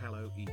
Halloween.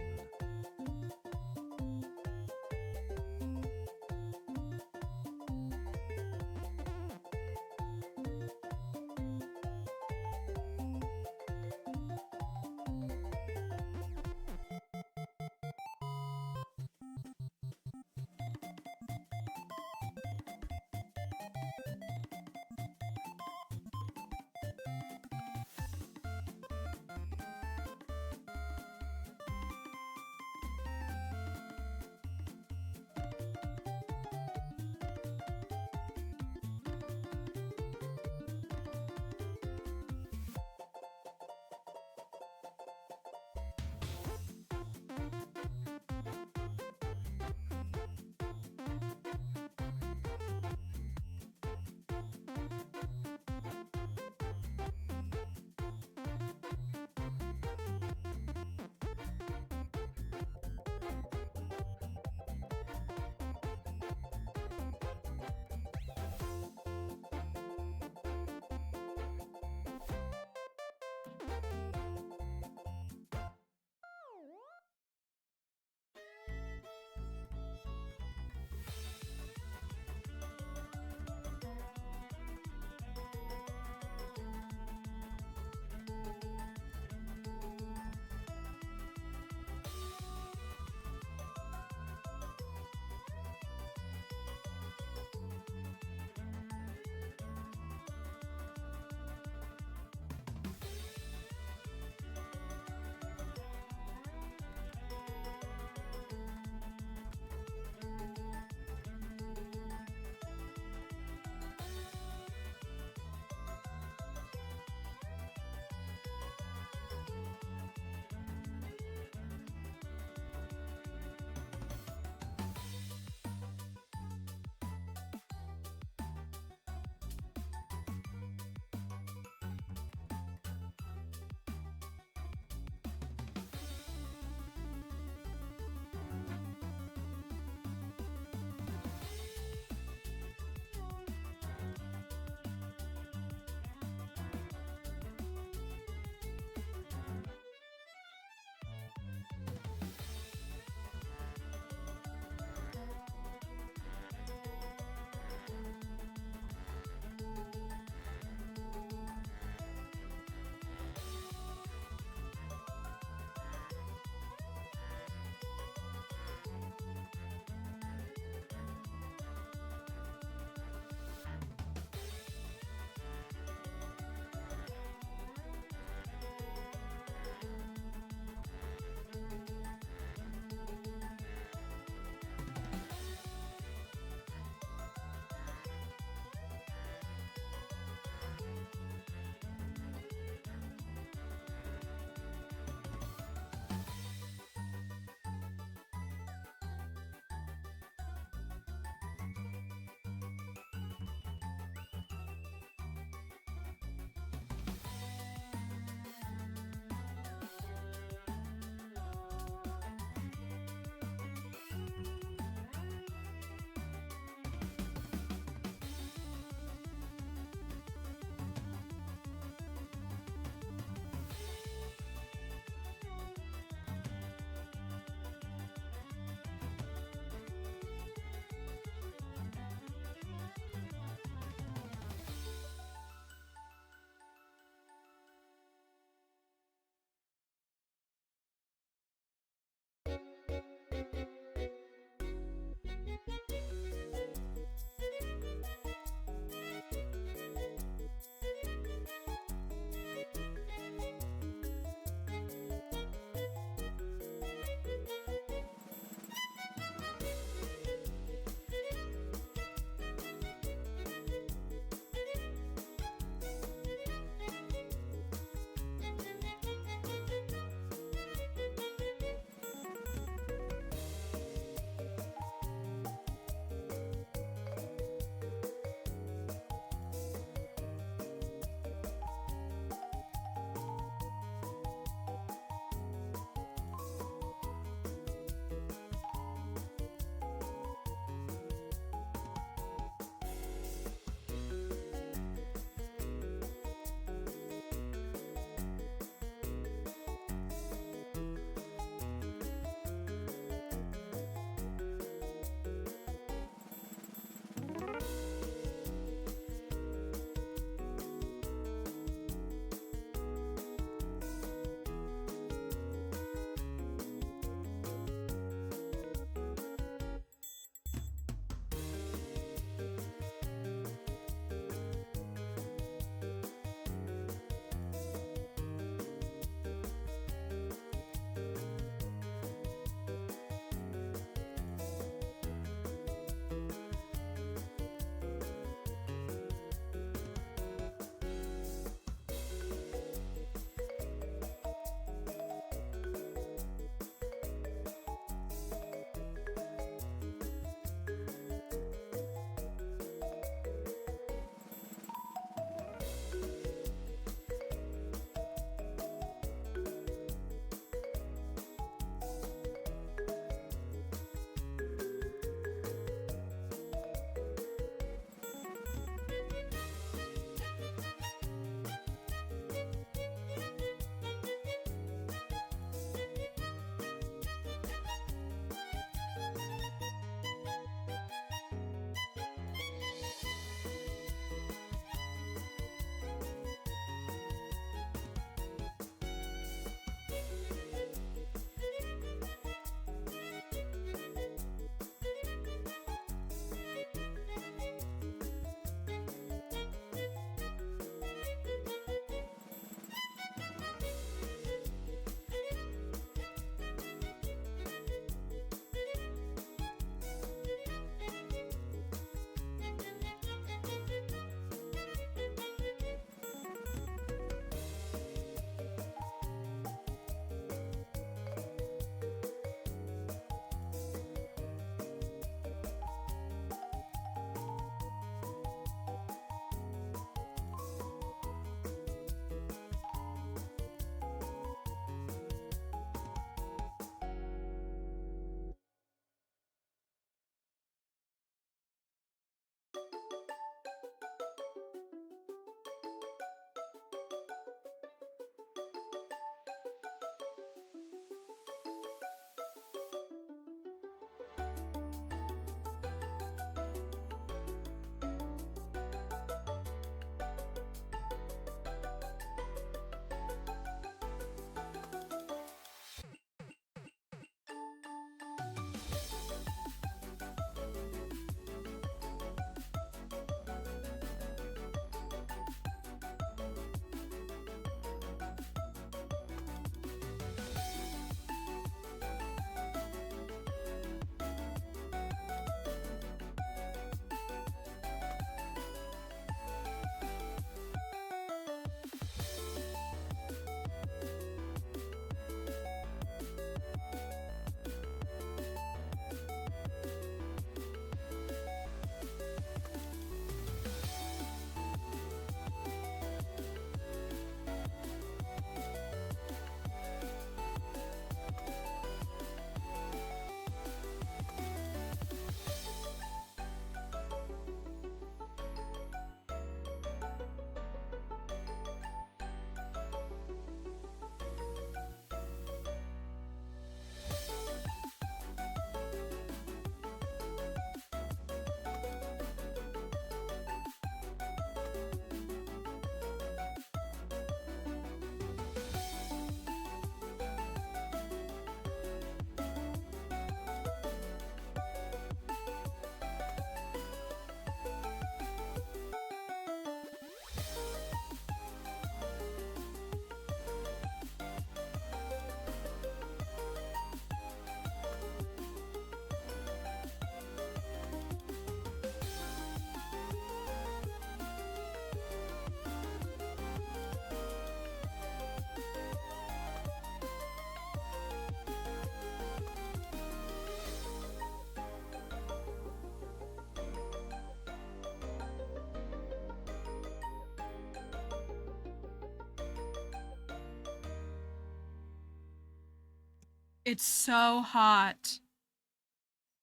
It's so hot.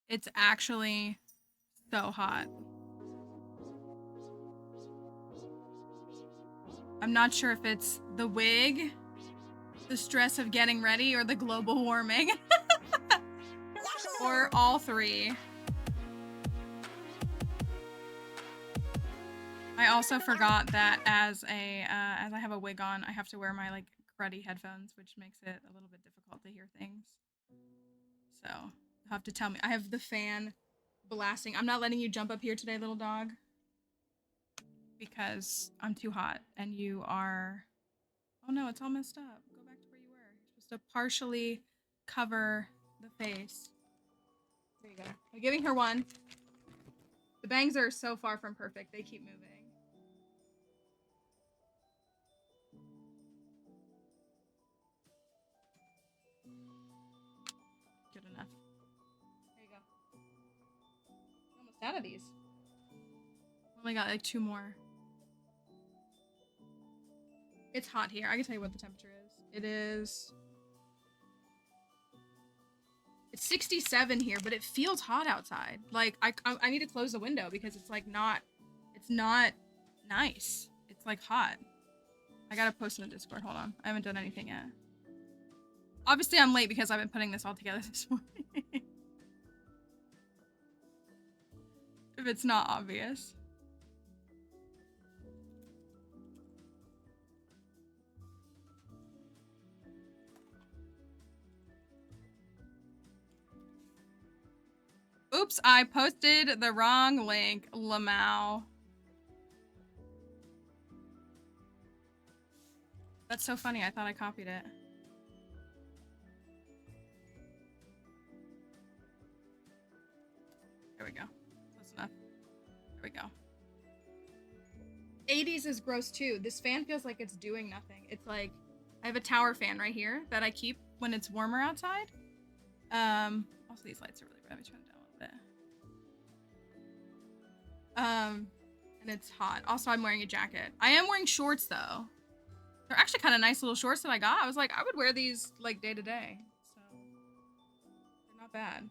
It's actually so hot. I'm not sure if it's the wig, the stress of getting ready, or the global warming. Or all three. I also forgot that as I have a wig on, I have to wear my like cruddy headphones, which makes it a little bit difficult to hear things. So you'll have to tell me. I have the fan blasting. I'm not letting you jump up here today, little dog, because I'm too hot and you are. Oh no, it's all messed up. Go back to where you were. You're supposed to partially cover the face. There you go. I'm giving her one. The bangs are so far from perfect. They keep moving. Good enough. There you go. Almost out of these. Only got like 2 more. It's hot here. I can tell you what the temperature is. It is... It's 67 here, but it feels hot outside. Like, I need to close the window because it's like not... It's not nice. It's like hot. I gotta post in the Discord. Hold on. I haven't done anything yet. Obviously, I'm late because I've been putting this all together this morning. If it's not obvious. Oops, I posted the wrong link, Lamau. That's so funny. I thought I copied it. There we go. Close enough. There we go. 80s is gross too. This fan feels like it's doing nothing. It's like, I have a tower fan right here that I keep when it's warmer outside. Also these lights are really bright. Let me turn it down a little bit. And it's hot. Also, I'm wearing a jacket. I am wearing shorts though. They're actually kind of nice little shorts that I got. I was like, I would wear these like day to day. So they're not bad.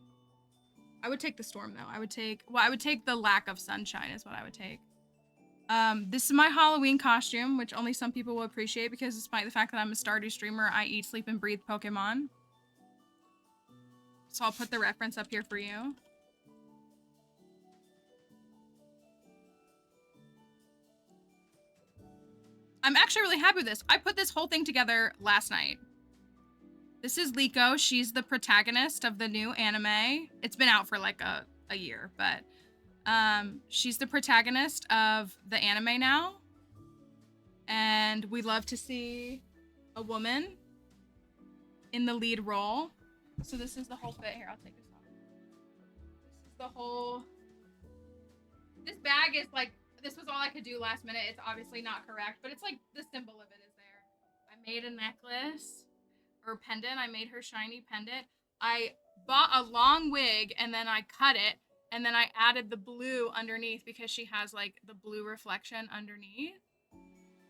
I would take the storm though. I would take the lack of sunshine is what I would take. This is my Halloween costume, which only some people will appreciate because despite the fact that I'm a Stardew streamer, I eat, sleep, and breathe Pokemon. So I'll put the reference up here for you. I'm actually really happy with this. I put this whole thing together last night. This is Liko. She's the protagonist of the new anime. It's been out for like a year, but she's the protagonist of the anime now. And we love to see a woman in the lead role. So this is the whole fit. Here, I'll take this off. This is the whole... This bag is like... This was all I could do last minute. It's obviously not correct, but it's like the symbol of it is there. I made a necklace or pendant. I made her shiny pendant. I bought a long wig and then I cut it and then I added the blue underneath because she has like the blue reflection underneath.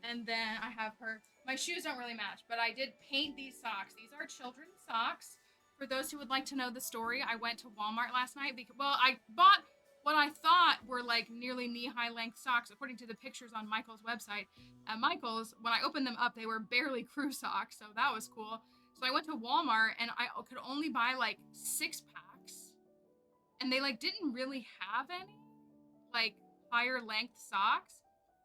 And then I have her, my shoes don't really match, but I did paint these socks. These are children's socks. For those who would like to know the story, I went to Walmart last night because, well, I bought what I thought were like nearly knee-high length socks, according to the pictures on Michael's website. At Michael's, when I opened them up, they were barely crew socks, so that was cool. So I went to Walmart and I could only buy like 6 packs, and they like didn't really have any like higher length socks.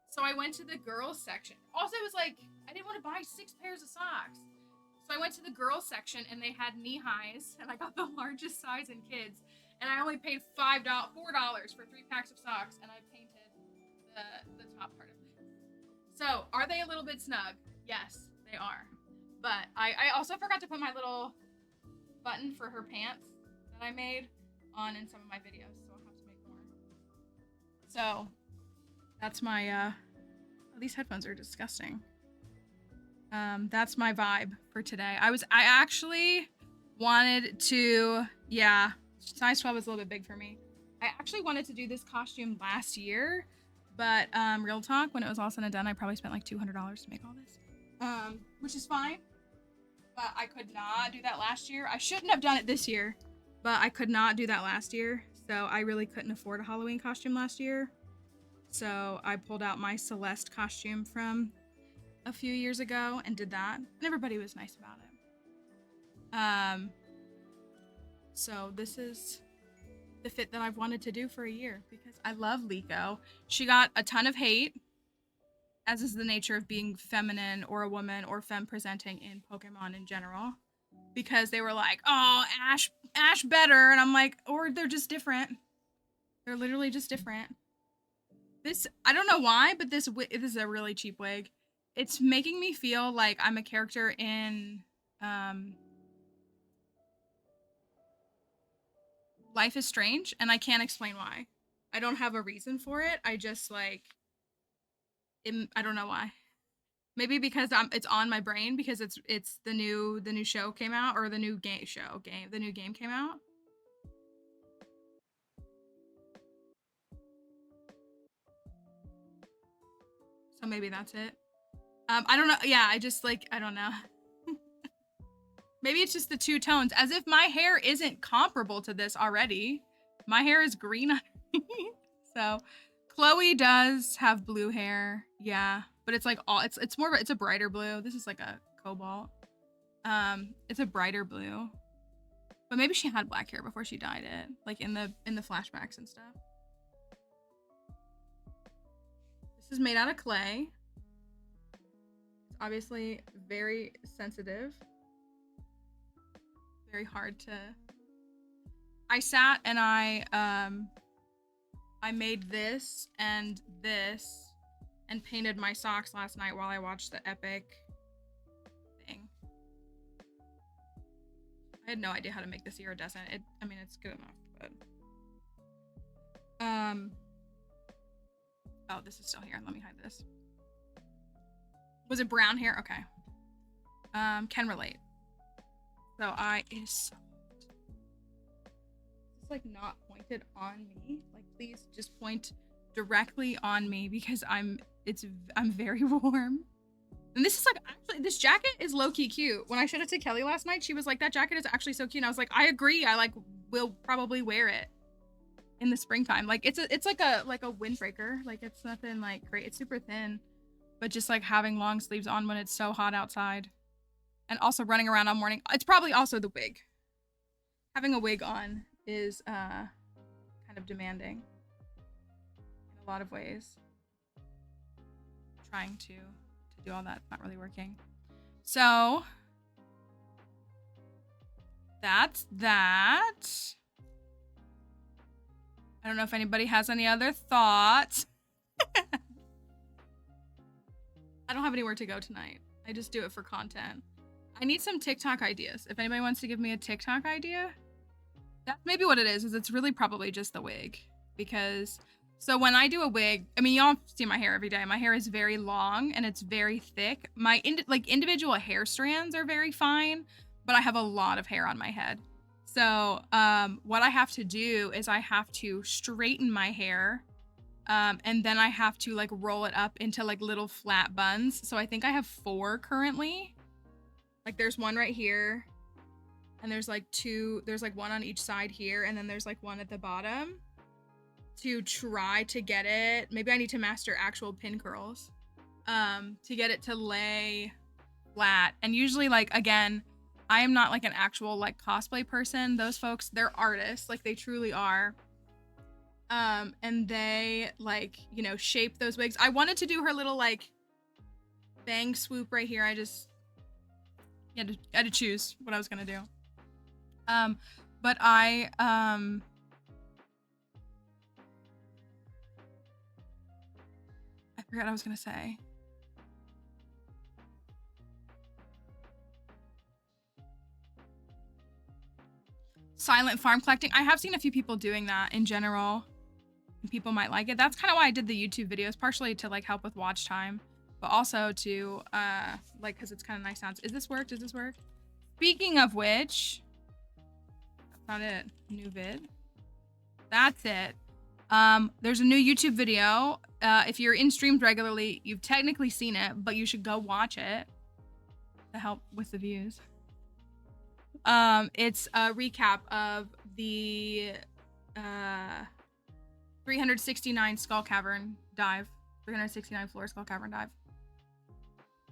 So I went to the girls section. Also, it was like I didn't want to buy 6 pairs of socks. So I went to the girls section and they had knee highs, and I got the largest size in kids. And I only paid $4 for 3 packs of socks, and I painted the top part of it. So, are they a little bit snug? Yes, they are. But I also forgot to put my little button for her pants that I made on in some of my videos, so I'll have to make more. So, that's my, these headphones are disgusting. That's my vibe for today. I actually wanted to, yeah, size 12 is a little bit big for me. I actually wanted to do this costume last year, but real talk, when it was all said and done, I probably spent like $200 to make all this, which is fine. but I could not do that last year. I shouldn't have done it this year, but I could not do that last year. So I really couldn't afford a Halloween costume last year. So I pulled out my Celeste costume from a few years ago and did that. And everybody was nice about it. So this is the fit that I've wanted to do for a year because I love Liko. She got a ton of hate, as is the nature of being feminine or a woman or femme presenting in Pokemon in general, because they were like, oh, Ash better. And I'm like, or they're just different. They're literally just different. This, I don't know why, but this is a really cheap wig. It's making me feel like I'm a character in Life is Strange, and I can't explain why. I don't have a reason for it. I just like, I don't know why. Maybe because it's on my brain because it's the new show came out, or the new the new game came out. So maybe that's it. I don't know. Yeah, I just like, I don't know. Maybe it's just the two tones, as if my hair isn't comparable to this already. My hair is green underneath. So Chloe does have blue hair. Yeah, but it's like all it's more of it's a brighter blue. This is like a cobalt. It's a brighter blue. But maybe she had black hair before she dyed it, like in the flashbacks and stuff. This is made out of clay. It's obviously very sensitive. Very hard to. I sat and I made this and painted my socks last night while I watched the epic thing. I had no idea how to make this iridescent. I mean, it's good enough, but oh, this is still here. Let me hide this. Was it brown hair? Okay. Can relate. So it's like not pointed on me. Like, please just point directly on me because I'm very warm. And this is like, actually, this jacket is low-key cute. When I showed it to Kelly last night, she was like, that jacket is actually so cute. And I was like, I agree. I like will probably wear it in the springtime. Like it's like a windbreaker. Like it's nothing like great. It's super thin, but just like having long sleeves on when it's so hot outside. And also running around all morning. It's probably also the wig. Having a wig on is kind of demanding in a lot of ways. Trying to do all that, not really working. So that's that. I don't know if anybody has any other thoughts. I don't have anywhere to go tonight. I just do it for content. I need some TikTok ideas. If anybody wants to give me a TikTok idea, that's maybe what it is it's really probably just the wig. Because, so when I do a wig, I mean, y'all see my hair every day. My hair is very long and it's very thick. My individual hair strands are very fine, but I have a lot of hair on my head. So what I have to do is I have to straighten my hair, and then I have to like roll it up into like little flat buns. So I think I have 4 currently. Like there's one right here, and there's like 2, there's like 1 on each side here, and then there's like 1 at the bottom to try to get it. Maybe I need to master actual pin curls to get it to lay flat. And usually, like, again, I am not like an actual like cosplay person. Those folks, they're artists, like they truly are. And they like, you know, shape those wigs. I wanted to do her little like bang swoop right here. I had to choose what I was gonna do. But I forgot what I was gonna say. Silent farm collecting. I have seen a few people doing that in general. And people might like it. That's kind of why I did the YouTube videos, partially to like help with watch time, but also to like, because it's kind of nice sounds. Is this work? Does this work? Speaking of which, that's not it. New vid. That's it. There's a new YouTube video. If you're in streams regularly, you've technically seen it, but you should go watch it to help with the views. It's a recap of the 369 skull cavern dive, 369 floor skull cavern dive.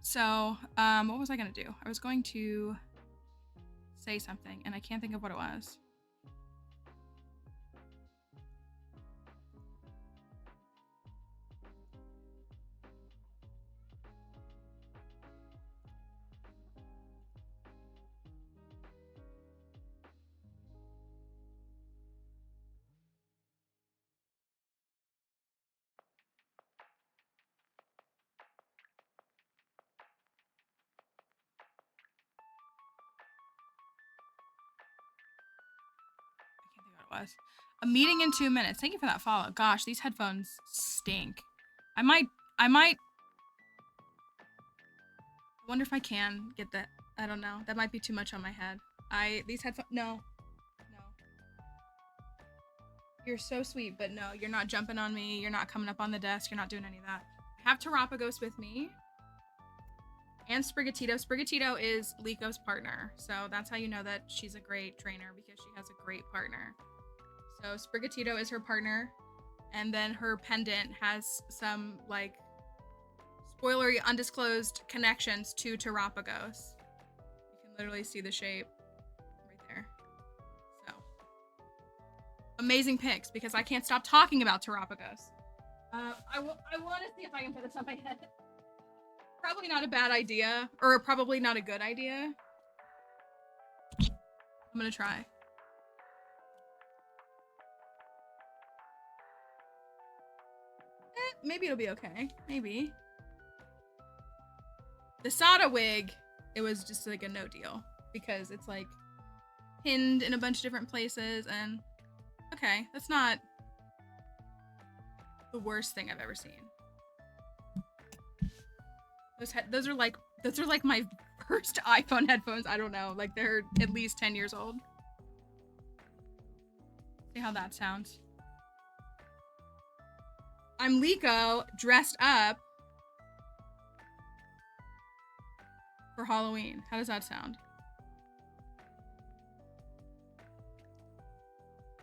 So, what was I gonna do? I was going to say something, and I can't think of what it was. Was a meeting in 2 minutes. Thank you for that follow. Gosh, these headphones stink. I might wonder if I can get that. I don't know. That might be too much on my head. These headphones, no. You're so sweet, but no, you're not jumping on me. You're not coming up on the desk. You're not doing any of that. I have Terapagos with me. And Sprigatito. Sprigatito is Lico's partner. So that's how you know that she's a great trainer, because she has a great partner. So Sprigatito is her partner, and then her pendant has some, like, spoilery, undisclosed connections to Terapagos. You can literally see the shape right there. So, amazing picks, because I can't stop talking about Terapagos. I want to see if I can put this on my head. Probably not a bad idea, or probably not a good idea. I'm gonna try. Maybe it'll be okay. Maybe. The Sada wig, it was just like a no deal, because it's like pinned in a bunch of different places, and okay, that's not the worst thing I've ever seen. Those are like my first iPhone headphones. I don't know, like they're at least 10 years old. See how that sounds. I'm Lico dressed up for Halloween. How does that sound?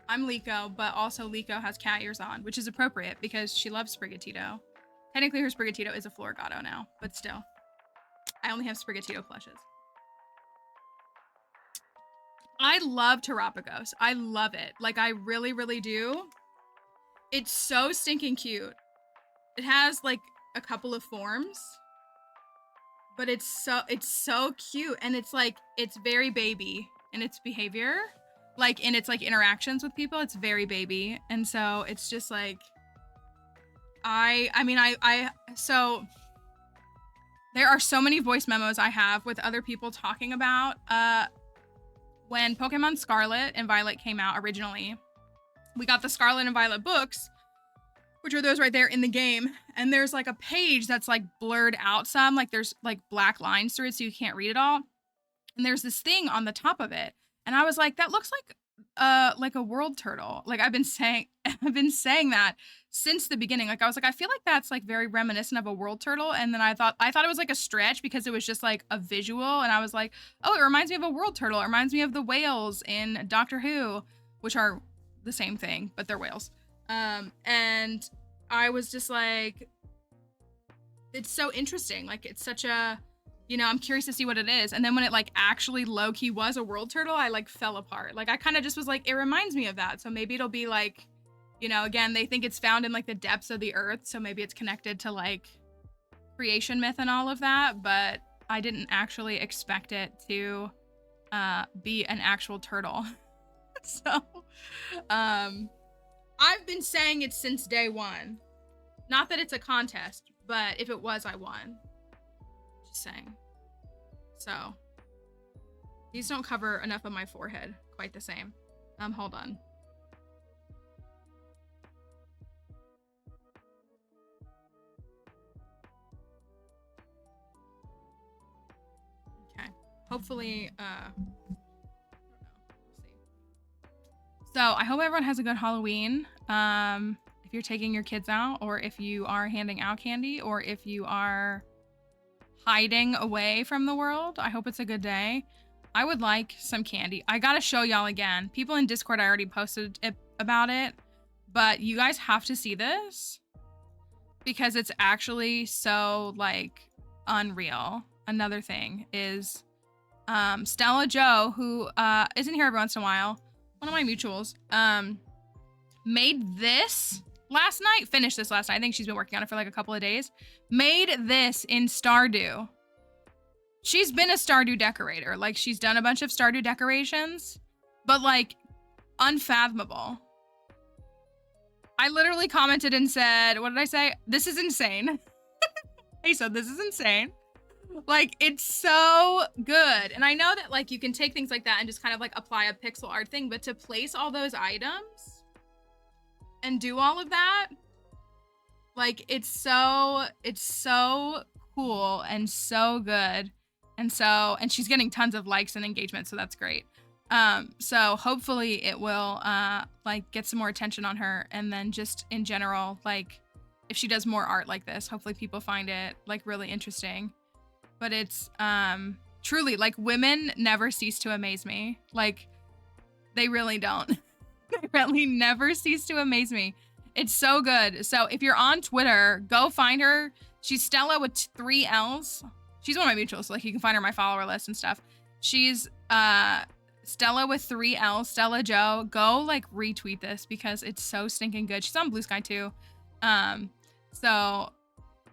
I'm Lico, but also Lico has cat ears on, which is appropriate because she loves Sprigatito. Technically, her Sprigatito is a Florigato now, but still. I only have Sprigatito plushes. I love Terapagos. I love it. Like, I really, really do. It's so stinking cute. It has, like, a couple of forms. But it's so cute. And it's, like, it's very baby in its behavior. Like, in its, like, interactions with people. It's very baby. And so, it's just, like... So... There are so many voice memos I have with other people talking about when Pokemon Scarlet and Violet came out originally. We got the Scarlet and Violet books, which are those right there in the game. And there's like a page that's like blurred out some, like there's like black lines through it so you can't read it all. And there's this thing on the top of it. And I was like, that looks like a world turtle. Like I've been saying that since the beginning. Like I was like, I feel like that's like very reminiscent of a world turtle. And then I thought it was like a stretch because it was just like a visual. And I was like, oh, it reminds me of a world turtle. It reminds me of the whales in Doctor Who, which are the same thing, but they're whales. And I was just like, it's so interesting. Like it's such a, you know, I'm curious to see what it is. And then when it like actually low-key was a world turtle, I like fell apart. Like I kind of just was like, it reminds me of that. So maybe it'll be like, you know, again, they think it's found in like the depths of the earth. So maybe it's connected to like creation myth and all of that. But I didn't actually expect it to be an actual turtle. So I've been saying it since day one. Not that it's a contest, but if it was, I won. Just saying. So these don't cover enough of my forehead quite the same. Hold on. Okay. Hopefully, So I hope everyone has a good Halloween. If you're taking your kids out, or if you are handing out candy, or if you are hiding away from the world, I hope it's a good day. I would like some candy. I gotta show y'all again. People in Discord, I already posted about it, but you guys have to see this because it's actually so like unreal. Another thing is Stella Joe, who isn't here every once in a while, one of my mutuals, made this last night, finished this last night. I think she's been working on it for like a couple of days. Made this in Stardew. She's been a Stardew decorator. Like, she's done a bunch of Stardew decorations, but like unfathomable. I literally commented and said, what did I say? This is insane. I said, this is insane. Like, it's so good. And I know that like you can take things like that and just kind of like apply a pixel art thing, but to place all those items and do all of that, like, it's so cool and so good. And she's getting tons of likes and engagement, so that's great. So hopefully it will like get some more attention on her, and then just in general, like if she does more art like this, hopefully people find it like really interesting. But it's truly, like, women never cease to amaze me. Like, they really don't. They really never cease to amaze me. It's so good. So if you're on Twitter, go find her. She's Stella with 3 L's. She's one of my mutuals, so like you can find her on my follower list and stuff. She's Stella with 3 L's, Stella Joe. Go like retweet this because it's so stinking good. She's on Blue Sky too. So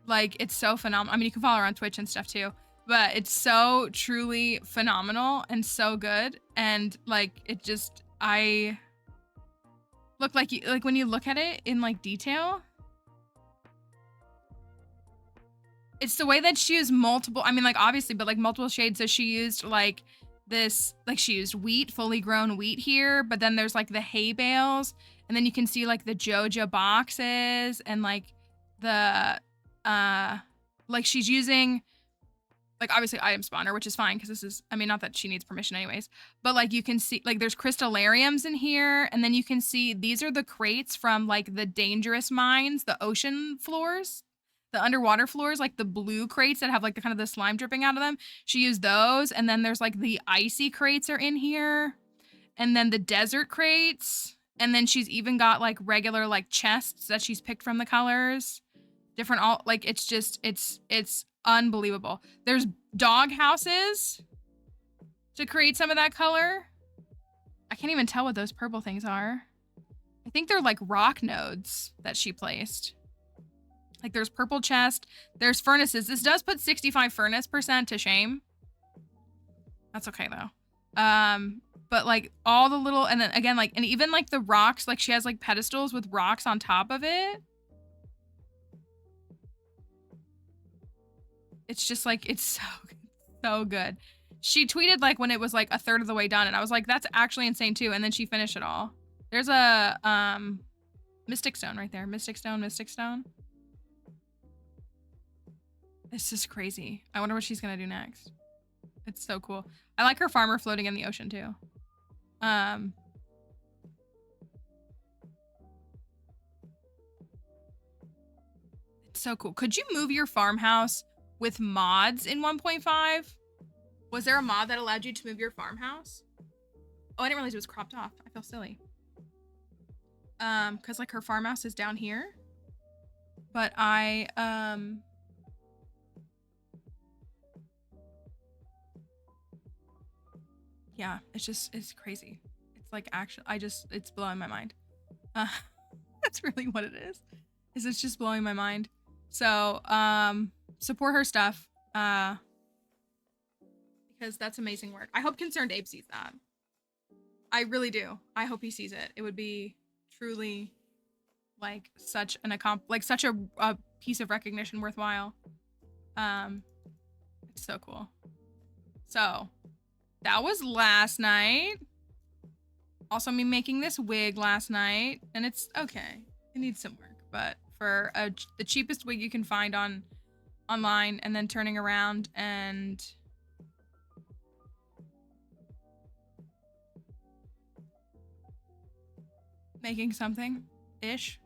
like it's so phenomenal. I mean, you can follow her on Twitch and stuff too, but it's so truly phenomenal and so good. And like it just, I look like you, like when you look at it in like detail, it's the way that she used multiple, I mean, like obviously, but like multiple shades. So she used like this, like she used wheat, fully grown wheat here, but then there's like the hay bales, and then you can see like the Joja boxes and like the, like she's using like obviously item spawner, which is fine because this is, I mean, not that she needs permission anyways, but like you can see like there's crystallariums in here, and then you can see these are the crates from like the dangerous mines, the ocean floors. The underwater floors, like the blue crates that have like the kind of the slime dripping out of them. She used those. And then there's like the icy crates are in here. And then the desert crates. And then she's even got like regular like chests that she's picked from the colors. Different all, like it's just, it's unbelievable. There's dog houses to create some of that color. I can't even tell what those purple things are. I think they're like rock nodes that she placed. Like there's purple chest, there's furnaces. This does put 65 furnace % to shame. That's okay though. But like all the little, and then again, like, and even like the rocks, like she has like pedestals with rocks on top of it. It's just like, it's so good. She tweeted like when it was like a third of the way done, and I was like, that's actually insane too. And then she finished it all. There's a Mystic Stone right there. Mystic Stone, Mystic Stone. It's just crazy. I wonder what she's gonna do next. It's so cool. I like her farmer floating in the ocean too. It's so cool. Could you move your farmhouse with mods in 1.5? Was there a mod that allowed you to move your farmhouse? Oh, I didn't realize it was cropped off. I feel silly. Cause like her farmhouse is down here. But yeah, it's crazy. It's like actually, it's blowing my mind. That's really what it is. It's just blowing my mind. So, support her stuff. Because that's amazing work. I hope Concerned Ape sees that. I really do. I hope he sees it. It would be truly like such such a piece of recognition worthwhile. It's so cool. So, that was last night. Also, me making this wig last night, and it's okay. It needs some work, but for the cheapest wig you can find online, and then turning around and making something ish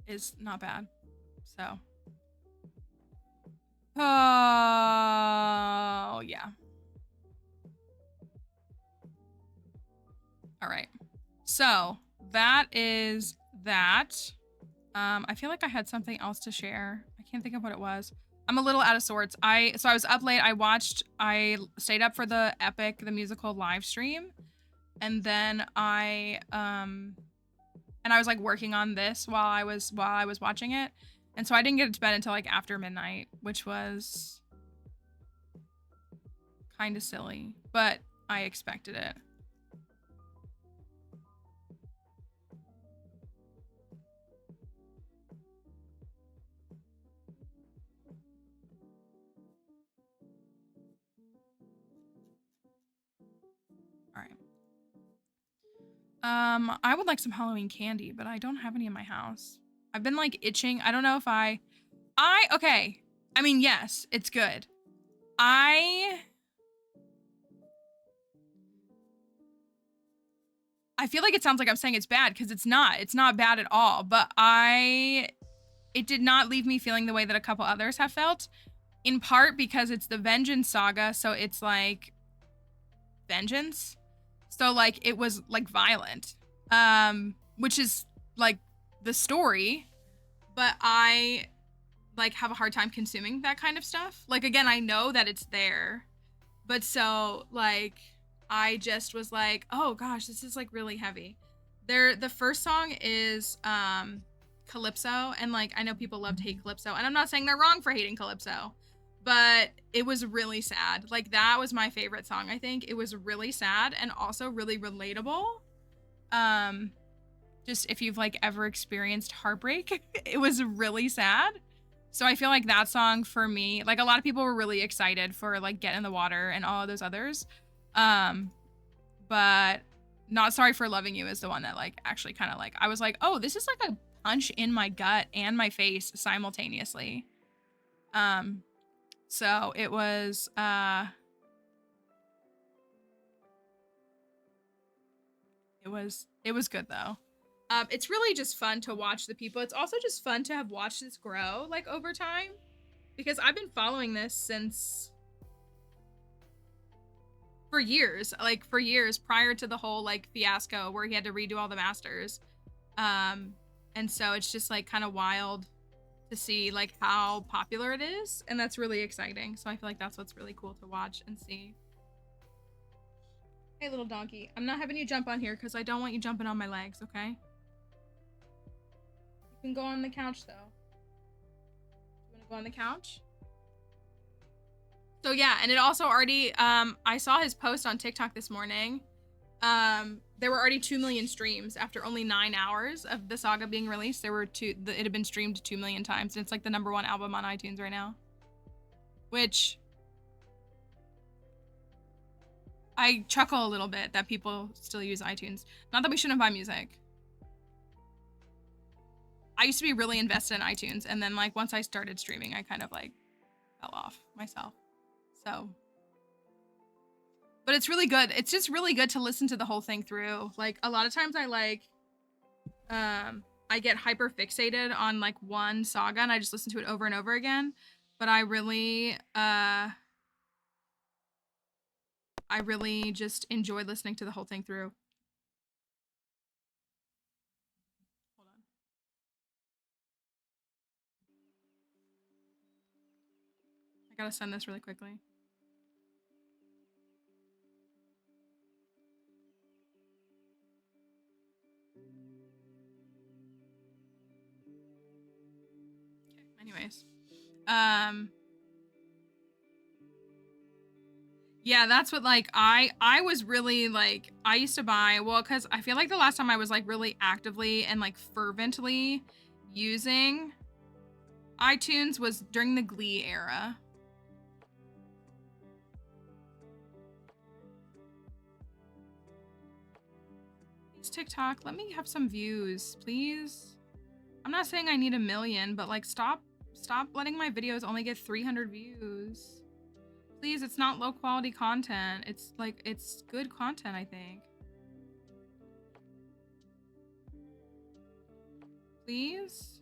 is not bad. So, oh yeah. All right. So that is that. I feel like I had something else to share. I can't think of what it was. I'm a little out of sorts. I was up late. I stayed up for the musical live stream. And then I was like working on this while I was watching it. And so I didn't get to bed until like after midnight, which was kind of silly, but I expected it. All right. I would like some Halloween candy, but I don't have any in my house. I've been like itching. I don't know if okay. I mean, yes, it's good. I feel like it sounds like I'm saying it's bad because it's not. It's not bad at all, but it did not leave me feeling the way that a couple others have felt, in part because it's the Vengeance Saga, so it's like vengeance. So like it was like violent, which is like the story, but I like have a hard time consuming that kind of stuff. Like again, I know that it's there, but so like I just was like, oh gosh, this is like really heavy. The first song is Calypso, and like I know people love to hate Calypso, and I'm not saying they're wrong for hating Calypso, but it was really sad. Like that was my favorite song. I think it was really sad and also really relatable. Just if you've like ever experienced heartbreak, it was really sad. So I feel like that song for me, like a lot of people were really excited for like Get in the Water and all of those others. But Not Sorry for Loving You is the one that like actually kind of like, I was like, oh, this is like a punch in my gut and my face simultaneously. So it was it was good though. It's really just fun to watch the people. It's also just fun to have watched this grow like over time, because I've been following this since for years prior to the whole like fiasco where he had to redo all the masters. And so it's just like kind of wild to see like how popular it is, and that's really exciting. So I feel like that's what's really cool to watch and see. Hey little donkey, I'm not having you jump on here because I don't want you jumping on my legs, okay? You can go on the couch though. You want to go on the couch? So yeah, and it also already I saw his post on TikTok this morning. There were already 2 million streams after only 9 hours of the saga being released. It had been streamed 2 million times, and it's like the #1 album on iTunes right now. Which I chuckle a little bit that people still use iTunes. Not that we shouldn't buy music. I used to be really invested in iTunes, and then like once I started streaming, I kind of like fell off myself. So, but it's really good. It's just really good to listen to the whole thing through. Like a lot of times I get hyper fixated on like one saga and I just listen to it over and over again. But I really just enjoy listening to the whole thing through. Hold on. I gotta send this really quickly. Okay, anyways. Yeah, that's what like I was really like I used to buy, well, cuz I feel like the last time I was like really actively and like fervently using iTunes was during the Glee era. Please TikTok, let me have some views, please. I'm not saying I need 1 million, but like stop letting my videos only get 300 views. Please, it's not low quality content. It's like, it's good content, I think. Please?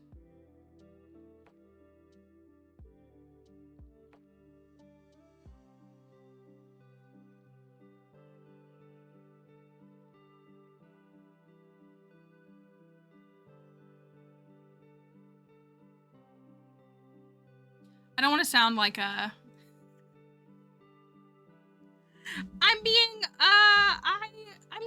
I don't want to sound like a... I'm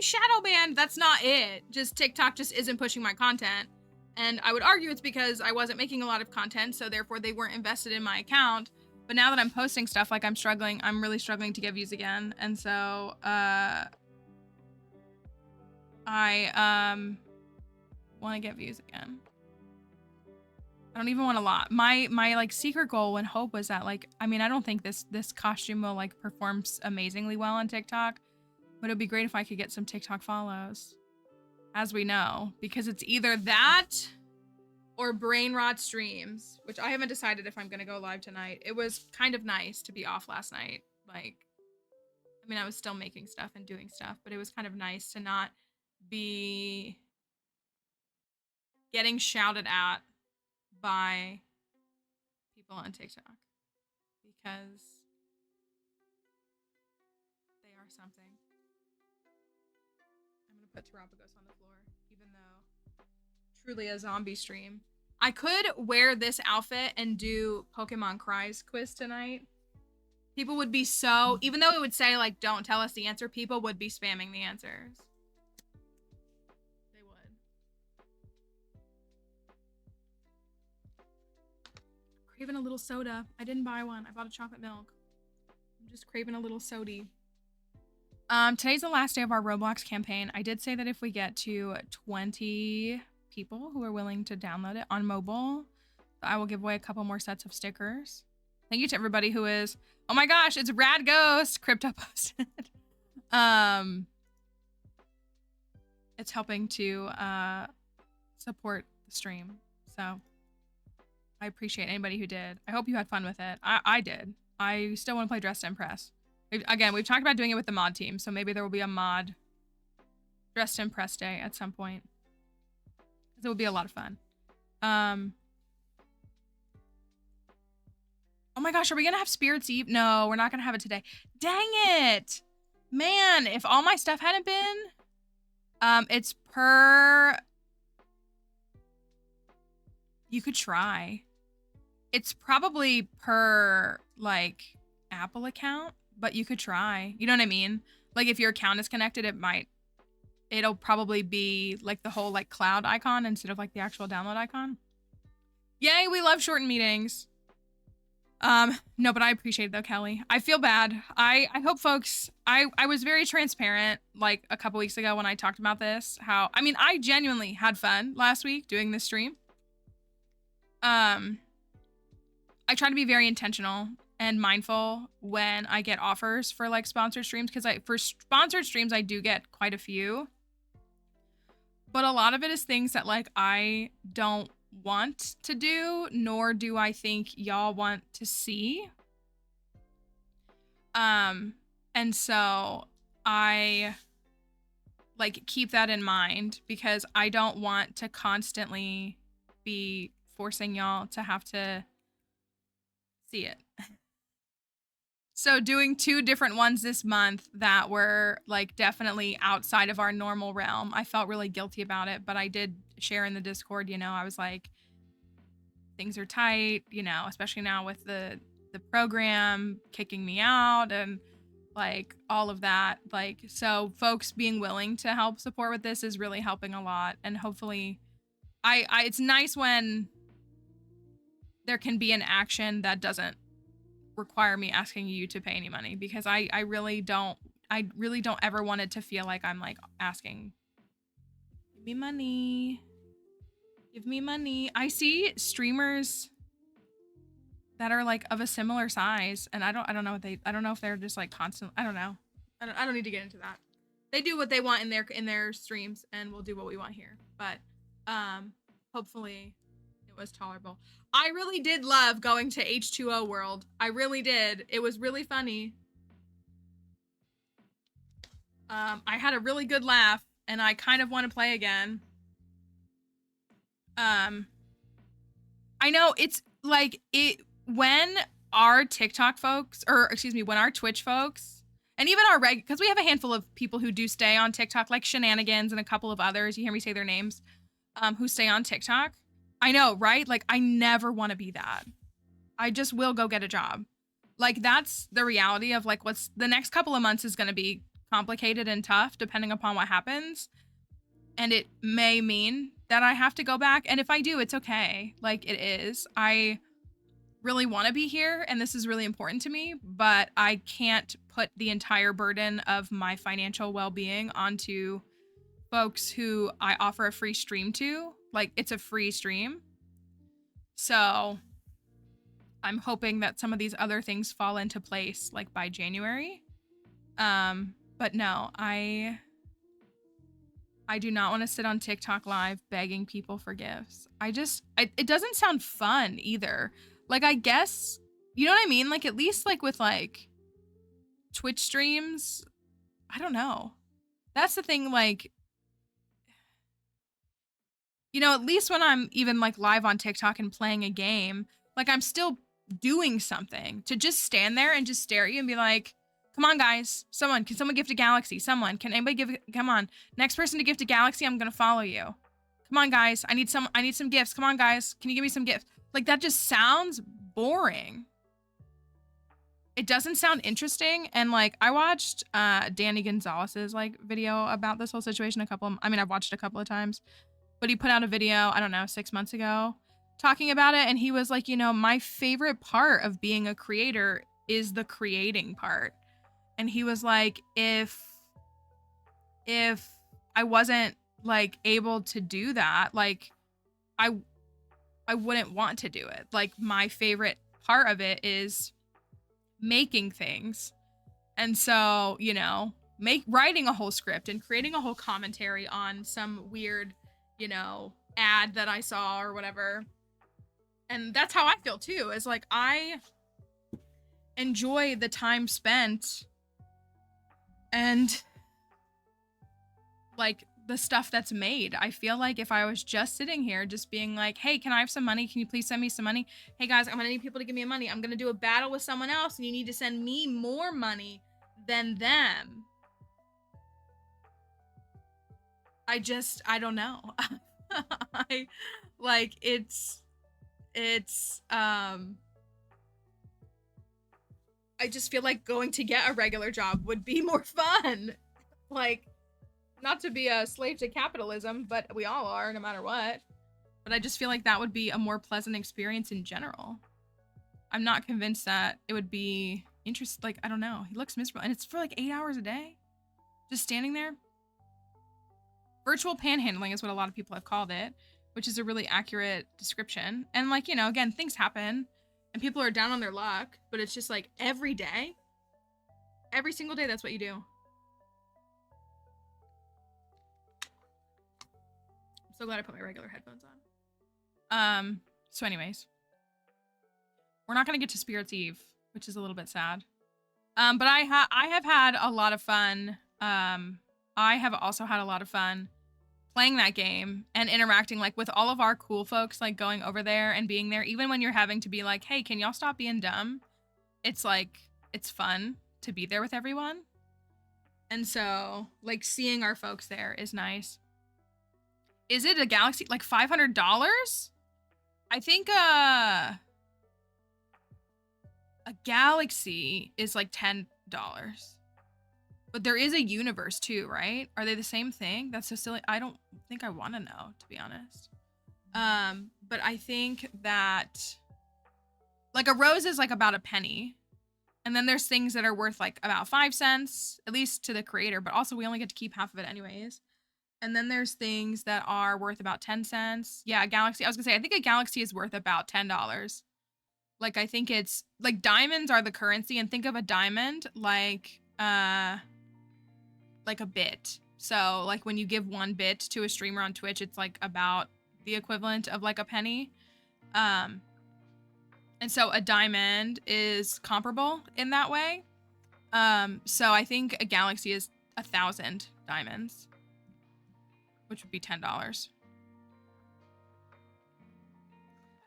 shadow banned. That's not it. Just TikTok just isn't pushing my content. And I would argue it's because I wasn't making a lot of content, so therefore they weren't invested in my account. But now that I'm posting stuff, like I'm really struggling to get views again. And so, I want to get views again. I don't even want a lot. My like secret goal and hope was that like, I mean, I don't think this costume will like perform amazingly well on TikTok, but it'd be great if I could get some TikTok follows, as we know, because it's either that or brain rot streams, which I haven't decided if I'm gonna go live tonight. It was kind of nice to be off last night. Like, I mean, I was still making stuff and doing stuff, but it was kind of nice to not be getting shouted at by people on TikTok, because they are something. I'm gonna put Terapagos on the floor, even though truly a zombie stream. I could wear this outfit and do Pokemon Cries quiz tonight. People would be so, even though it would say like, don't tell us the answer, people would be spamming the answers. They would. Craving a little soda. I didn't buy one. I bought a chocolate milk. I'm just craving a little sody. Today's the last day of our Roblox campaign. I did say that if we get to 20 people who are willing to download it on mobile, I will give away a couple more sets of stickers. Thank you to everybody who is... Oh my gosh, it's Rad Ghost! Crypto posted. It's helping to support the stream. So I appreciate anybody who did. I hope you had fun with it. I did. I still want to play Dress to Impress. Again, we've talked about doing it with the mod team, so maybe there will be a mod Dress to Impress day at some point. It would be a lot of fun. Oh my gosh, are we gonna have Spirits Eve? No, we're not gonna have it today. Dang it! Man, if all my stuff hadn't been... it's per... You could try. It's probably per, like, Apple account, but you could try. You know what I mean? Like, if your account is connected, it'll probably be like the whole like cloud icon instead of like the actual download icon. Yay, we love shortened meetings. No, but I appreciate it though, Kelly. I feel bad. I hope folks, I was very transparent like a couple weeks ago when I talked about this, how, I mean, I genuinely had fun last week doing this stream. I try to be very intentional and mindful when I get offers for like sponsored streams, because for sponsored streams, I do get quite a few. But a lot of it is things that like I don't want to do, nor do I think y'all want to see. And so I like keep that in mind, because I don't want to constantly be forcing y'all to have to see it. So doing 2 different ones this month that were like definitely outside of our normal realm, I felt really guilty about it, but I did share in the Discord, you know, I was like, things are tight, you know, especially now with the program kicking me out and like all of that. Like, so folks being willing to help support with this is really helping a lot. And hopefully it's nice when there can be an action that doesn't require me asking you to pay any money, because I really don't ever want it to feel like I'm like asking, give me money. I see streamers that are like of a similar size, and I don't know if they're just like constant. I don't know. I don't need to get into that. They do what they want in their streams, and we'll do what we want here. But hopefully it was tolerable. I really did love going to H2O World. I really did. It was really funny. I had a really good laugh, and I kind of want to play again. I know it's like when our TikTok folks, or excuse me, when our Twitch folks, and even our because we have a handful of people who do stay on TikTok, like Shenanigans and a couple of others, you hear me say their names, who stay on TikTok. I know, right? Like, I never want to be that. I just will go get a job. Like, that's the reality of like what's the next couple of months is going to be complicated and tough depending upon what happens. And it may mean that I have to go back. And if I do, it's okay. Like, it is. I really want to be here and this is really important to me, but I can't put the entire burden of my financial well-being onto folks who I offer a free stream to. Like, it's a free stream. So I'm hoping that some of these other things fall into place like by January. But no, I do not want to sit on TikTok live begging people for gifts. It doesn't sound fun either. Like, I guess, you know what I mean? Like, at least like with like Twitch streams, I don't know. That's the thing, like, you know, at least when I'm even like live on TikTok and playing a game, like I'm still doing something. To just stand there and just stare at you and be like, come on guys, can someone gift a galaxy? Can anybody come on. Next person to gift a galaxy, I'm gonna follow you. Come on guys, I need some gifts. Come on guys, can you give me some gifts? Like, that just sounds boring. It doesn't sound interesting. And like, I watched Danny Gonzalez's like video about this whole situation I've watched it a couple of times, but he put out a video, I don't know, 6 months ago talking about it. And he was like, you know, my favorite part of being a creator is the creating part. And he was like, if I wasn't like able to do that, like I wouldn't want to do it. Like, my favorite part of it is making things. And so, you know, writing a whole script and creating a whole commentary on some weird, you know, ad that I saw or whatever. And that's how I feel too, is like, I enjoy the time spent and like the stuff that's made. I feel like if I was just sitting here just being like, hey, can I have some money? Can you please send me some money? Hey guys, I'm gonna need people to give me money. I'm gonna do a battle with someone else and you need to send me more money than them. I don't know. I just feel like going to get a regular job would be more fun. Like, not to be a slave to capitalism, but we all are, no matter what. But I just feel like that would be a more pleasant experience in general. I'm not convinced that it would be interesting. Like, I don't know. He looks miserable. And it's for like 8 hours a day. Just standing there. Virtual panhandling is what a lot of people have called it, which is a really accurate description. And like, you know, again, things happen and people are down on their luck, but it's just like every day, every single day, that's what you do. I'm so glad I put my regular headphones on. So anyways, we're not going to get to Spirit's Eve, which is a little bit sad. But I have had a lot of fun. I have also had a lot of fun playing that game and interacting like with all of our cool folks, like going over there and being there, even when you're having to be like, hey, can y'all stop being dumb? It's like, it's fun to be there with everyone. And so like seeing our folks there is nice. Is it a galaxy like $500? I think a galaxy is like $10. But there is a universe too, right? Are they the same thing? That's so silly. I don't think I want to know, to be honest. But I think that like a rose is like about a penny. And then there's things that are worth like about 5 cents, at least to the creator, but also we only get to keep half of it anyways. And then there's things that are worth about 10 cents. Yeah, a galaxy. I was gonna say, I think a galaxy is worth about $10. Like, I think it's like diamonds are the currency, and think of a diamond like a bit. So like when you give 1 bit to a streamer on Twitch, it's like about the equivalent of like a penny. And so a diamond is comparable in that way. So I think a galaxy is 1,000 diamonds, which would be $10.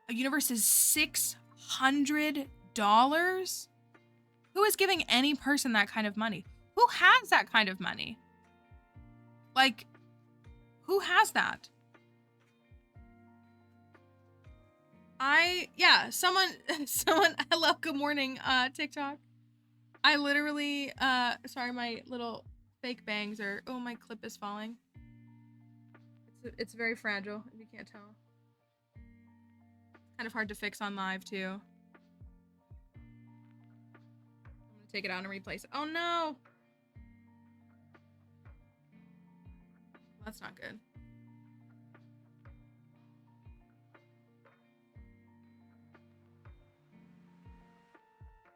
A universe is $600? Who is giving any person that kind of money? Who has that kind of money? Like, who has that? Someone, hello, good morning, TikTok. I literally, sorry, my little fake bangs are, oh, my clip is falling. It's very fragile, if you can't tell. Kind of hard to fix on live, too. I'm gonna take it out and replace it. Oh, no! That's not good.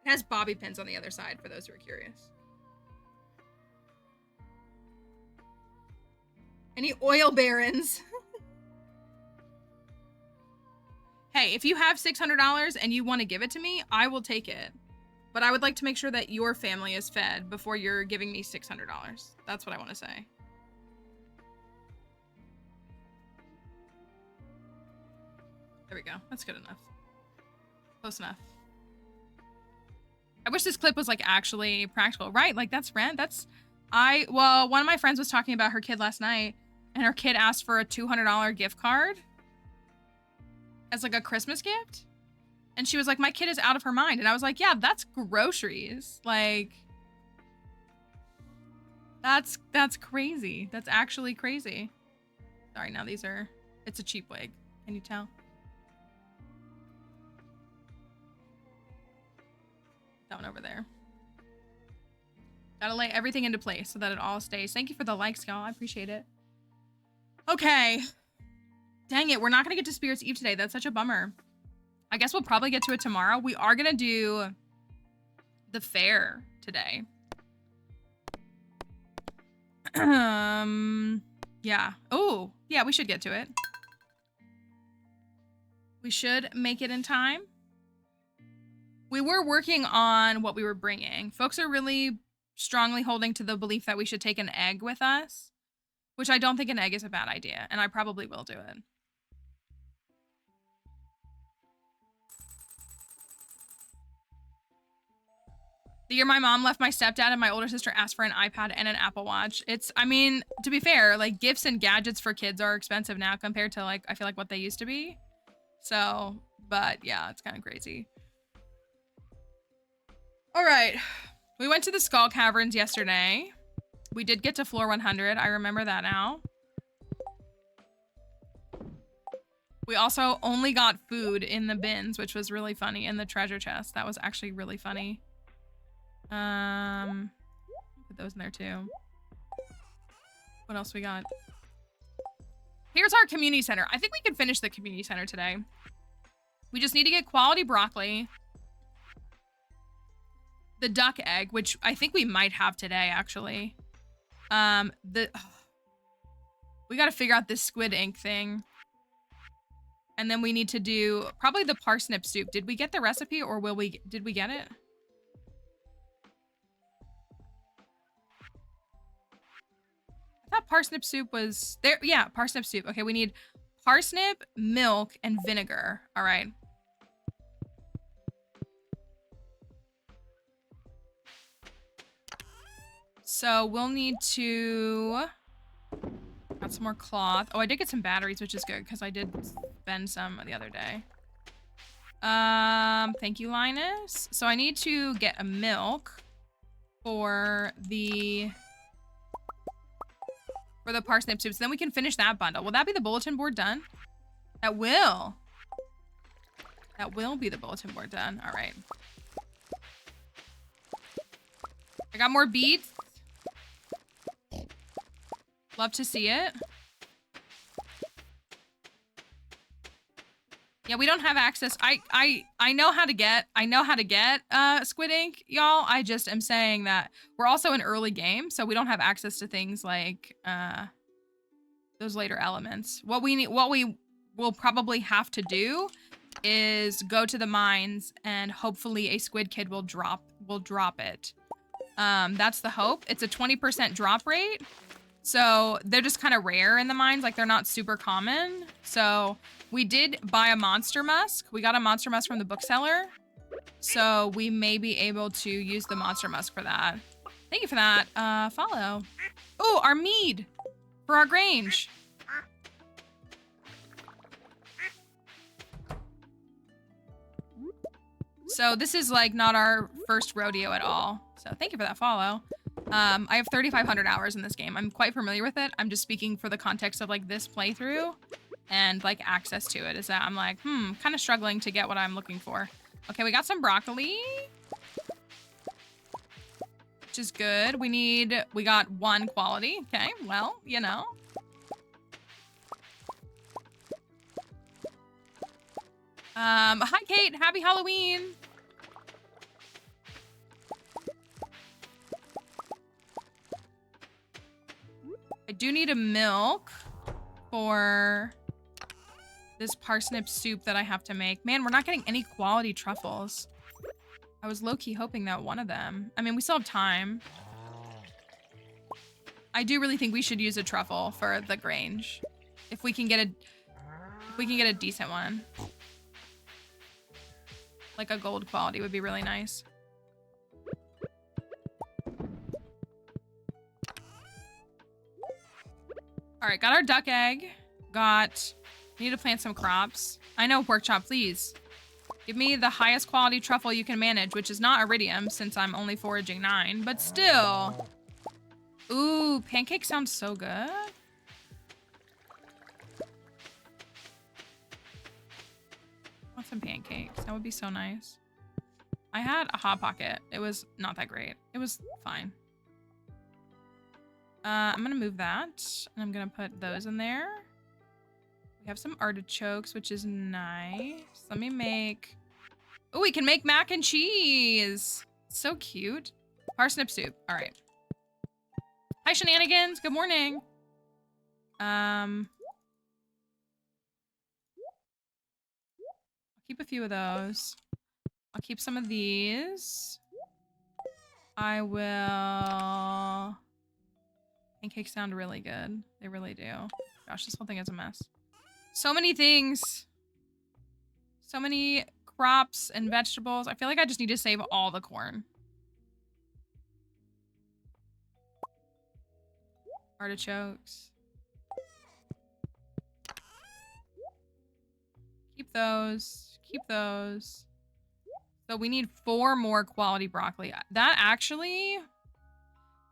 It has bobby pins on the other side, for those who are curious. Any oil barons? Hey, if you have $600 and you want to give it to me, I will take it. But I would like to make sure that your family is fed before you're giving me $600. That's what I want to say. There we go. That's good enough. Close enough. I wish this clip was like actually practical, right? Like that's rent. Well, one of my friends was talking about her kid last night, and her kid asked for a $200 gift card as like a Christmas gift. And she was like, my kid is out of her mind. And I was like, yeah, that's groceries. Like, that's crazy. That's actually crazy. Sorry, now it's a cheap wig. Can you tell? That one over there. Gotta lay everything into place so that it all stays. Thank you for the likes, y'all. I appreciate it. Okay. Dang it, we're not gonna get to Spirits Eve today. That's such a bummer. I guess we'll probably get to it tomorrow. We are gonna do the fair today. Yeah. Oh, yeah, we should get to it. We should make it in time. We were working on what we were bringing. Folks are really strongly holding to the belief that we should take an egg with us, which I don't think an egg is a bad idea, and I probably will do it. The year my mom left, my stepdad and my older sister asked for an iPad and an Apple Watch. I mean, to be fair, like gifts and gadgets for kids are expensive now compared to like, I feel like what they used to be. So, but yeah, it's kind of crazy. All right, we went to the Skull Caverns yesterday. We did get to floor 100. I remember that now. We also only got food in the bins, which was really funny, in the treasure chest. That was actually really funny. Put those in there too. What else we got? Here's our community center. I think we can finish the community center today. We just need to get quality broccoli. The duck egg, which I think we might have today, actually. We got to figure out this squid ink thing. And then we need to do probably the parsnip soup. Did we get the recipe or did we get it? I thought parsnip soup was there. Yeah, parsnip soup. Okay, we need parsnip, milk, and vinegar. All right. So we'll need to... Got some more cloth. Oh, I did get some batteries, which is good because I did spend some the other day. Thank you, Linus. So I need to get a milk for the parsnip soup. So then we can finish that bundle. Will that be the bulletin board done? That will. That will be the bulletin board done. All right. I got more beads. Love to see it. Yeah, we don't have access. I know how to get squid ink, y'all. I just am saying that we're also in early game, so we don't have access to things like those later elements. What we will probably have to do is go to the mines and hopefully a squid kid will drop it. That's the hope. It's a 20% drop rate. So they're just kind of rare in the mines, like they're not super common. So we did buy a monster musk. We got a monster musk from the bookseller. So we may be able to use the monster musk for that. Thank you for that. Follow. Oh, our mead for our grange. So this is like not our first rodeo at all. So thank you for that follow. I have 3,500 hours in this game. I'm quite familiar with it. I'm just speaking for the context of like this playthrough and like access to it is that I'm like, kind of struggling to get what I'm looking for. Okay, we got some broccoli, which is good. We got 1 quality. Okay, well, you know. Hi Kate, happy Halloween. I do need a milk for this parsnip soup that I have to make. Man, we're not getting any quality truffles. I was low-key hoping that one of them. I mean, we still have time. I do really think we should use a truffle for the Grange. If we can get a decent one. Like a gold quality would be really nice. All right, got our duck egg. Need to plant some crops. I know, Workshop, please. Give me the highest quality truffle you can manage, which is not iridium since I'm only foraging 9, but still. Ooh, pancake sounds so good. I want some pancakes. That would be so nice. I had a Hot Pocket. It was not that great. It was fine. I'm gonna move that, and I'm gonna put those in there. We have some artichokes, which is nice. Let me make... Oh, we can make mac and cheese. So cute. Parsnip soup. All right. Hi, Shenanigans. Good morning. I'll keep a few of those. I'll keep some of these. I will... Pancakes sound really good. They really do. Gosh, this whole thing is a mess. So many things. So many crops and vegetables. I feel like I just need to save all the corn. Artichokes. Keep those. Keep those. So we need 4 more quality broccoli. That actually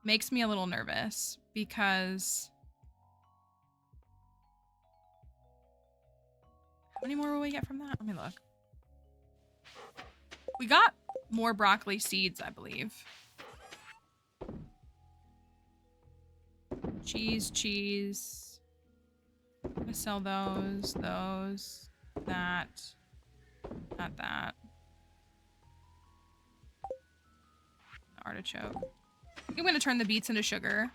makes me a little nervous because... How many more will we get from that? Let me look. We got more broccoli seeds, I believe. Cheese. I'm gonna sell those, that. Artichoke. I think I'm gonna turn the beets into sugar.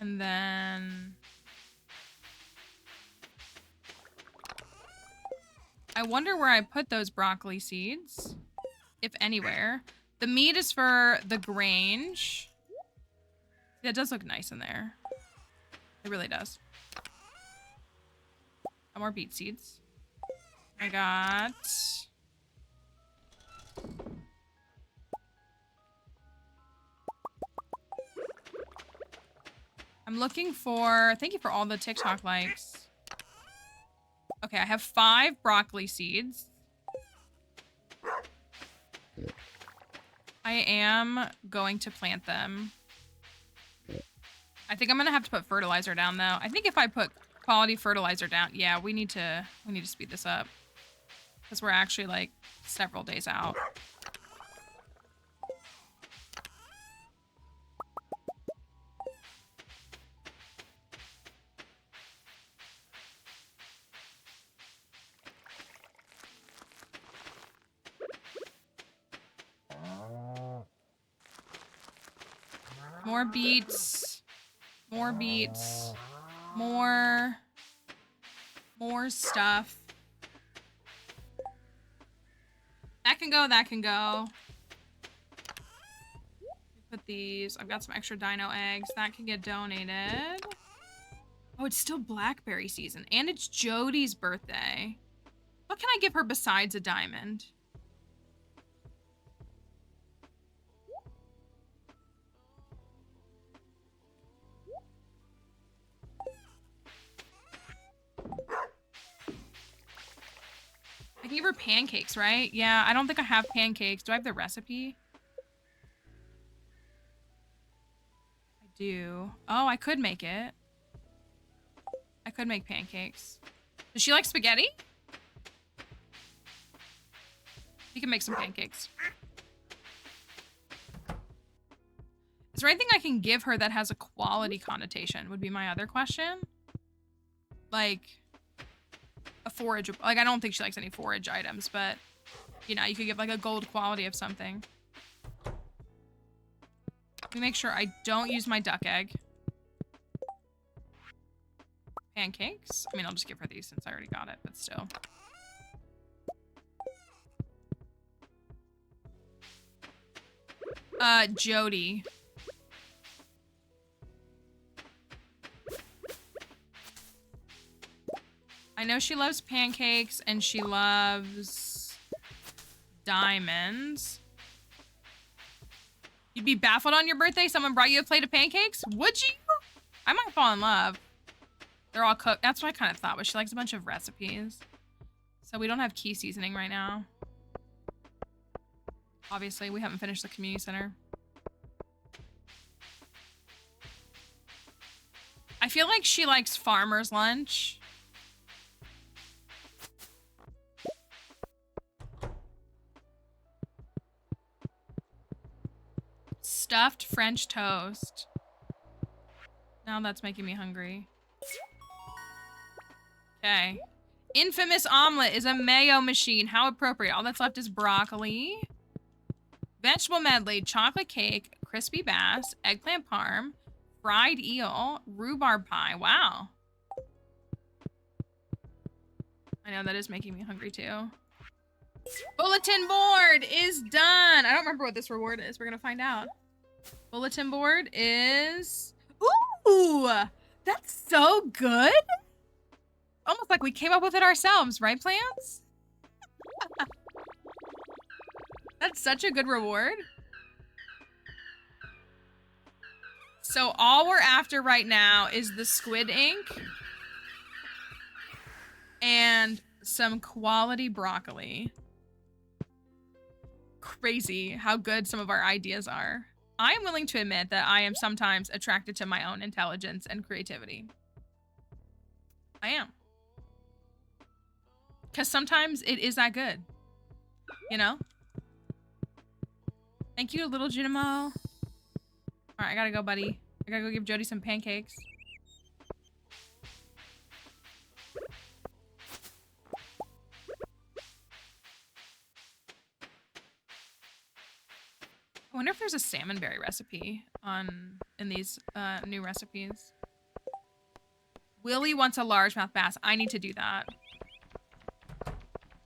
And then... I wonder where I put those broccoli seeds. If anywhere. The meat is for the Grange. That does look nice in there. It really does. More beet seeds. I got... I'm looking for... Thank you for all the TikTok likes. Okay, I have 5 broccoli seeds. I am going to plant them. I think I'm gonna have to put fertilizer down though. I think if I put quality fertilizer down, yeah, we need to speed this up. Because we're actually like several days out. More beets. More beets. More stuff. That can go, that can go. Put these. I've got some extra dino eggs. That can get donated. Oh, it's still blackberry season. And it's Jody's birthday. What can I give her besides a diamond? can give her pancakes, right? Yeah, I don't think I have pancakes. Do I have the recipe? I do. Oh, I could make it. I could make pancakes. Does she like spaghetti? You can make some pancakes. Is there anything I can give her that has a quality connotation would be my other question. Like a forage, like I don't think she likes any forage items, but you know, you could give like a gold quality of something. Let me make sure I don't use my duck egg. Pancakes? I mean, I'll just give her these since I already got it, but still. Jody. I know she loves pancakes and she loves diamonds. You'd be baffled on your birthday someone brought you a plate of pancakes? Would you? I might fall in love. They're all cooked. That's what I kind of thought, but she likes a bunch of recipes. So we don't have key seasoning right now. Obviously, we haven't finished the community center. I feel like she likes farmer's lunch. Stuffed French toast. Now that's making me hungry. Okay. Infamous omelet is a mayo machine. How appropriate. All that's left is broccoli. Vegetable medley, chocolate cake, crispy bass, eggplant parm, fried eel, rhubarb pie. Wow. I know that is making me hungry too. Bulletin board is done. I don't remember what this reward is. We're gonna find out. Bulletin board is... Ooh! That's so good! Almost like we came up with it ourselves, right, plants? That's such a good reward. So all we're after right now is the squid ink and some quality broccoli. Crazy how good some of our ideas are. I am willing to admit that I am sometimes attracted to my own intelligence and creativity. I am. Because sometimes it is that good. You know? Thank you, little Junimo. All right, I gotta go, buddy. I gotta go give Jody some pancakes. I wonder if there's a salmonberry recipe in these new recipes. Willie wants a largemouth bass. I need to do that.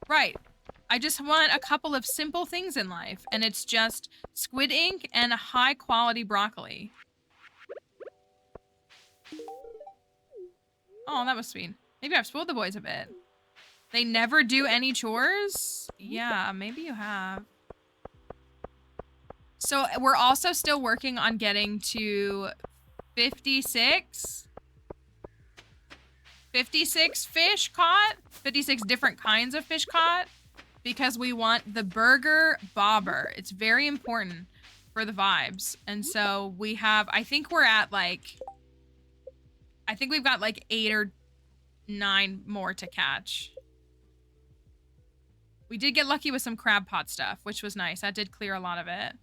Right. I just want a couple of simple things in life, and it's just squid ink and a high-quality broccoli. Oh, that was sweet. Maybe I've spoiled the boys a bit. They never do any chores? Yeah, maybe you have. So we're also still working on getting to 56 fish caught, 56 different kinds of fish caught, because we want the burger bobber. It's very important for the vibes. And so we have, I think we're at like, I think we've got like 8 or 9 more to catch. We did get lucky with some crab pot stuff, which was nice. That did clear a lot of it.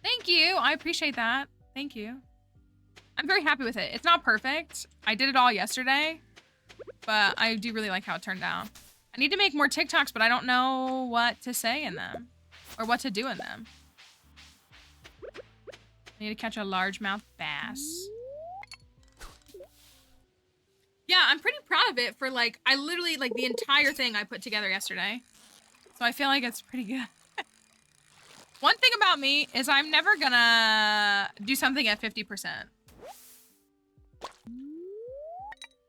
Thank you. I appreciate that. Thank you. I'm very happy with it. It's not perfect. I did it all yesterday, but I do really like how it turned out. I need to make more TikToks, but I don't know what to say in them or what to do in them. I need to catch a largemouth bass. Yeah, I'm pretty proud of it for like, I literally like the entire thing I put together yesterday. So I feel like it's pretty good. One thing about me is I'm never gonna do something at 50%.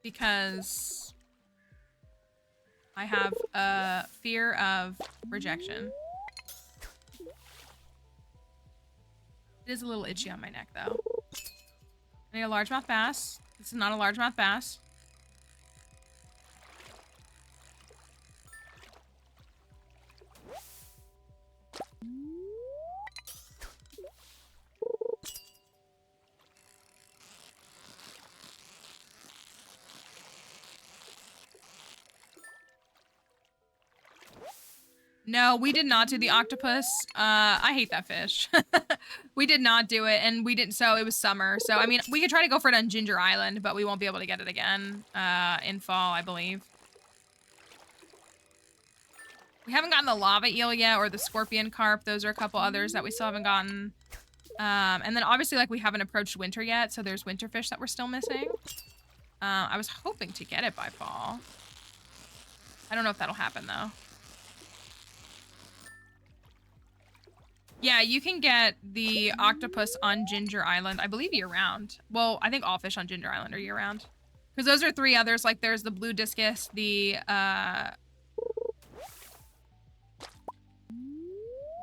Because I have a fear of rejection. It is a little itchy on my neck though. I need a largemouth bass. This is not a largemouth bass. No, we did not do the octopus. I hate that fish. We did not do it, and we didn't, so it was summer. So, I mean, we could try to go for it on Ginger Island, but we won't be able to get it again in fall, I believe. We haven't gotten the lava eel yet, or the scorpion carp. Those are a couple others that we still haven't gotten. And then obviously, like, we haven't approached winter yet, so there's winter fish that we're still missing. I was hoping to get it by fall. I don't know if that'll happen, though. Yeah, you can get the octopus on Ginger Island, I believe year-round. Well, I think all fish on Ginger Island are year-round. Because those are 3 others, like there's the blue discus, the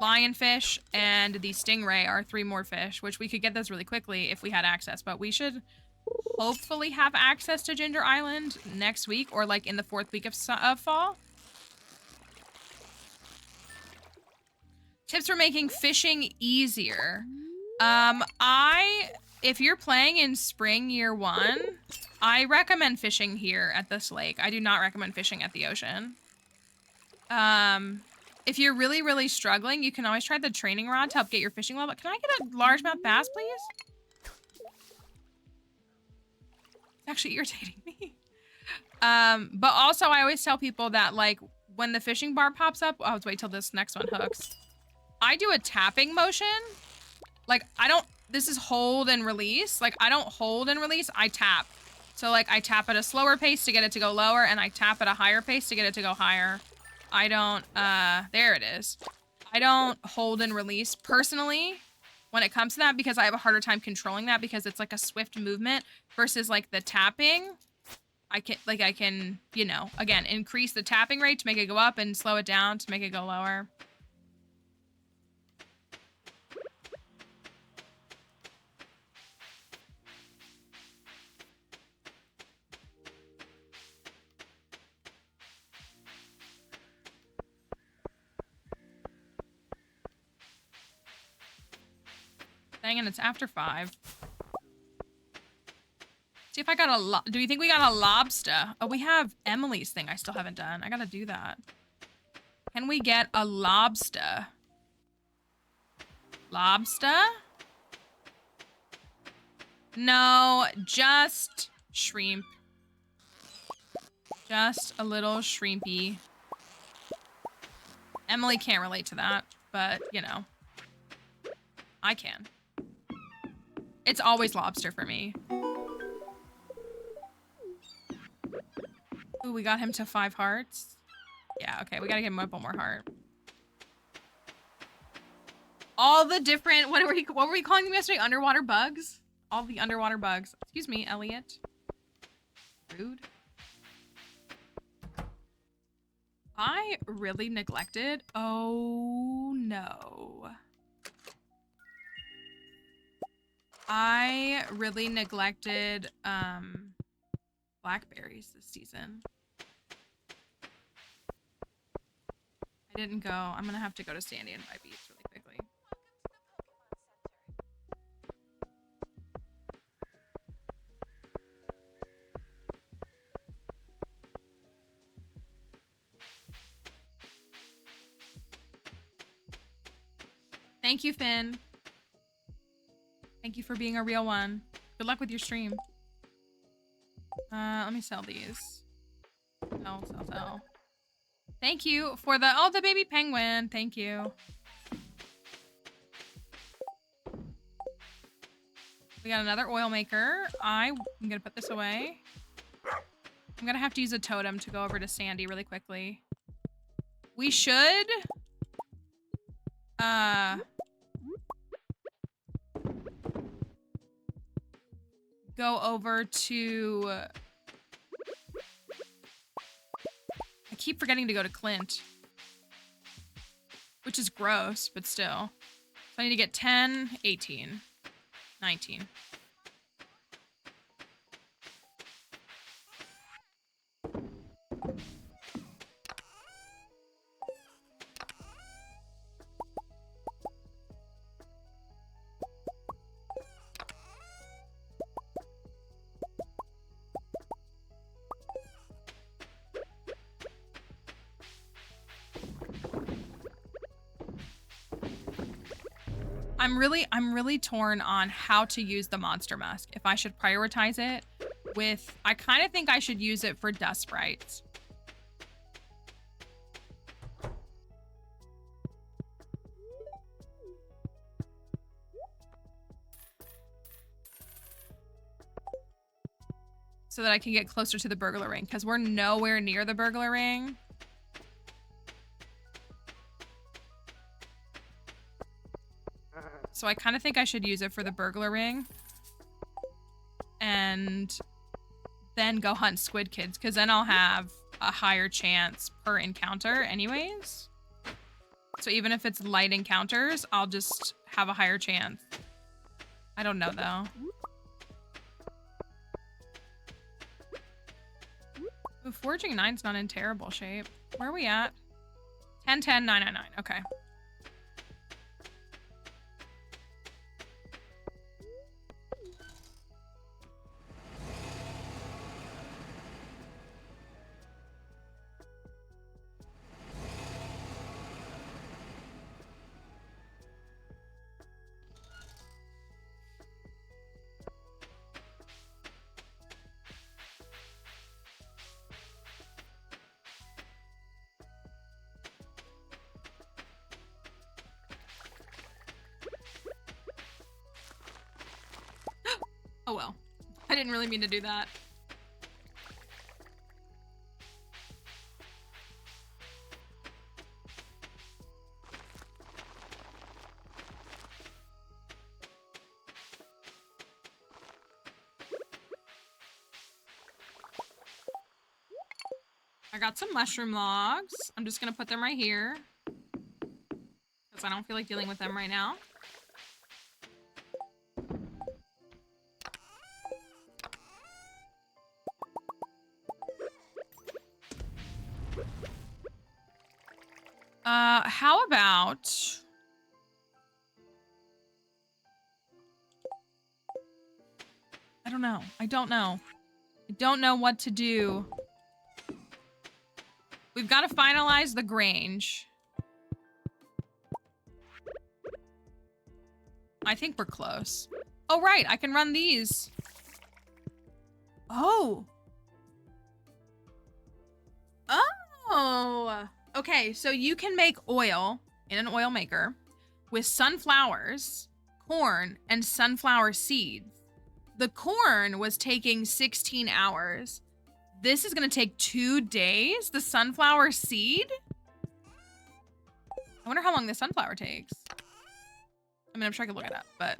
lionfish, and the stingray are 3 more fish, which we could get those really quickly if we had access. But we should hopefully have access to Ginger Island next week, or like in the 4th week of fall. Tips for making fishing easier. If you're playing in spring year 1, I recommend fishing here at this lake. I do not recommend fishing at the ocean. If you're really, really struggling, you can always try the training rod to help get your fishing level. Can I get a largemouth bass, please? It's actually irritating me. But also I always tell people that, like, when the fishing bar pops up, I'll have to wait till this next one hooks. I do a tapping motion. Like, this is hold and release. Like, I don't hold and release, I tap. So, like, I tap at a slower pace to get it to go lower, and I tap at a higher pace to get it to go higher. I don't, there it is. I don't hold and release personally when it comes to that, because I have a harder time controlling that, because it's like a swift movement versus like the tapping. I can, you know, again, increase the tapping rate to make it go up and slow it down to make it go lower. Dang, and it's after 5. See if I got a do you think we got a lobster? Oh, we have Emily's thing I still haven't done. I gotta do that. Can we get a lobster? Lobster? No, just shrimp. Just a little shrimpy. Emily can't relate to that, but, you know. I can. It's always lobster for me. Ooh, we got him to 5 hearts. Yeah, okay, we gotta give him up one more heart. All the different, what were we calling them yesterday? Underwater bugs? All the underwater bugs. Excuse me, Elliot. Rude. I really neglected. Oh no. I really neglected blackberries this season. I didn't go. I'm gonna have to go to Sandy and buy beets really quickly. Thank you, Finn. Thank you for being a real one. Good luck with your stream. Let me sell these. Sell. Thank you for the, oh, the baby penguin. Thank you. We got another oil maker. I'm gonna put this away. I'm gonna have to use a totem to go over to Sandy really quickly. We should, go over to, I keep forgetting to go to Clint, which is gross, but still. So I need to get 10, 18, 19. I'm really torn on how to use the monster musk. If I should prioritize it with, I kind of think I should use it for dust sprites. So that I can get closer to the burglar ring, because we're nowhere near the burglar ring. So I kind of think I should use it for the burglar ring. And then go hunt squid kids, because then I'll have a higher chance per encounter anyways. So even if it's light encounters, I'll just have a higher chance. I don't know though. Ooh, Foraging 9's not in terrible shape. Where are we at? 10, 10, 9, 9, 9. Okay. Oh well. I didn't really mean to do that. I got some mushroom logs. I'm just gonna put them right here, because I don't feel like dealing with them right now. How about... I don't know. I don't know. I don't know what to do. We've got to finalize the Grange. I think we're close. Oh, right. I can run these. Oh. Oh. Okay, so you can make oil in an oil maker with sunflowers, corn, and sunflower seeds. The corn was taking 16 hours. This is gonna take 2 days? The sunflower seed? I wonder how long the sunflower takes. I mean, I'm sure I could look it up, but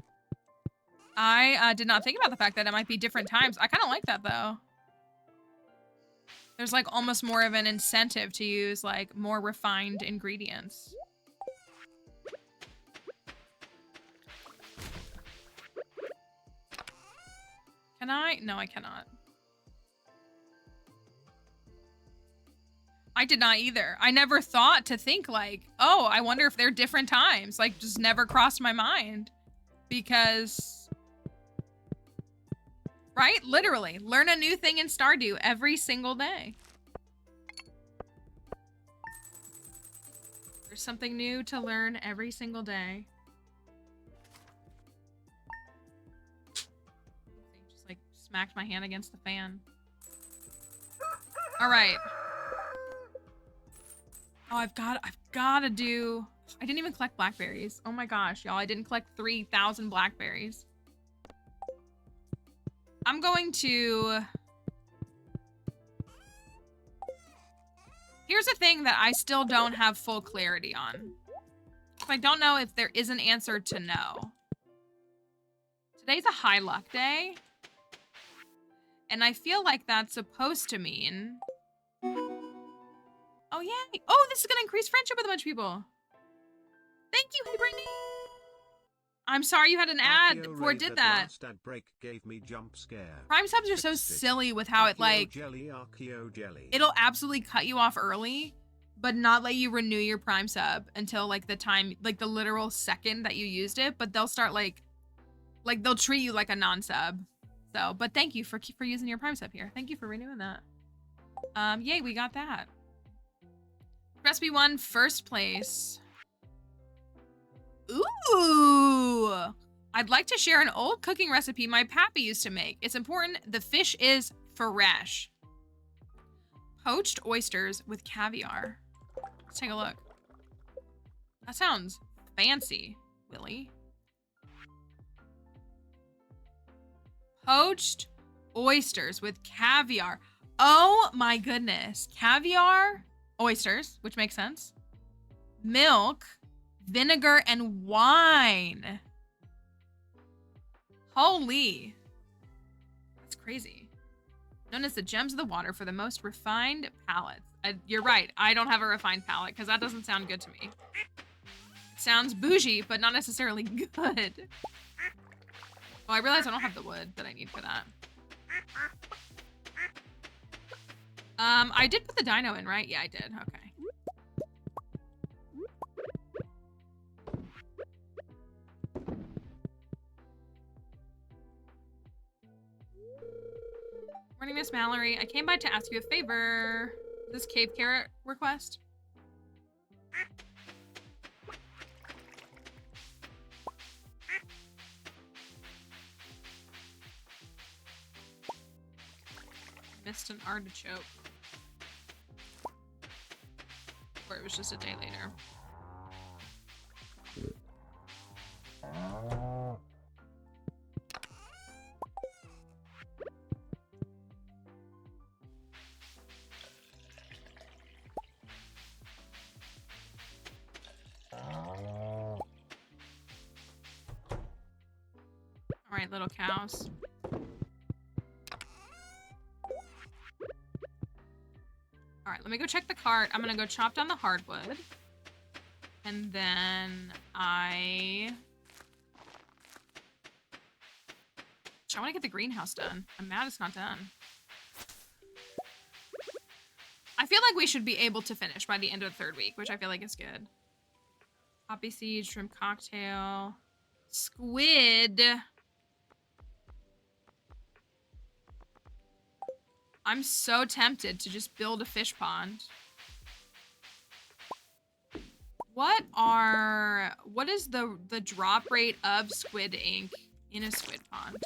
I did not think about the fact that it might be different times. I kind of like that though. There's like almost more of an incentive to use like more refined ingredients. Can I? No, I cannot. I did not either. I never thought to think like, oh, I wonder if they're different times. Like, just never crossed my mind. Because, right? Literally, learn a new thing in Stardew every single day. There's something new to learn every single day. Just like smacked my hand against the fan. All right. Oh, I've got to do... I didn't even collect blackberries. Oh my gosh, y'all. I didn't collect 3,000 blackberries. I'm going to... Here's a thing that I still don't have full clarity on. I don't know if there is an answer to no. Today's a high luck day. And I feel like that's supposed to mean... Oh, yay. Oh, this is going to increase friendship with a bunch of people. Thank you, hey, Brittany. I'm sorry you had an ad before it did that. Ad break gave me jump scare. Prime subs are so silly with how it, like, jelly. it'll absolutely cut you off early, but not let you renew your Prime sub until, like, the time, like, the literal second that you used it. But they'll start, like they'll treat you like a non-sub. So, but thank you for using your Prime sub here. Thank you for renewing that. Yay, we got that. Recipe 1, first place. Ooh! I'd like to share an old cooking recipe my pappy used to make. It's important the fish is fresh. Poached oysters with caviar. Let's take a look. That sounds fancy, Willie. Poached oysters with caviar. Oh my goodness. Caviar, oysters, which makes sense. Milk, vinegar, and wine. Holy. That's crazy. Known as the gems of the water for the most refined palates. You're right. I don't have a refined palate because that doesn't sound good to me. It sounds bougie, but not necessarily good. Oh, I realize I don't have the wood that I need for that. I did put the dino in, right? Yeah, I did. Okay. Morning, Miss Mallory. I came by to ask you a favor. Is this cave carrot request? Missed an artichoke. Or it was just a day later. All right, little cows. All right, let me go check the cart. I'm gonna go chop down the hardwood. And then I want to get the greenhouse done. I'm mad it's not done. I feel like we should be able to finish by the end of the 3rd week, which I feel like is good. Poppy seed, shrimp cocktail, squid. I'm so tempted to just build a fish pond. What is the drop rate of squid ink in a squid pond?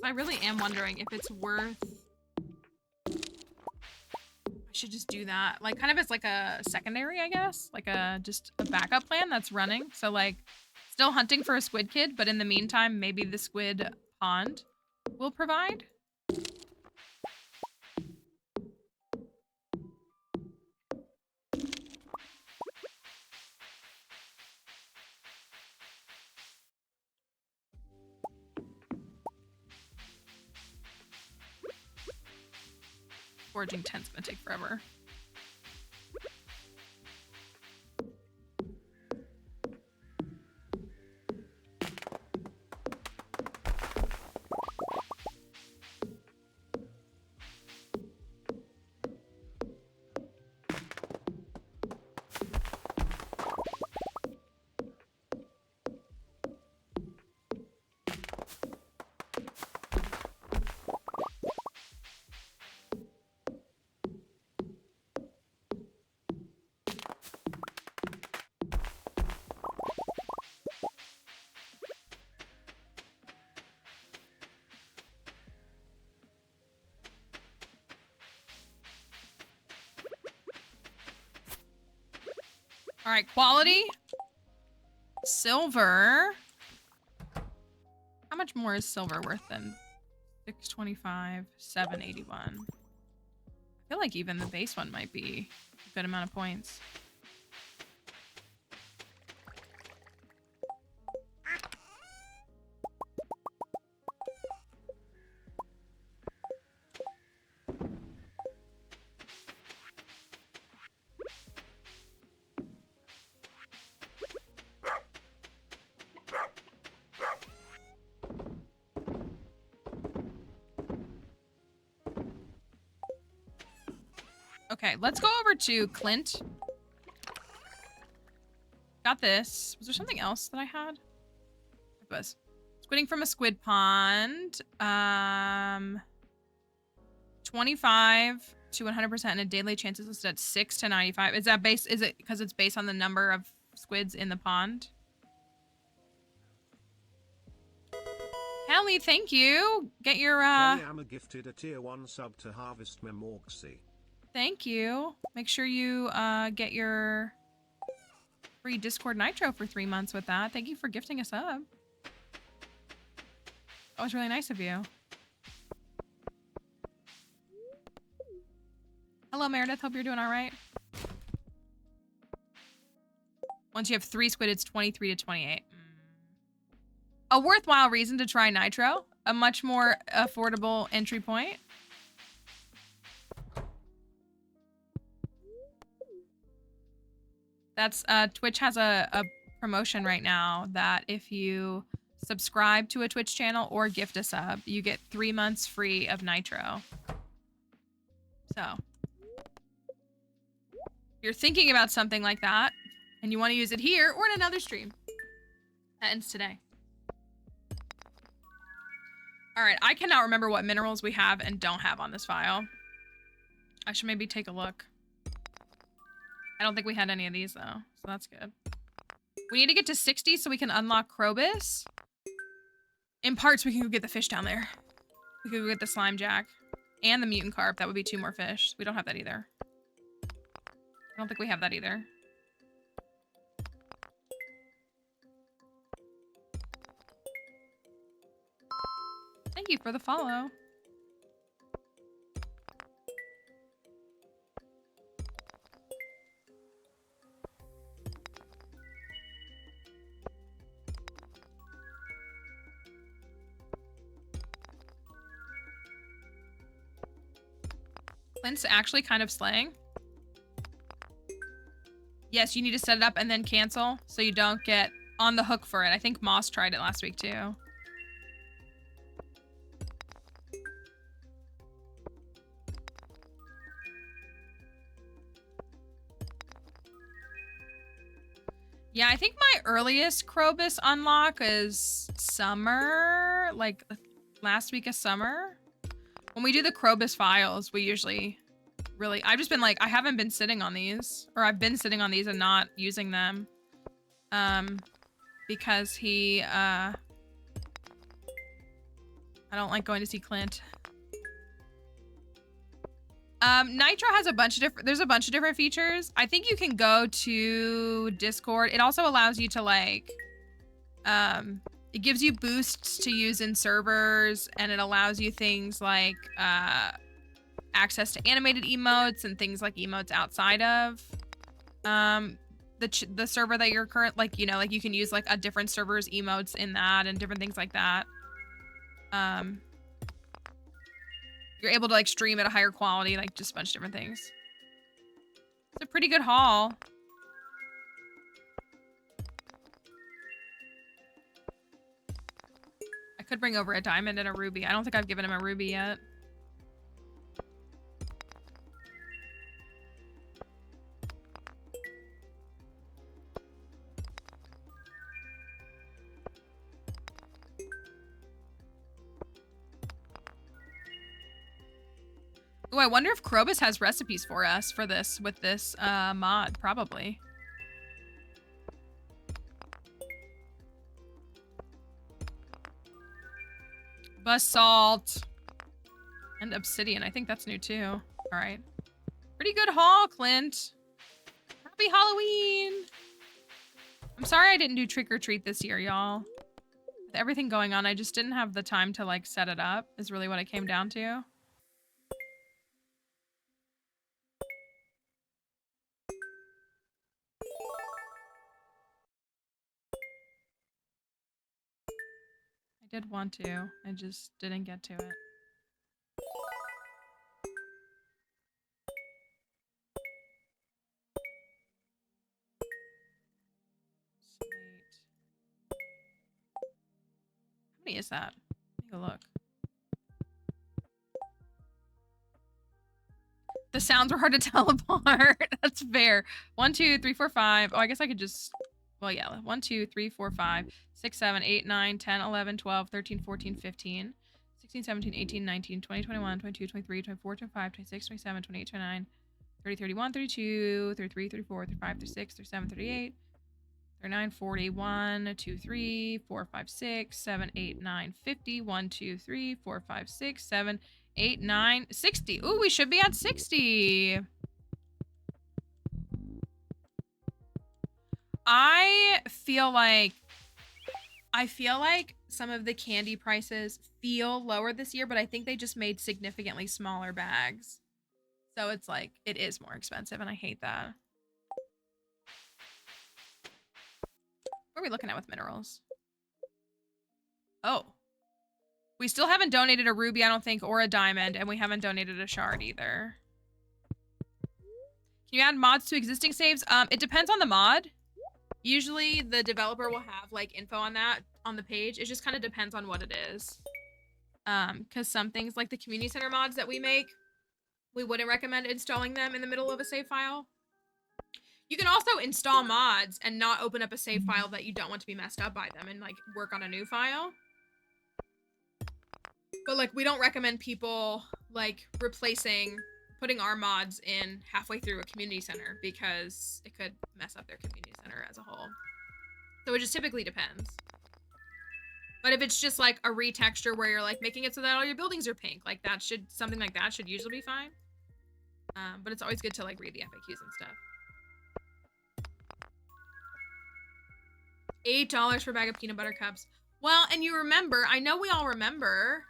I really am wondering if it's worth... I should just do that. Like, kind of as like a secondary, I guess. Like just a backup plan that's running. So like, still hunting for a squid kid, but in the meantime, maybe the squid pond will provide. Foraging tent's gonna take forever. All right, quality. Silver. How much more is silver worth than 625, 781? I feel like even the base one might be a good amount of points. Okay, let's go over to Clint. Got this. Was there something else that I had? It was. Squidding from a squid pond. 25 to 100% and a daily chance is listed at 6 to 95. Is that based, is it because it's based on the number of squids in the pond? Kelly, thank you. Get your Kelly gifted a tier 1 sub to Harvest Memorxy. Thank you. Make sure you get your free Discord Nitro for 3 months with that. Thank you for gifting a sub. That was really nice of you. Hello, Meredith. Hope you're doing all right. Once you have 3 squid, it's 23 to 28. A worthwhile reason to try Nitro. A much more affordable entry point. That's Twitch has a promotion right now that if you subscribe to a Twitch channel or gift a sub, you get 3 months free of Nitro. So, if you're thinking about something like that and you want to use it here or in another stream, that ends today. All right, I cannot remember what minerals we have and don't have on this file. I should maybe take a look. I don't think we had any of these though, so that's good. We need to get to 60 so we can unlock Krobus. In parts, we can go get the fish down there. We could go get the slime jack and the mutant carp. That would be 2 more fish. We don't have that either. I don't think we have that either. Thank you for the follow. Clint's actually kind of slaying. Yes, you need to set it up and then cancel so you don't get on the hook for it. I think Moss tried it last week too. Yeah, I think my earliest Krobus unlock is summer, like last week of summer. When we do the Krobus files, we usually really, I've just been like, I haven't been sitting on these, or I've been sitting on these and not using them. Because I don't like going to see Clint. Nitro has a bunch of different, there's a bunch of different features. I think you can go to Discord. It also allows you to like, it gives you boosts to use in servers, and it allows you things like, access to animated emotes and things like emotes outside of, the server that you're like, you know, like you can use like a different server's emotes in that and different things like that. You're able to like stream at a higher quality, like just a bunch of different things. It's a pretty good haul. I could bring over a diamond and a ruby. I don't think I've given him a ruby yet. Oh, I wonder if Krobus has recipes for us for this with this mod. Probably. Basalt and obsidian. I think that's new too. All right. Pretty good haul, Clint. Happy Halloween. I'm sorry I didn't do trick or treat this year, y'all. With everything going on, I just didn't have the time to like set it up is really what it came down to. I did want to. I just didn't get to it. Slate. How many is that? Take a look. The sounds were hard to tell apart. That's fair. 1, 2, 3, 4, 5. Oh, I guess I could just, well, yeah. 1, 2, 3, 4, 5, 6, 7, 8, 9, 10, 11, 12, 13, 14, 15, 16, 17, 18, 19, 20, 21, 22, 23, 24, 25, 26, 27, 28, 29, 30, 31, 32, 33, 34, 35, 36, 37, 38, 39, 40, 1, 2, 3, 4, 5, 6, 7, 8, 9, 50, 1, 2, 3, 4, 5, 6, 7, 8, 9, 60. Ooh, we should be at 60. I feel like some of the candy prices feel lower this year, but I think they just made significantly smaller bags. So it's like, it is more expensive, and I hate that. What are we looking at with minerals? Oh. We still haven't donated a ruby, I don't think, or a diamond, and we haven't donated a shard either. Can you add mods to existing saves? It depends on the mod. Usually the developer will have like info on that on the page. It just kind of depends on what it is. Because some things like the community center mods that we make, we wouldn't recommend installing them in the middle of a save file. You can also install mods and not open up a save file that you don't want to be messed up by them and like work on a new file. But like, we don't recommend people like putting our mods in halfway through a community center because it could mess up their community center as a whole. So it just typically depends. But if it's just like a retexture where you're like making it so that all your buildings are pink, like something like that should usually be fine. But it's always good to like read the FAQs and stuff. $8 for a bag of peanut butter cups. Well, and you remember, I know we all remember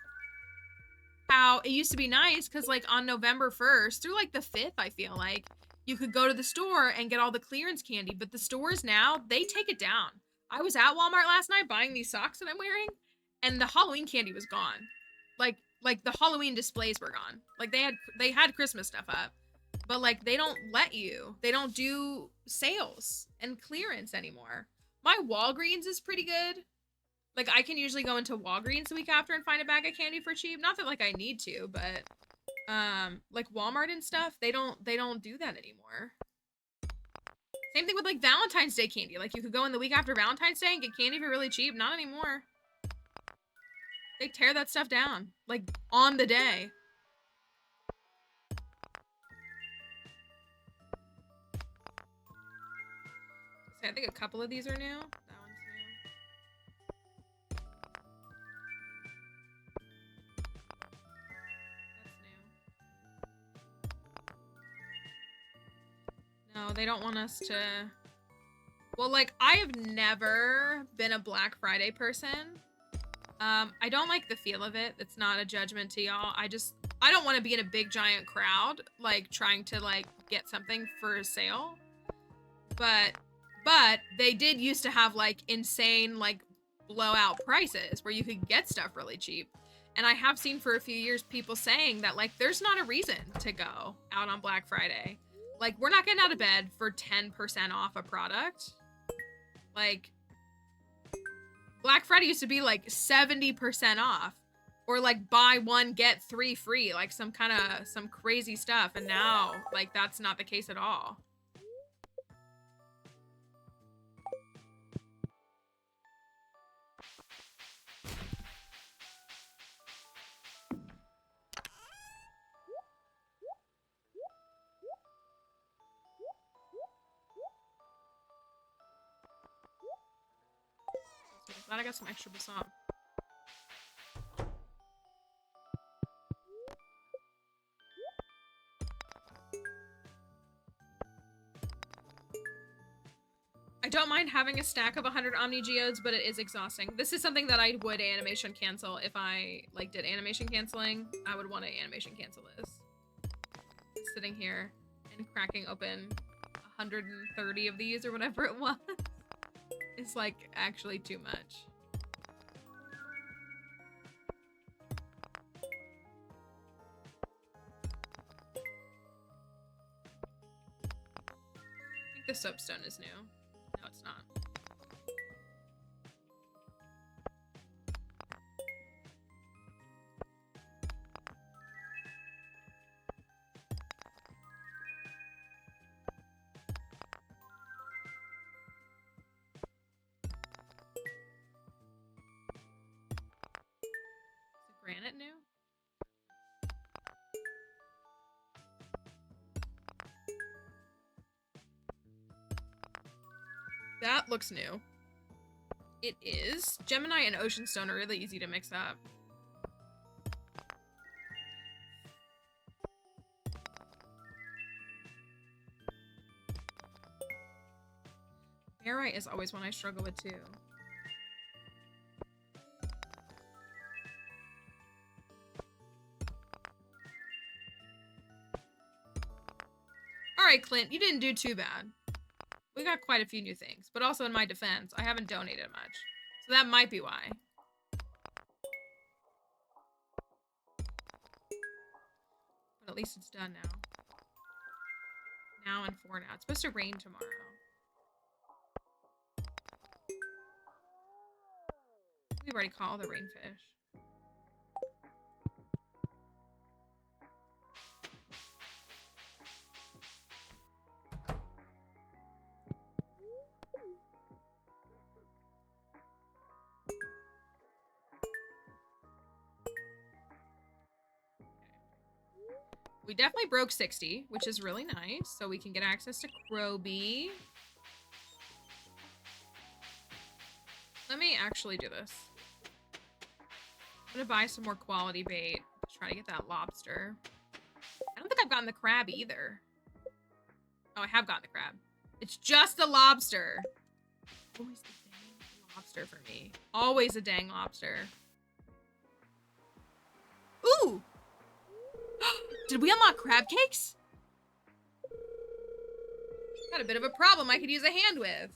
how it used to be nice because like on November 1st through like the 5th, I feel like you could go to the store and get all the clearance candy, but the stores now, they take it down. I was at Walmart last night buying these socks that I'm wearing and the Halloween candy was gone. Like the Halloween displays were gone. Like they had Christmas stuff up, but like they don't do sales and clearance anymore. My Walgreens is pretty good. Like, I can usually go into Walgreens the week after and find a bag of candy for cheap. Not that, like, I need to, but, like, Walmart and stuff, they don't do that anymore. Same thing with, like, Valentine's Day candy. Like, you could go in the week after Valentine's Day and get candy for really cheap. Not anymore. They tear that stuff down. Like, on the day. So I think a couple of these are new. No, they don't want us to... Well, like, I have never been a Black Friday person. I don't like the feel of it. It's not a judgment to y'all. I don't want to be in a big, giant crowd, like, trying to, like, get something for a sale. But they did used to have, like, insane, like, blowout prices where you could get stuff really cheap. And I have seen for a few years people saying that, like, there's not a reason to go out on Black Friday. Like, we're not getting out of bed for 10% off a product. Like, Black Friday used to be like 70% off. Or like buy one, get 3 free. Like some crazy stuff. And now, like, that's not the case at all. Glad I got some extra basalt. I don't mind having a stack of 100 Omni Geodes, but it is exhausting. This is something that I would animation cancel if I like did animation canceling. I would want to animation cancel this. Sitting here and cracking open 130 of these or whatever it was. It's like actually too much. I think the soapstone is new. No, it's not. Granite new? That looks new. It is. Gemini and Ocean Stone are really easy to mix up. Barite is always one I struggle with too. Alright, Clint, you didn't do too bad. We got quite a few new things, but also in my defense, I haven't donated much. So that might be why. But at least it's done now. Now and for now. It's supposed to rain tomorrow. We've already caught all the rainfish. We definitely broke 60, which is really nice. So we can get access to Kroby. Let me actually do this. I'm gonna buy some more quality bait to try to get that lobster. I don't think I've gotten the crab either. Oh, I have gotten the crab. It's just the lobster. Always a dang lobster for me. Always a dang lobster. Ooh! Did we unlock crab cakes? Got a bit of a problem I could use a hand with.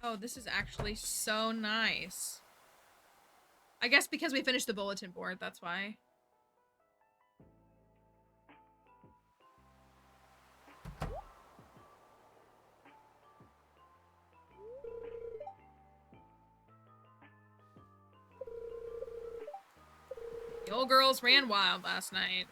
Oh, this is actually so nice. I guess because we finished the bulletin board, that's why. The old girls ran wild last night.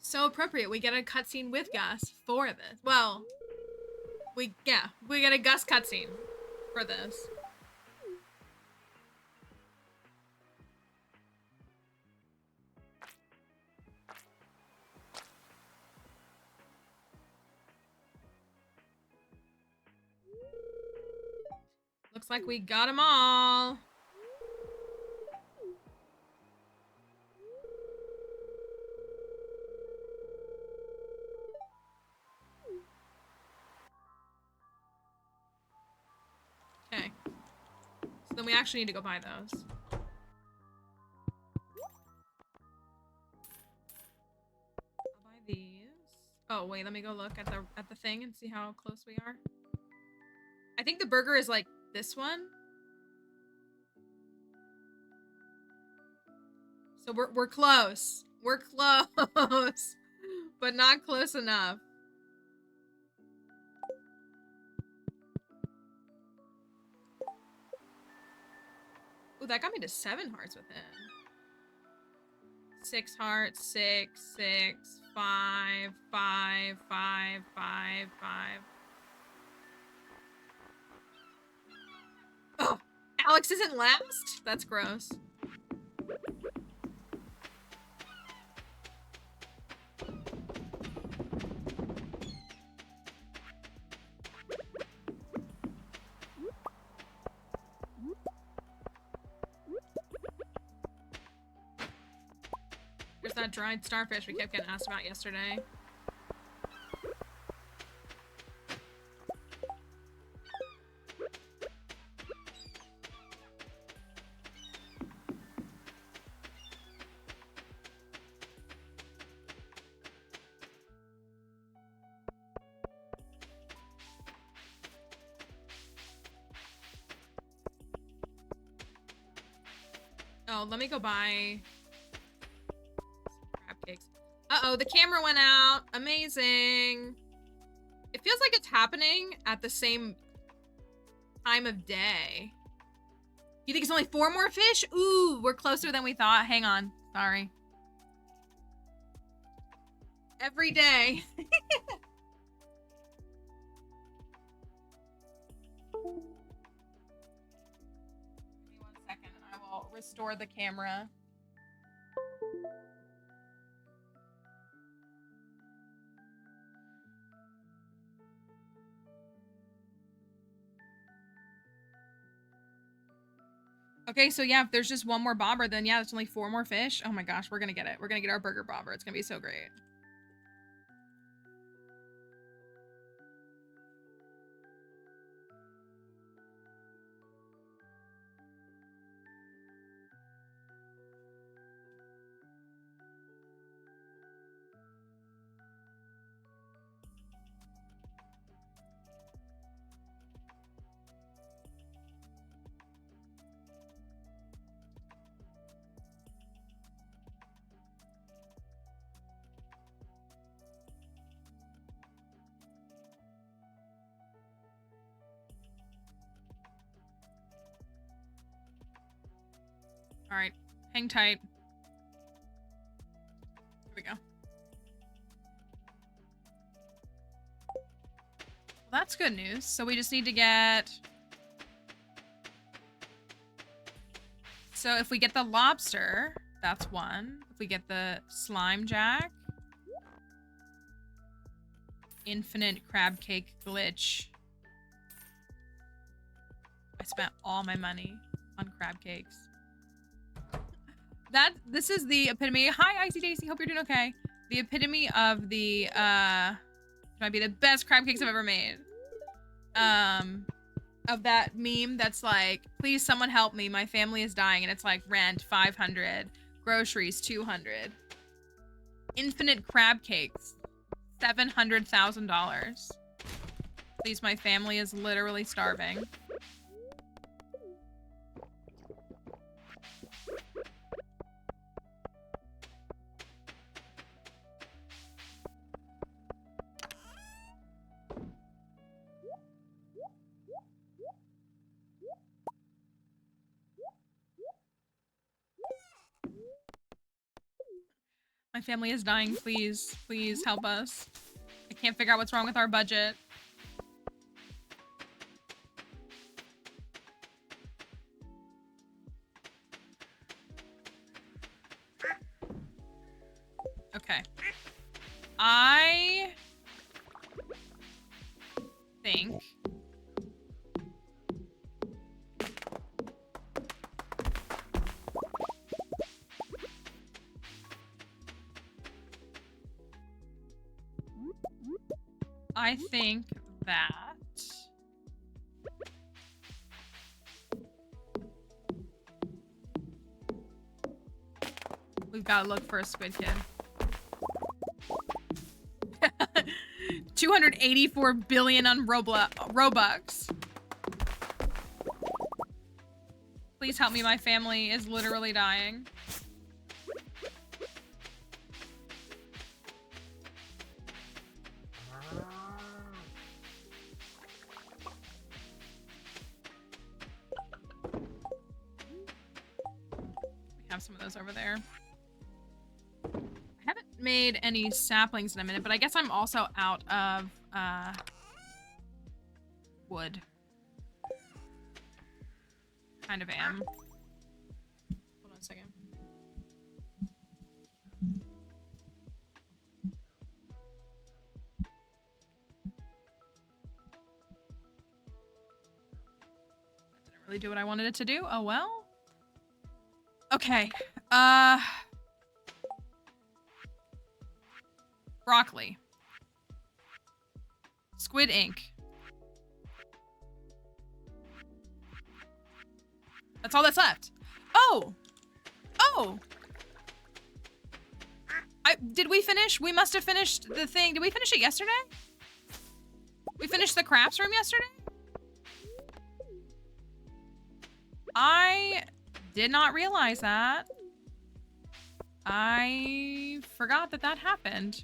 So appropriate. We get a cutscene with Gus for this. Well, we get a Gus cutscene for this. Looks like we got them all. Okay. So then we actually need to go buy those. I'll buy these. Oh, wait, let me go look at the thing and see how close we are. I think the burger is like this one. So we're close. We're close. But not close enough. Ooh, that got me to 7 hearts with him. 6 hearts, 6, 6, 5, 5, 5, 5, 5. Oh, Alex isn't last? That's gross. There's that dried starfish we kept getting asked about yesterday. Oh, let me go buy some crab cakes. Uh-oh, the camera went out. Amazing. It feels like it's happening at the same time of day. You think it's only 4 more fish? Ooh, we're closer than we thought. Hang on. Sorry. Every day. Give me 1 second and I will restore the camera. Okay, so yeah, if there's just 1 more bobber, then yeah, it's only 4 more fish. Oh my gosh, we're gonna get it. We're gonna get our burger bobber. It's gonna be so great. All right, hang tight. Here we go. Well, that's good news. So we just need to get... So if we get the lobster, that's 1. If we get the slime jack, infinite crab cake glitch. I spent all my money on crab cakes. This is the epitome. Hi, Icy Daisy. Hope you're doing okay. The epitome of the might be the best crab cakes I've ever made. Of that meme that's like, please someone help me. My family is dying, and it's like rent 500, groceries 200, infinite crab cakes $700,000. Please, my family is literally starving. My family is dying. Please, please help us. I can't figure out what's wrong with our budget. Okay. I think that we've got to look for a squid kid. 284 billion on Robux. Please help me. My family is literally dying. Some of those over there. I haven't made any saplings in a minute, but I guess I'm also out of wood. Kind of am. Hold on a second. That didn't really do what I wanted it to do. Oh well. Okay, broccoli. Squid ink. That's all that's left. Oh! Oh! Did we finish? We must have finished the thing. Did we finish it yesterday? We finished the crafts room yesterday? I did not realize that. I forgot that that happened.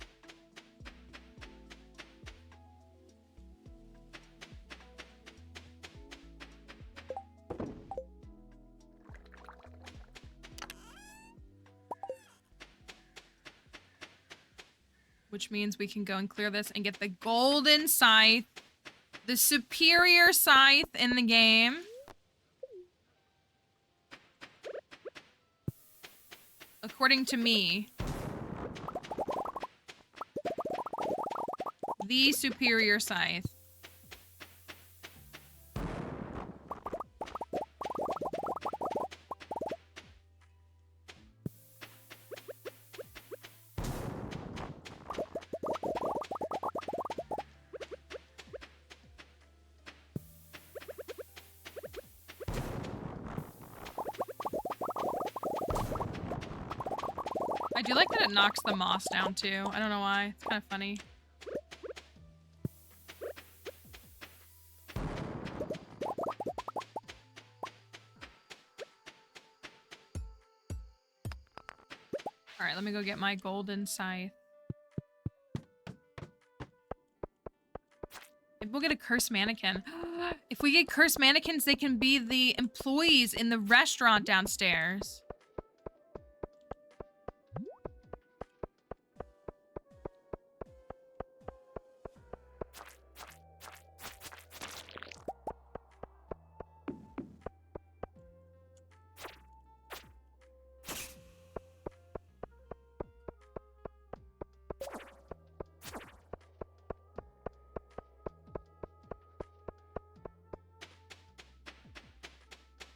Which means we can go and clear this and get the golden scythe, the superior scythe in the game. According to me, the superior scythe. I do like that it knocks the moss down too. I don't know why. It's kind of funny. All right, let me go get my golden scythe. Maybe we'll get a cursed mannequin. If we get cursed mannequins, they can be the employees in the restaurant downstairs.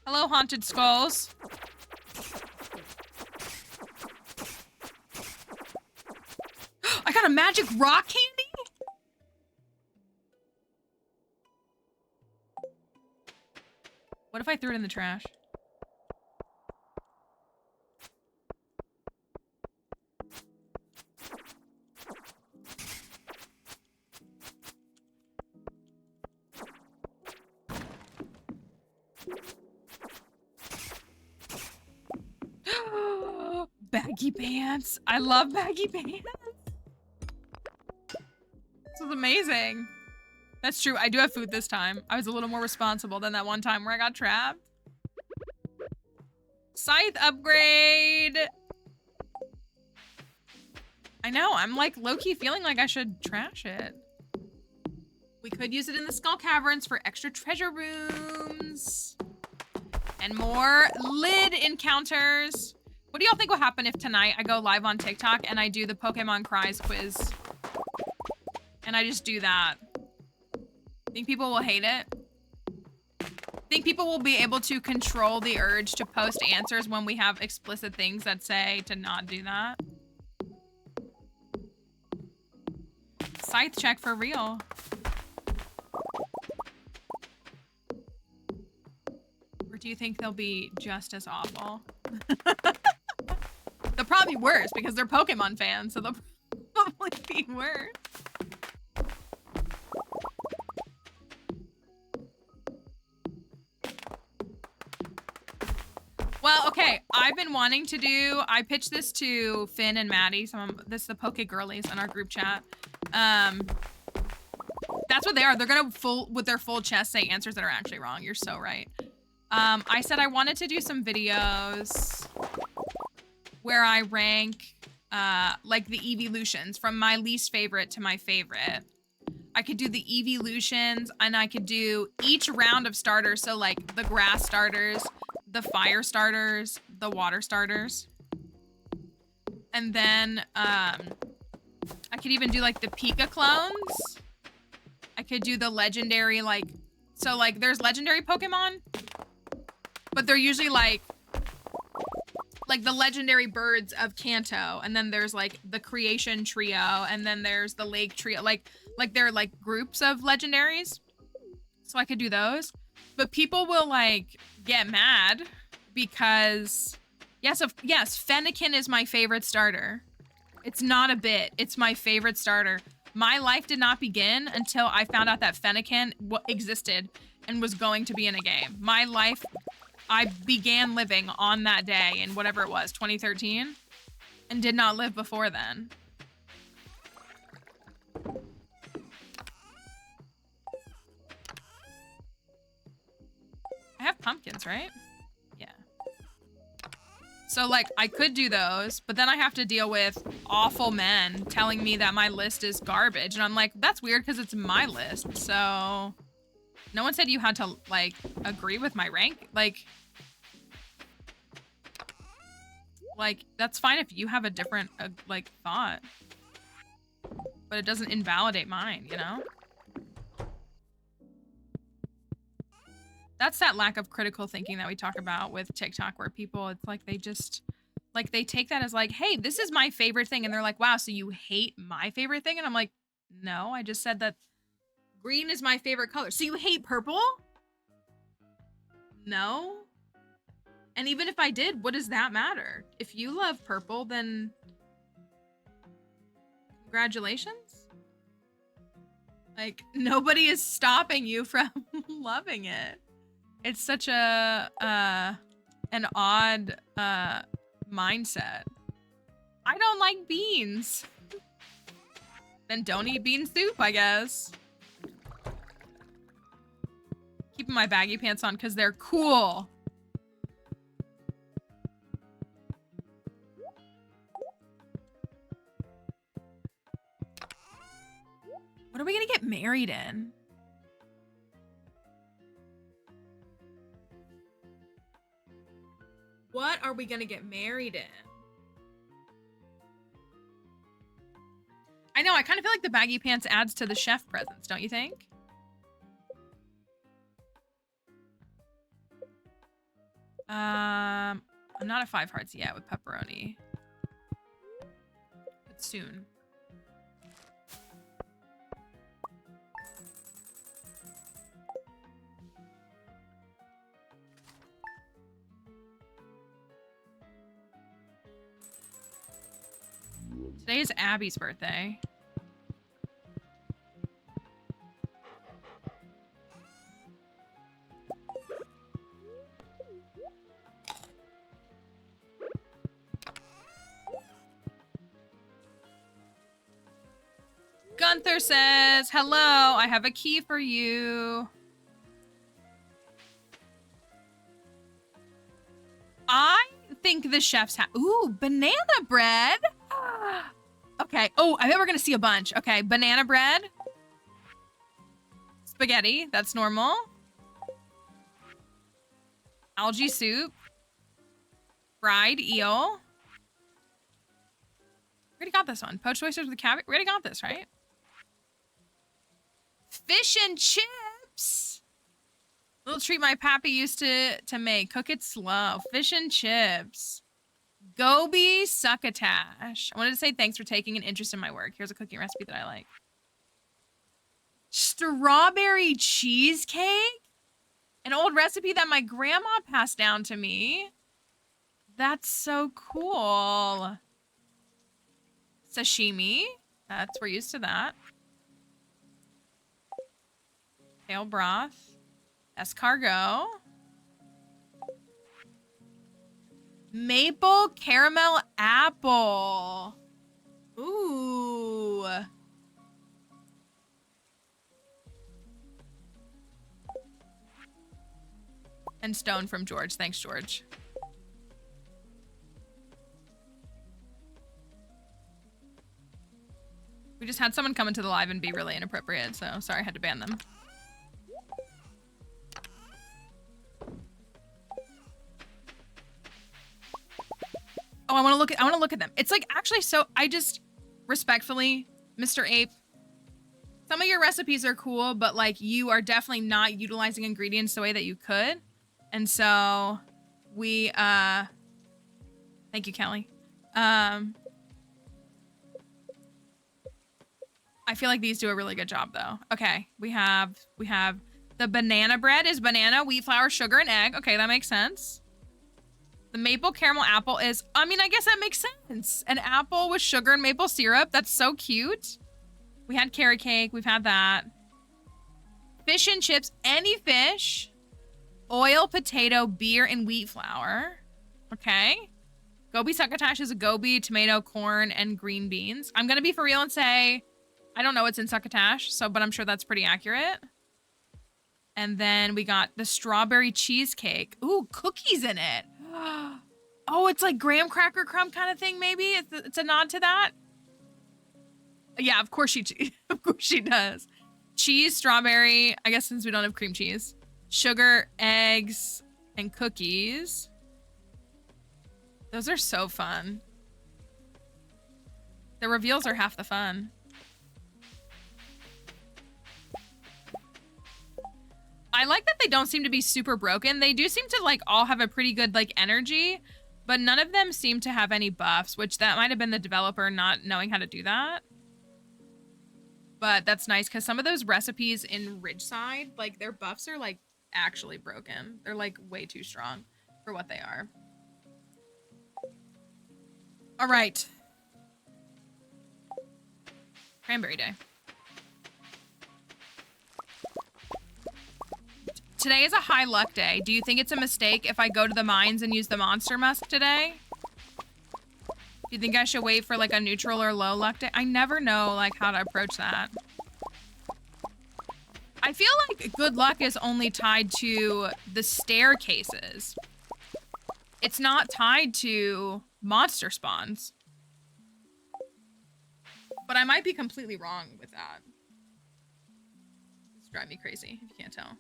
Hello, haunted skulls. I got a magic rock candy? What if I threw it in the trash? Baggy pants. I love baggy pants. This is amazing. That's true. I do have food this time. I was a little more responsible than that one time where I got trapped. Scythe upgrade. I know. I'm like low-key feeling like I should trash it. We could use it in the skull caverns for extra treasure rooms. And more lid encounters. What do y'all think will happen if tonight I go live on TikTok and I do the Pokemon Cries quiz? And I just do that. Think people will hate it? Think people will be able to control the urge to post answers when we have explicit things that say to not do that? Scythe check for real. Or do you think they'll be just as awful? They'll probably be worse because they're Pokemon fans, so they'll probably be worse. Well, okay, I've been wanting to do, I pitched this to Finn and Maddie, this is the Poke Girlies in our group chat. That's what they are. They're gonna with their full chest say answers that are actually wrong. You're so right. I said I wanted to do some videos where I rank like the evolutions from my least favorite to my favorite. I could do the evolutions and I could do each round of starters. So like the grass starters, the fire starters, the water starters. And then I could even do like the Pika clones. I could do the legendary so like there's legendary Pokemon, but they're usually like the legendary birds of Kanto, and then there's like the creation trio, and then there's the lake trio, like they're like groups of legendaries. So I could do those, but people will like get mad because yes, Fennekin is my favorite starter. It's not a bit. It's my favorite starter. My life did not begin until I found out that Fennekin existed and was going to be in a game. My life, I began living on that day in whatever it was, 2013. And did not live before then. I have pumpkins, right? Yeah. So, like, I could do those, but then I have to deal with awful men telling me that my list is garbage. And I'm like, that's weird because it's my list. So, no one said you had to, like, agree with my rank. Like, that's fine if you have a different, like, thought. But it doesn't invalidate mine, you know? That's that lack of critical thinking that we talk about with TikTok, where people, it's like they just, like, they take that as like, hey, this is my favorite thing. And they're like, wow, so you hate my favorite thing? And I'm like, no, I just said that green is my favorite color. So you hate purple? No. And even if I did, what does that matter? If you love purple, then congratulations. Like, nobody is stopping you from loving it. It's such a an odd mindset. I don't like beans. Then don't eat bean soup, I guess. Keeping my baggy pants on because they're cool. What are we gonna get married in? What are we gonna get married in? I know, I kind of feel like the baggy pants adds to the chef presence, don't you think? I'm not at 5 hearts yet with pepperoni. But soon. Today is Abby's birthday. Gunther says, hello, I have a key for you. I think the chef's ooh, banana bread. Okay. Oh, I bet we're gonna see a bunch. Okay, banana bread. Spaghetti, that's normal. Algae soup. Fried eel. We already got this one. Poached oysters with cabbage. We already got this, right? Fish and chips. Little treat my pappy used to make. Cook it slow. Fish and chips. Gobi succotash. I wanted to say thanks for taking an interest in my work. Here's a cooking recipe that I like. Strawberry cheesecake? An old recipe that my grandma passed down to me. That's so cool. Sashimi. We're used to that. Kale broth. Escargot. Maple caramel apple. Ooh. And stone from George. Thanks, George. We just had someone come into the live and be really inappropriate, so sorry I had to ban them. Oh, I want to look at them. It's like actually so I just respectfully, Mr. Ape, some of your recipes are cool, but like you are definitely not utilizing ingredients the way that you could. And so we thank you, Kelly. I feel like these do a really good job though. Okay, we have the banana bread is banana, wheat flour, sugar, and egg. Okay, that makes sense. The maple caramel apple is, I mean, I guess that makes sense. An apple with sugar and maple syrup. That's so cute. We had carrot cake. We've had that. Fish and chips, any fish. Oil, potato, beer, and wheat flour. Okay. Gobi succotash is a gobi, tomato, corn, and green beans. I'm gonna be for real and say, I don't know what's in succotash, but I'm sure that's pretty accurate. And then we got the strawberry cheesecake. Ooh, cookies in it. Oh, it's like graham cracker crumb kind of thing, maybe? It's a nod to that? Yeah, of course of course she does. Cheese, strawberry, I guess since we don't have cream cheese. Sugar, eggs, and cookies. Those are so fun. The reveals are half the fun. I like that they don't seem to be super broken. They do seem to like all have a pretty good like energy, but none of them seem to have any buffs, which that might have been the developer not knowing how to do that. But that's nice because some of those recipes in Ridgeside, like their buffs are like actually broken. They're like way too strong for what they are. All right. Cranberry Day. Today is a high luck day. Do you think it's a mistake if I go to the mines and use the monster musk today? Do you think I should wait for like a neutral or low luck day? I never know like how to approach that. I feel like good luck is only tied to the staircases. It's not tied to monster spawns. But I might be completely wrong with that. It's driving me crazy if you can't tell.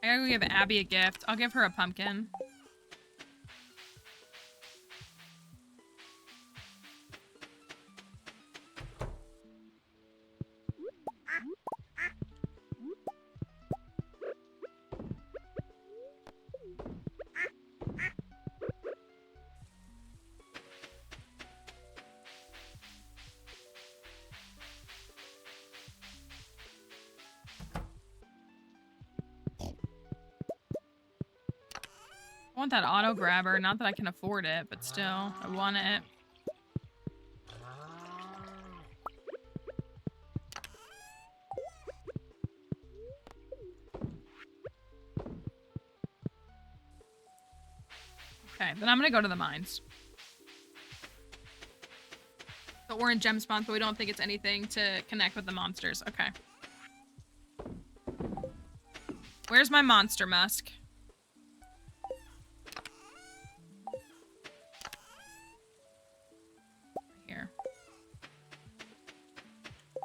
I gotta go give Abby a gift. I'll give her a pumpkin. I want that auto grabber. Not that I can afford it, but still, I want it. Okay, then I'm gonna go to the mines. But we're in gem spawn, but we don't think it's anything to connect with the monsters. Okay. Where's my monster musk? Here.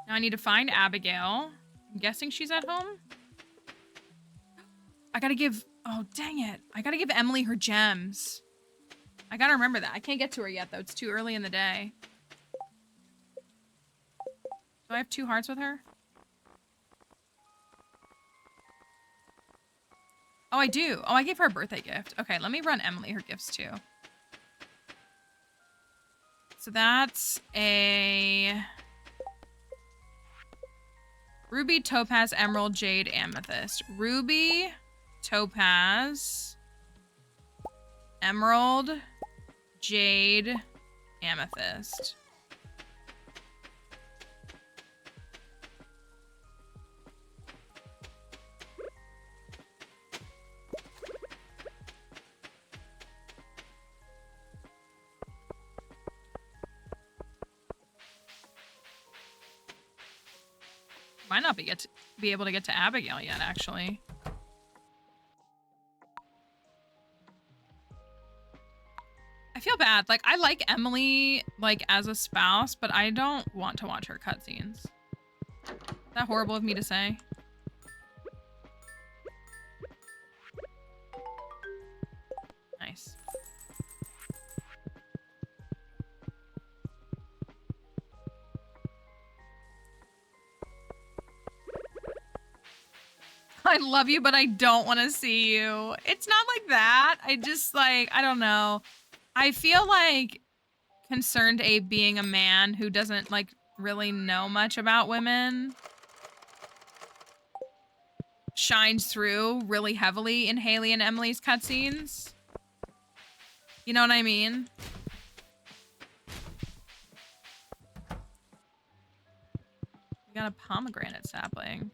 Now I need to find Abigail. I'm guessing she's at home. I gotta give... Oh, dang it. I gotta give Emily her gems. I gotta remember that. I can't get to her yet, though. It's too early in the day. Do I have 2 hearts with her? Oh, I do. Oh, I gave her a birthday gift. Okay, let me run Emily her gifts, too. So that's a... Ruby, Topaz, Emerald, Jade, Amethyst. Ruby, Topaz, Emerald, Jade, Amethyst. Might not be able to get to Abigail yet, actually. I feel bad. Like, I like Emily, like, as a spouse, but I don't want to watch her cutscenes. Is that horrible of me to say? Nice. I love you, but I don't want to see you. It's not like that. I just, like, I don't know. I feel like Concerned Abe being a man who doesn't, like, really know much about women shines through really heavily in Haley and Emily's cutscenes. You know what I mean? got a pomegranate sapling.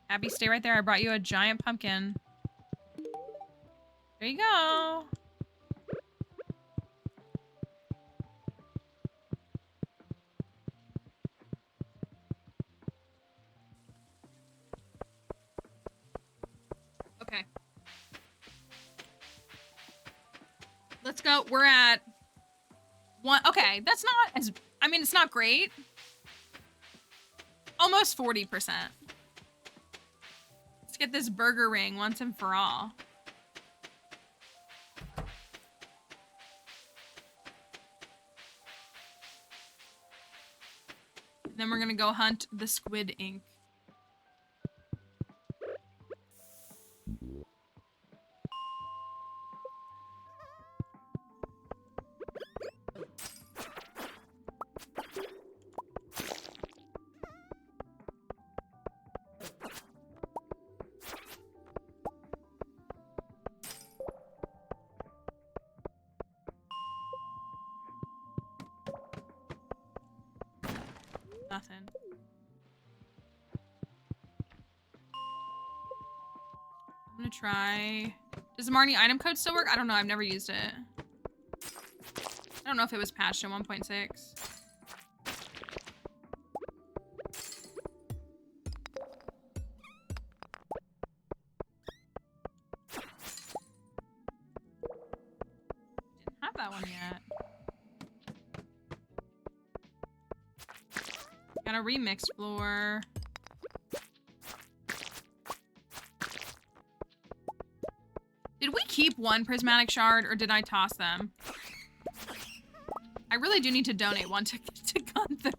Abby, stay right there. I brought you a giant pumpkin. There you go. Okay. Let's go. We're at one. Okay, that's not as, I mean, it's not great. Almost 40%. Let's get this burger ring once and for all. Then we're gonna go hunt the squid ink. Nothing. I'm gonna try. Does the Marnie item code still work? I don't know. I've never used it. I don't know if it was patched in 1.6. Didn't have that one yet. Got a remix floor. Did we keep one prismatic shard or did I toss them? I really do need to donate one to Gunther.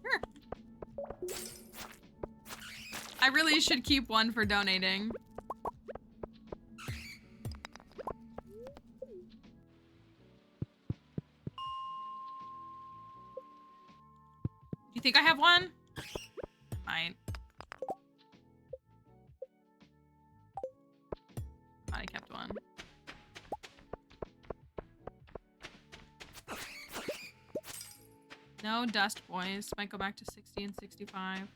I really should keep one for donating. Do you think I have one? Fine. I kept one. No dust, boys. Might go back to 60 and 65.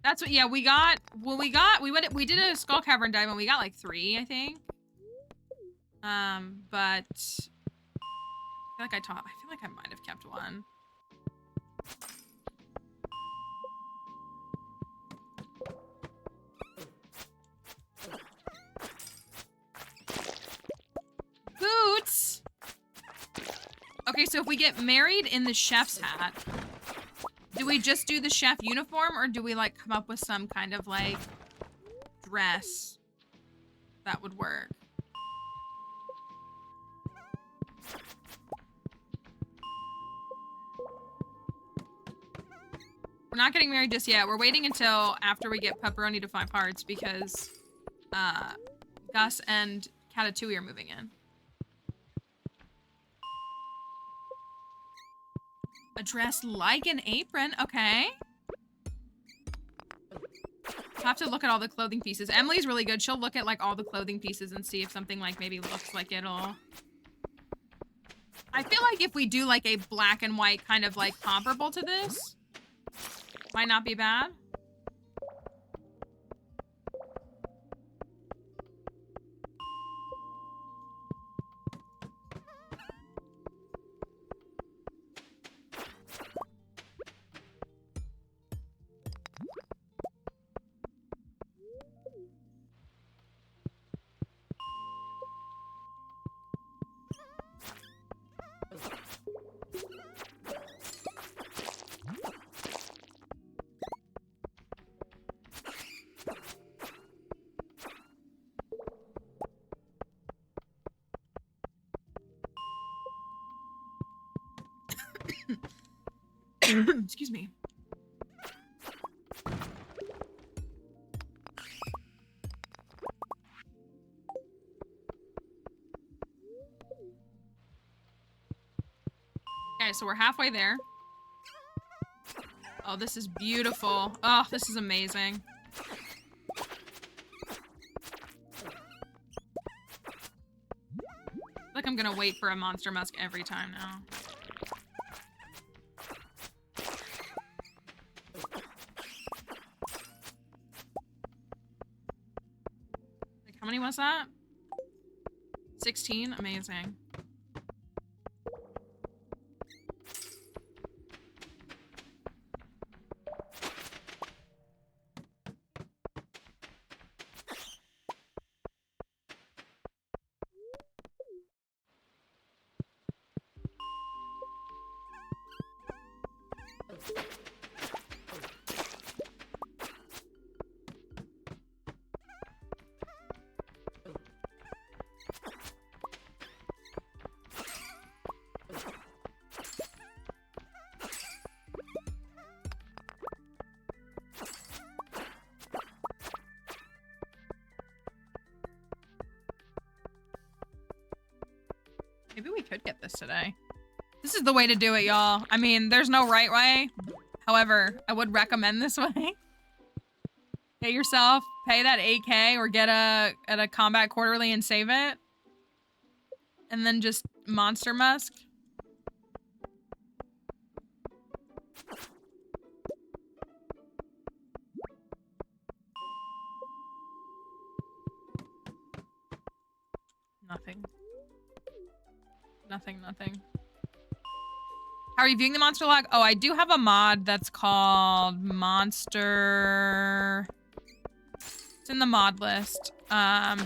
That's what, yeah, we got, well, we did a Skull Cavern dive and we got like 3, I think. But I feel like I might have kept one. Boots! Okay, so if we get married in the chef's hat, do we just do the chef uniform or do we like come up with some kind of like dress that would work? We're not getting married just yet. We're waiting until after we get Pepperoni to 5 hearts because Gus and Catatouille are moving in. A dress like an apron, okay. I'll have to look at all the clothing pieces. Emily's really good. She'll look at like all the clothing pieces and see if something like maybe looks like it'll... I feel like if we do like a black and white kind of like comparable to this, might not be bad. Excuse me. Okay, so we're halfway there. Oh, this is beautiful. Oh, this is amazing. Like I'm gonna wait for a monster musk every time now. Like, how many was that? 16? Amazing. Maybe we could get this today. This is the way to do it, y'all. I mean, there's no right way. However, I would recommend this way. Get yourself, pay that 8K or get a combat quarterly and save it. And then just monster musk. Nothing. Nothing. How are you viewing the monster log? Oh, I do have a mod that's called Monster. It's in the mod list. I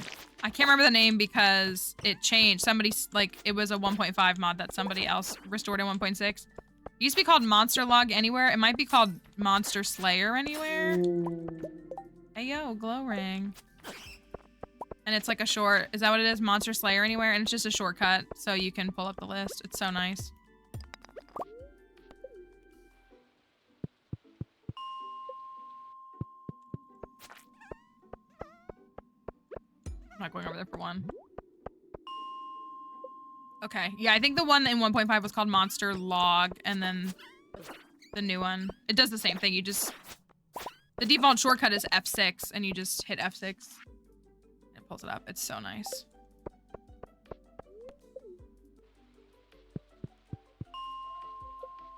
can't remember the name because it changed. Somebody's like, it was a 1.5 mod that somebody else restored in 1.6. It used to be called Monster Log Anywhere. It might be called Monster Slayer Anywhere. Hey, yo, glow ring. And it's like a short, is that what it is? Monster Slayer Anywhere? And it's just a shortcut, so you can pull up the list. It's so nice. I'm not going over there for one. Okay, yeah, I think the one in 1.5 was called Monster Log, and then the new one. It does the same thing, you just... The default shortcut is F6, and you just hit F6. Pulls it up. It's so nice.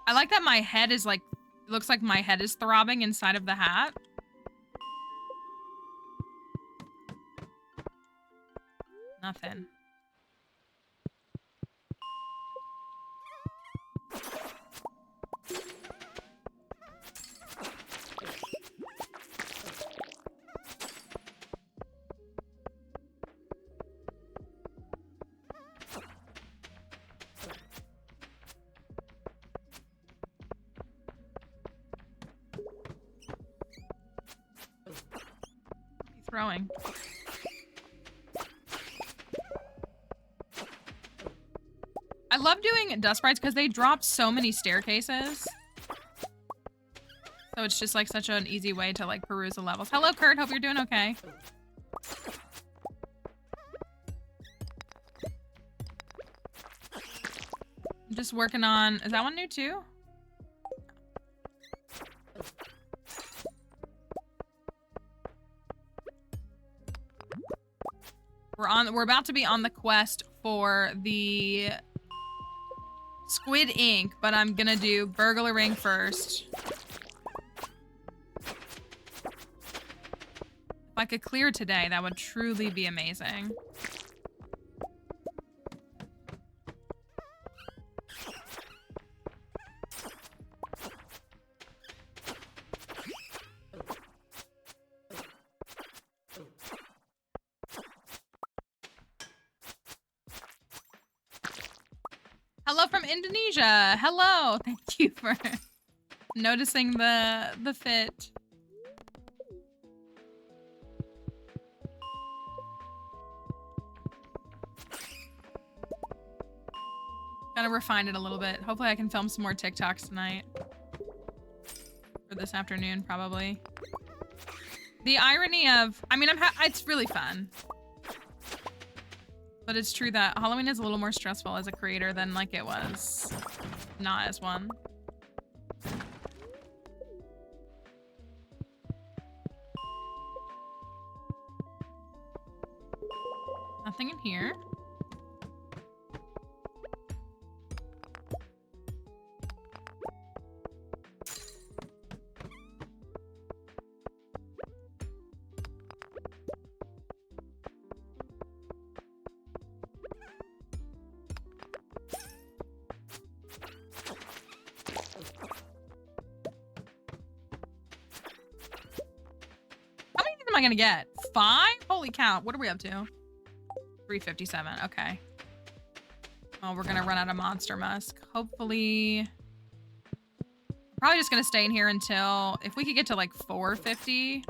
I like that my head is like, it looks like my head is throbbing inside of the hat. Nothing. Throwing. I love doing dust sprites because they drop so many staircases. So it's just like such an easy way to like peruse the levels. Hello, Kurt. Hope you're doing okay. I'm just working on, is that one new too? We're about to be on the quest for the Squid Ink, but I'm gonna do burglaring first. If I could clear today, that would truly be amazing. Hello from Indonesia. Hello. Thank you for noticing the fit. Gotta refine it a little bit. Hopefully I can film some more TikToks tonight. Or this afternoon, probably. The irony of, I mean, it's really fun. But it's true that Halloween is a little more stressful as a creator than like it was not as one. Nothing in here. Am I gonna get 5? Holy cow, what are we up to? 357. Okay. Oh, we're gonna run out of monster musk. Hopefully, probably just gonna stay in here until, if we could get to like 450,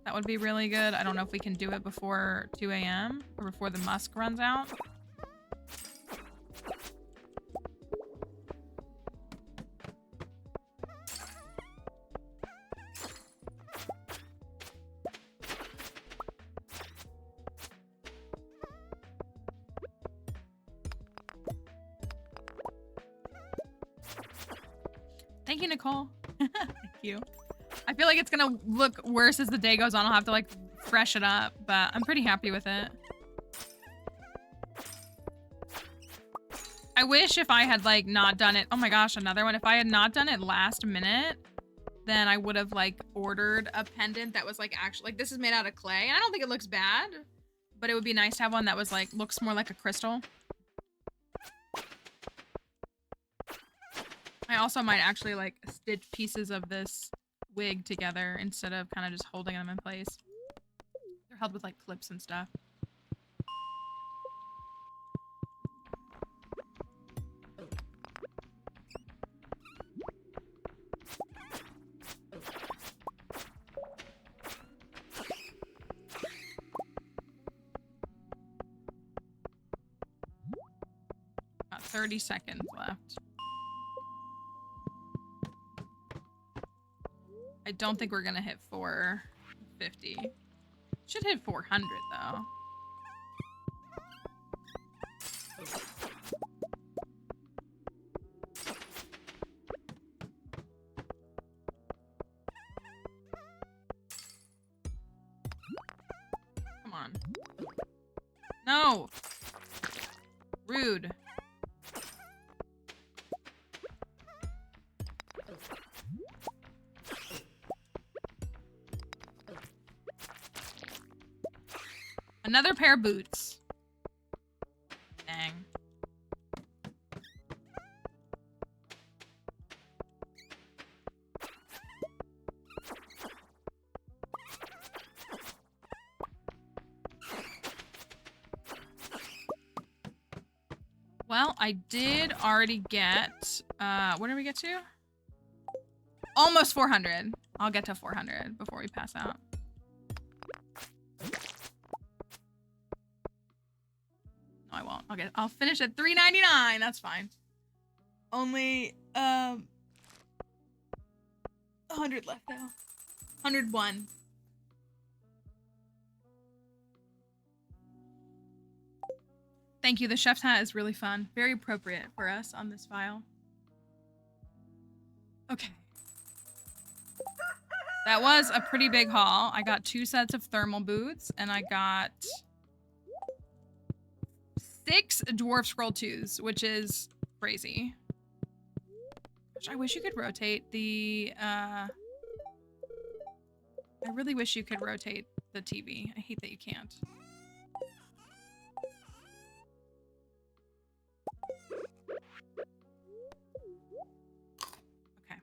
that would be really good. I don't know if we can do it before 2 a.m. or before the musk runs out. Thank you, Nicole. Thank you. I feel like it's gonna look worse as the day goes on. I'll have to like freshen it up, but I'm pretty happy with it. I wish if I had like not done it. Oh my gosh, another one. If I had not done it last minute, then I would have like ordered a pendant that was like actually like, this is made out of clay. I don't think it looks bad, but it would be nice to have one that was like, looks more like a crystal. I also might actually like stitch pieces of this wig together instead of kind of just holding them in place. They're held with like clips and stuff. About 30 seconds left. I don't think we're gonna hit 450. Should hit 400 though. Come on. No! Rude. Another pair of boots. Dang. Well, I did already get, what did we get to? Almost 400. I'll get to 400 before we pass out. I won't. I'll finish at 399. That's fine. Only 100 left now. 101. Thank you. The chef's hat is really fun. Very appropriate for us on this file. Okay. That was a pretty big haul. I got 2 sets of thermal boots and I got 6 dwarf scroll 2s, which is crazy. Gosh, I wish you could rotate the, I really wish you could rotate the TV. I hate that you can't. Okay.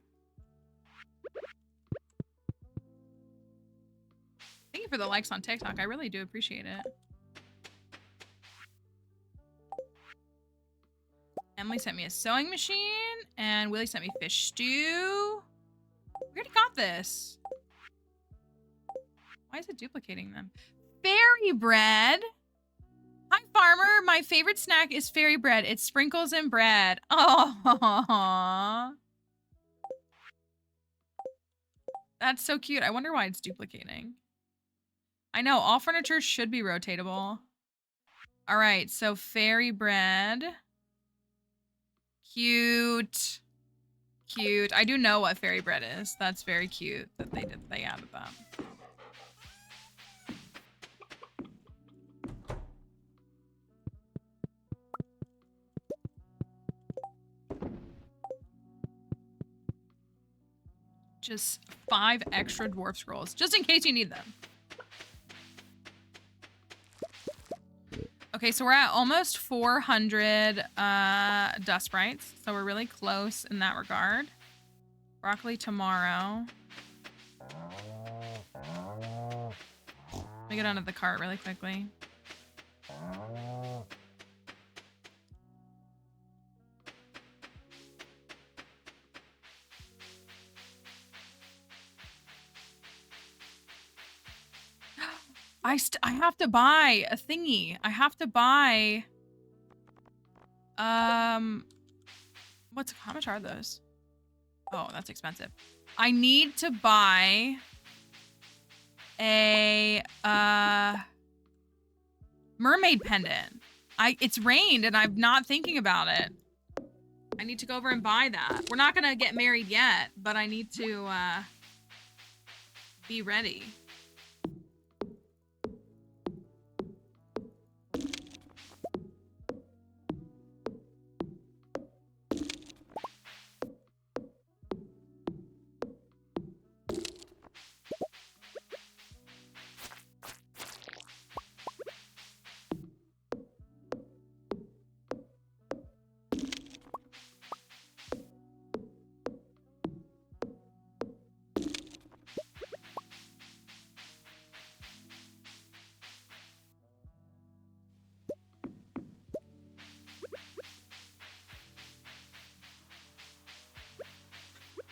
Thank you for the likes on TikTok. I really do appreciate it. Emily sent me a sewing machine, and Willie sent me fish stew. We already got this. Why is it duplicating them? Fairy bread. Hi, Farmer, my favorite snack is fairy bread. It's sprinkles and bread. Oh, that's so cute. I wonder why it's duplicating. I know, all furniture should be rotatable. All right, so fairy bread. Cute. Cute. I do know what fairy bread is. That's very cute that they added that. Just 5 extra dwarf scrolls, just in case you need them. Okay, so we're at almost 400 dust sprites, so we're really close in that regard. Broccoli tomorrow. Let me get onto the cart really quickly. I have to buy a thingy. I have to buy how much are those? Oh, that's expensive. I need to buy a mermaid pendant. It's rained and I'm not thinking about it. I need to go over and buy that. We're not gonna get married yet, but I need to be ready.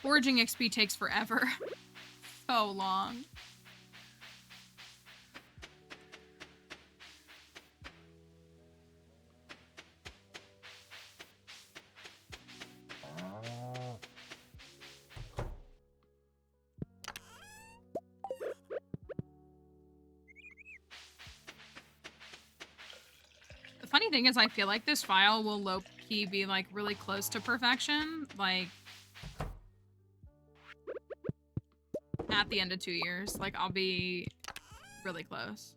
Foraging XP takes forever. So long. The funny thing is I feel like this file will low-key be like really close to perfection. Like at the end of 2 years. Like, I'll be really close.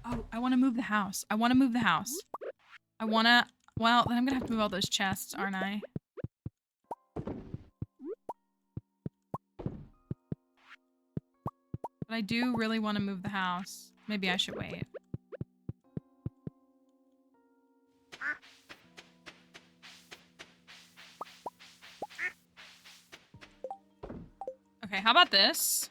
Oh, I want to move the house. I want to move the house. I want to... Well, then I'm going to have to move all those chests, aren't I? But I do really want to move the house. Maybe I should wait. Okay, how about this?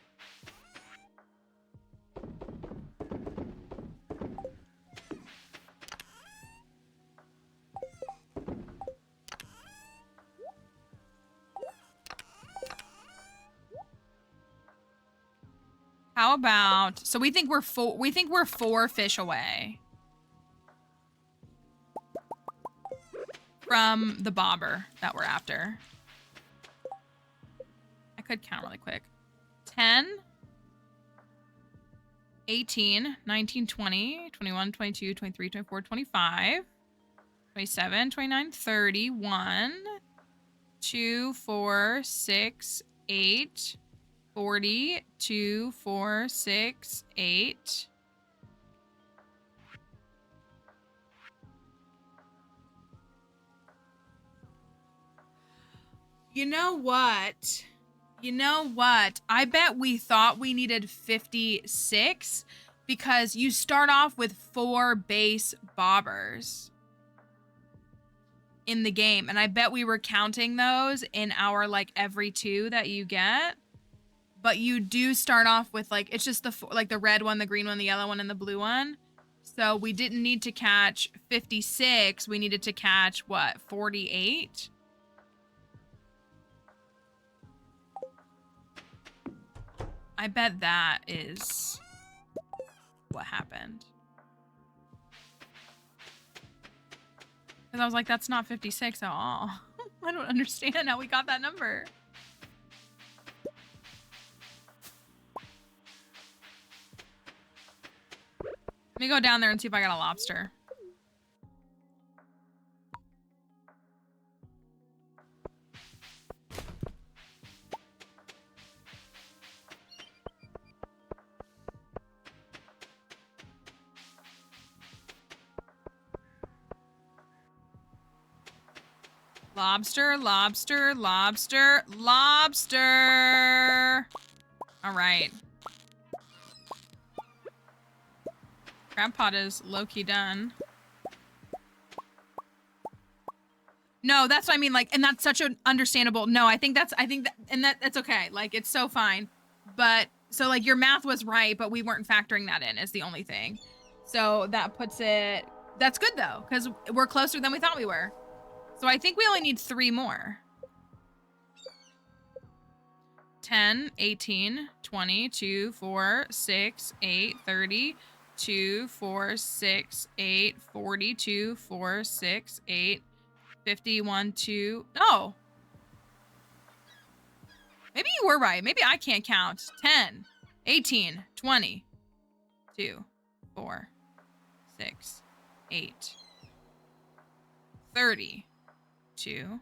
How about, so we think we're 4 fish away from the bobber that we're after. I could count really quick. 10, 18, 19, 20, 21, 22, 23, 24, 25, 27, 29, 30, 1, 2, 4, 6, 8, 40, 2, 4, 6, 8. You know what? You know what? I bet we thought we needed 56 because you start off with 4 base bobbers in the game. And I bet we were counting those in our like every 2 that you get. But you do start off with like, it's just the red one, the green one, the yellow one, and the blue one. So we didn't need to catch 56. We needed to catch, what, 48? I bet that is what happened. Because I was like, that's not 56 at all. I don't understand how we got that number. Let me go down there and see if I got a lobster. Lobster, lobster, lobster, lobster. All right. Crab pot is low-key done. No, that's what I mean. Like, and that's such an understandable. No, I think that's okay. Like, it's so fine. But so like your math was right, but we weren't factoring that in is the only thing. So that puts it, that's good though, because we're closer than we thought we were. So I think we only need 3 more. 10, 18, 20, 2, 4, 6, 8, 30, 2, 4, 6, 8, 40, 2, 4, 6, 8, 51, 2. No. Maybe you were right. Maybe I can't count. 10, 18, 20, 2, 4, 6, 8, 30, 2,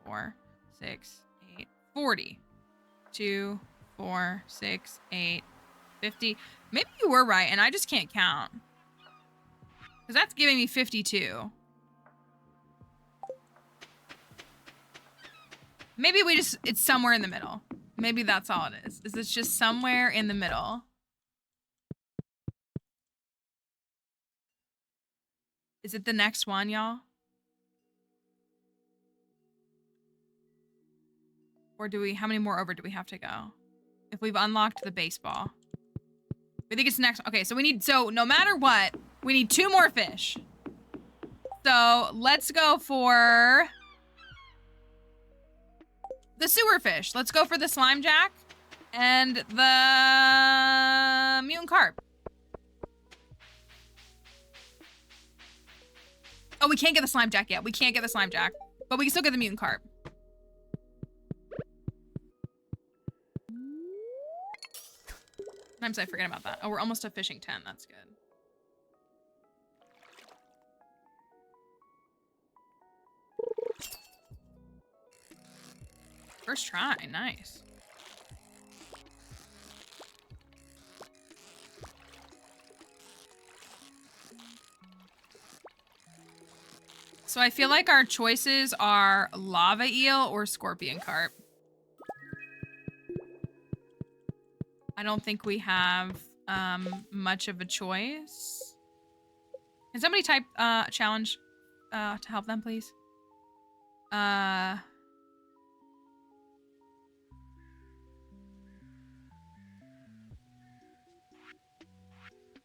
4, 6, 8, 40, 2, 4, 6, 8, 50. Maybe you were right, and I just can't count. Because that's giving me 52. Maybe we just, it's somewhere in the middle. Maybe that's all it is. Is it's just somewhere in the middle. Is it the next one, y'all? Or do we, how many more over do we have to go? If we've unlocked the baseball. I think it's next. Okay, so we need, so no matter what, we need 2 more fish. So let's go for the sewer fish. Let's go for the slime jack and the mutant carp. Oh, we can't get the slime jack yet. We can't get the slime jack, but we can still get the mutant carp. Sometimes I forget about that. Oh, we're almost to fishing 10. That's good. First try. Nice. So I feel like our choices are lava eel or scorpion carp. I don't think we have much of a choice. Can somebody type challenge to help them, please? I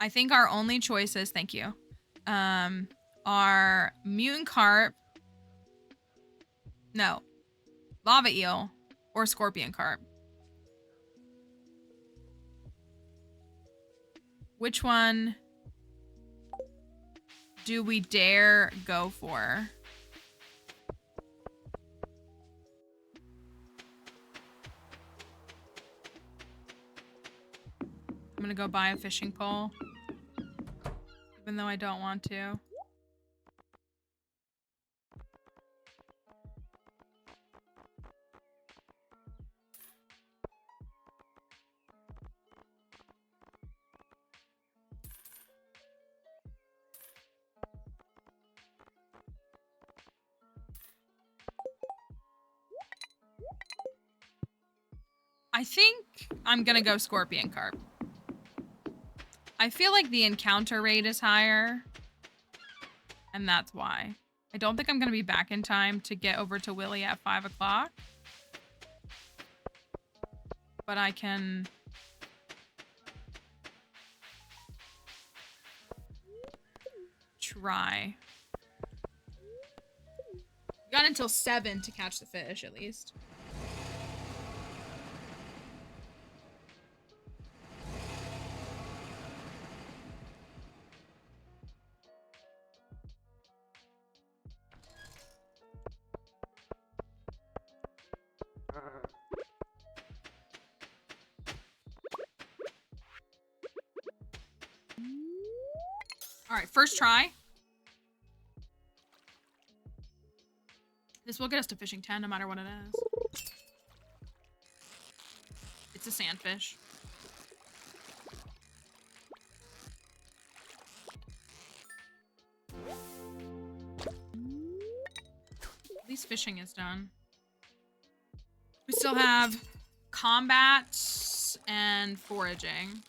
think our only choices, thank you, are mutant carp, no, lava eel, or scorpion carp. Which one do we dare go for? I'm gonna go buy a fishing pole, even though I don't want to. I think I'm gonna go scorpion carp. I feel like the encounter rate is higher, and that's why. I don't think I'm gonna be back in time to get over to Willy at 5 o'clock. But I can... try. You got until 7 to catch the fish, at least. All right, first try. This will get us to fishing 10 no matter what it is. It's a sandfish. At least fishing is done. We still have combat and foraging.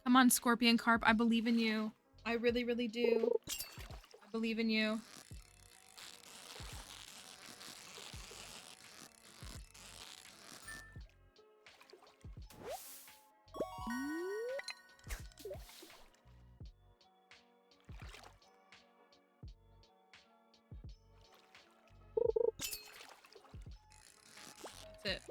Come on, Scorpion Carp. I believe in you. I really, really do. I believe in you. That's it.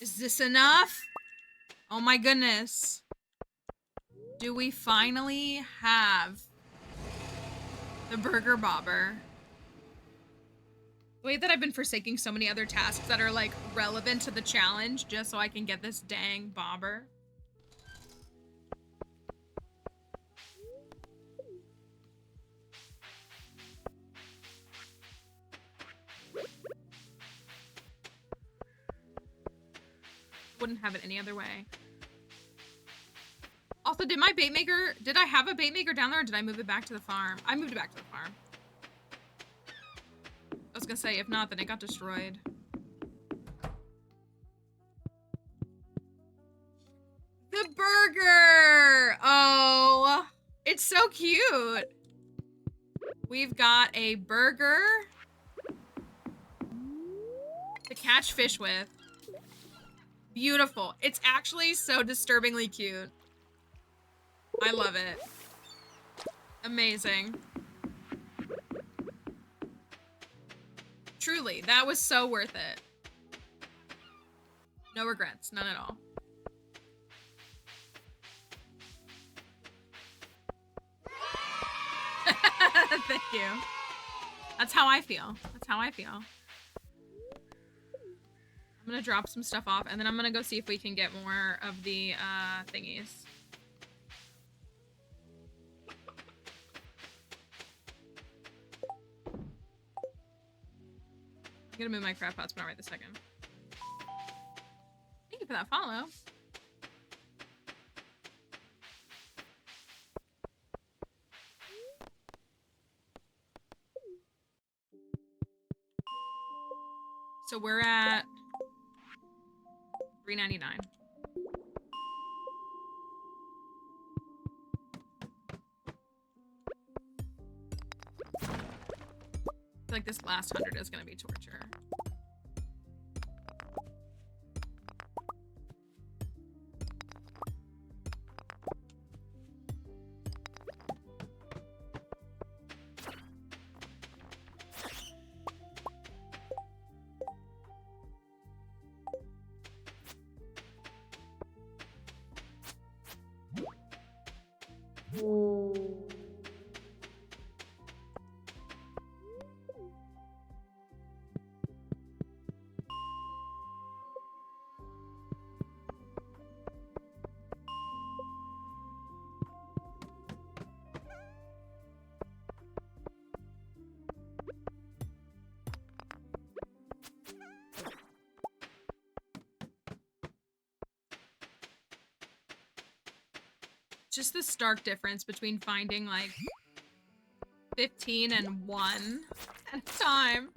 Is this enough? Oh my goodness. Do we finally have the burger bobber? The way that I've been forsaking so many other tasks that are like relevant to the challenge just so I can get this dang bobber. Wouldn't have it any other way. Also, did I have a bait maker down there or did I move it back to the farm? I moved it back to the farm. I was gonna say, if not, then it got destroyed. The burger! Oh, it's so cute. We've got a burger to catch fish with. Beautiful. It's actually so disturbingly cute. I love it. Amazing. Truly, that was so worth it. No regrets, none at all. Thank you. That's how I feel. That's how I feel. I'm gonna drop some stuff off and then I'm gonna go see if we can get more of the thingies. I'm gonna move my crab pots, but not right this second. Thank you for that follow. So we're at $3.99. I feel like this last 100 is gonna be torture. Just the stark difference between finding like 15 and 1 at a time.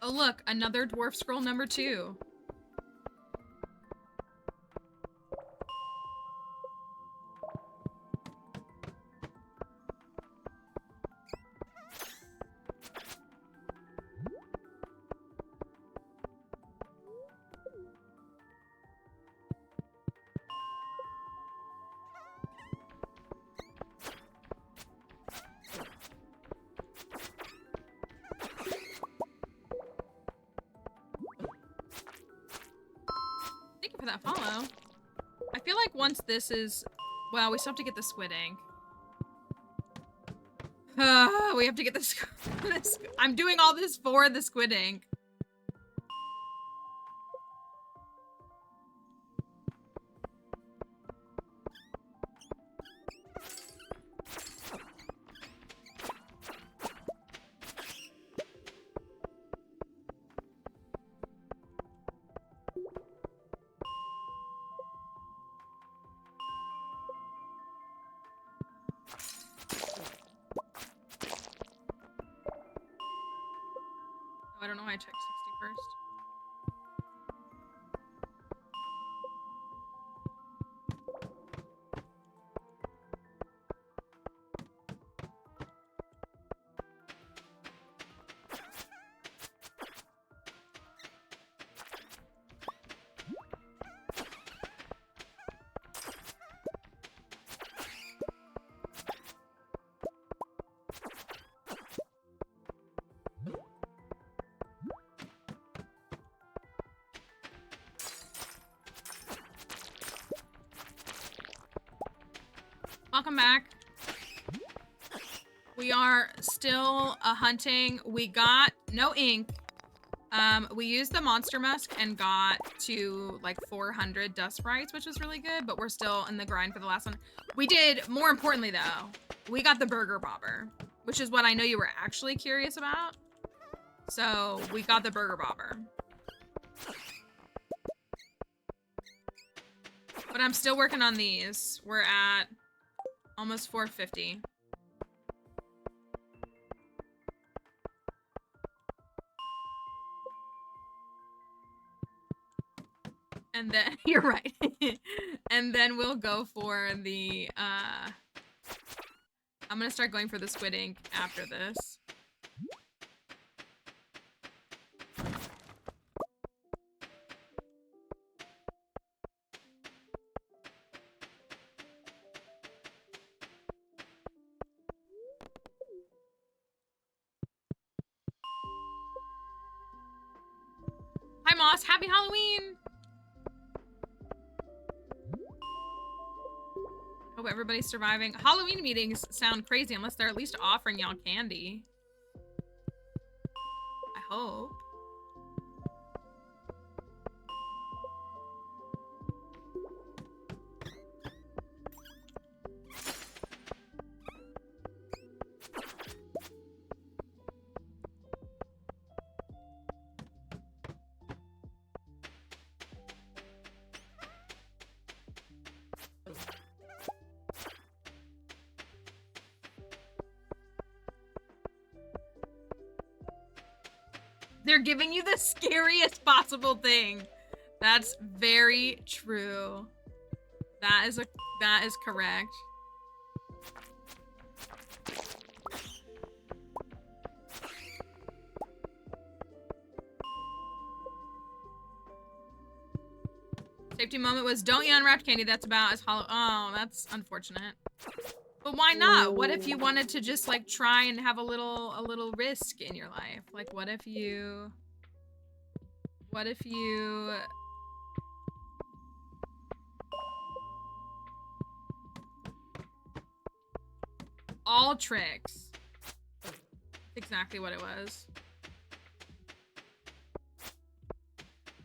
Oh look, another dwarf scroll number 2. Thank you for that follow. I feel like once this is... Well, we still have to get the squid ink. We have to get this... I'm doing all this for the squid ink. I don't know why I checked 60 first. Welcome back. We are still hunting. We got no ink. We used the monster musk and got to like 400 dust sprites, which was really good, but we're still in the grind for the last one. We did, more importantly though, we got the burger bobber, which is what I know you were actually curious about. So we got the burger bobber. But I'm still working on these. We're at almost 450. And then, you're right. And then we'll go for the, I'm gonna start going for the squid ink after this. Hi Moss, happy Halloween! Hope everybody's surviving. Halloween meetings sound crazy unless they're at least offering y'all candy. I hope. They're giving you the scariest possible thing. That's very true. That is correct. Safety moment was don't eat unwrapped candy. That's about as hollow. Oh, that's unfortunate. But why not? What if you wanted to just like try and have a little risk in your life? Like what if you all tricks. That's exactly what it was.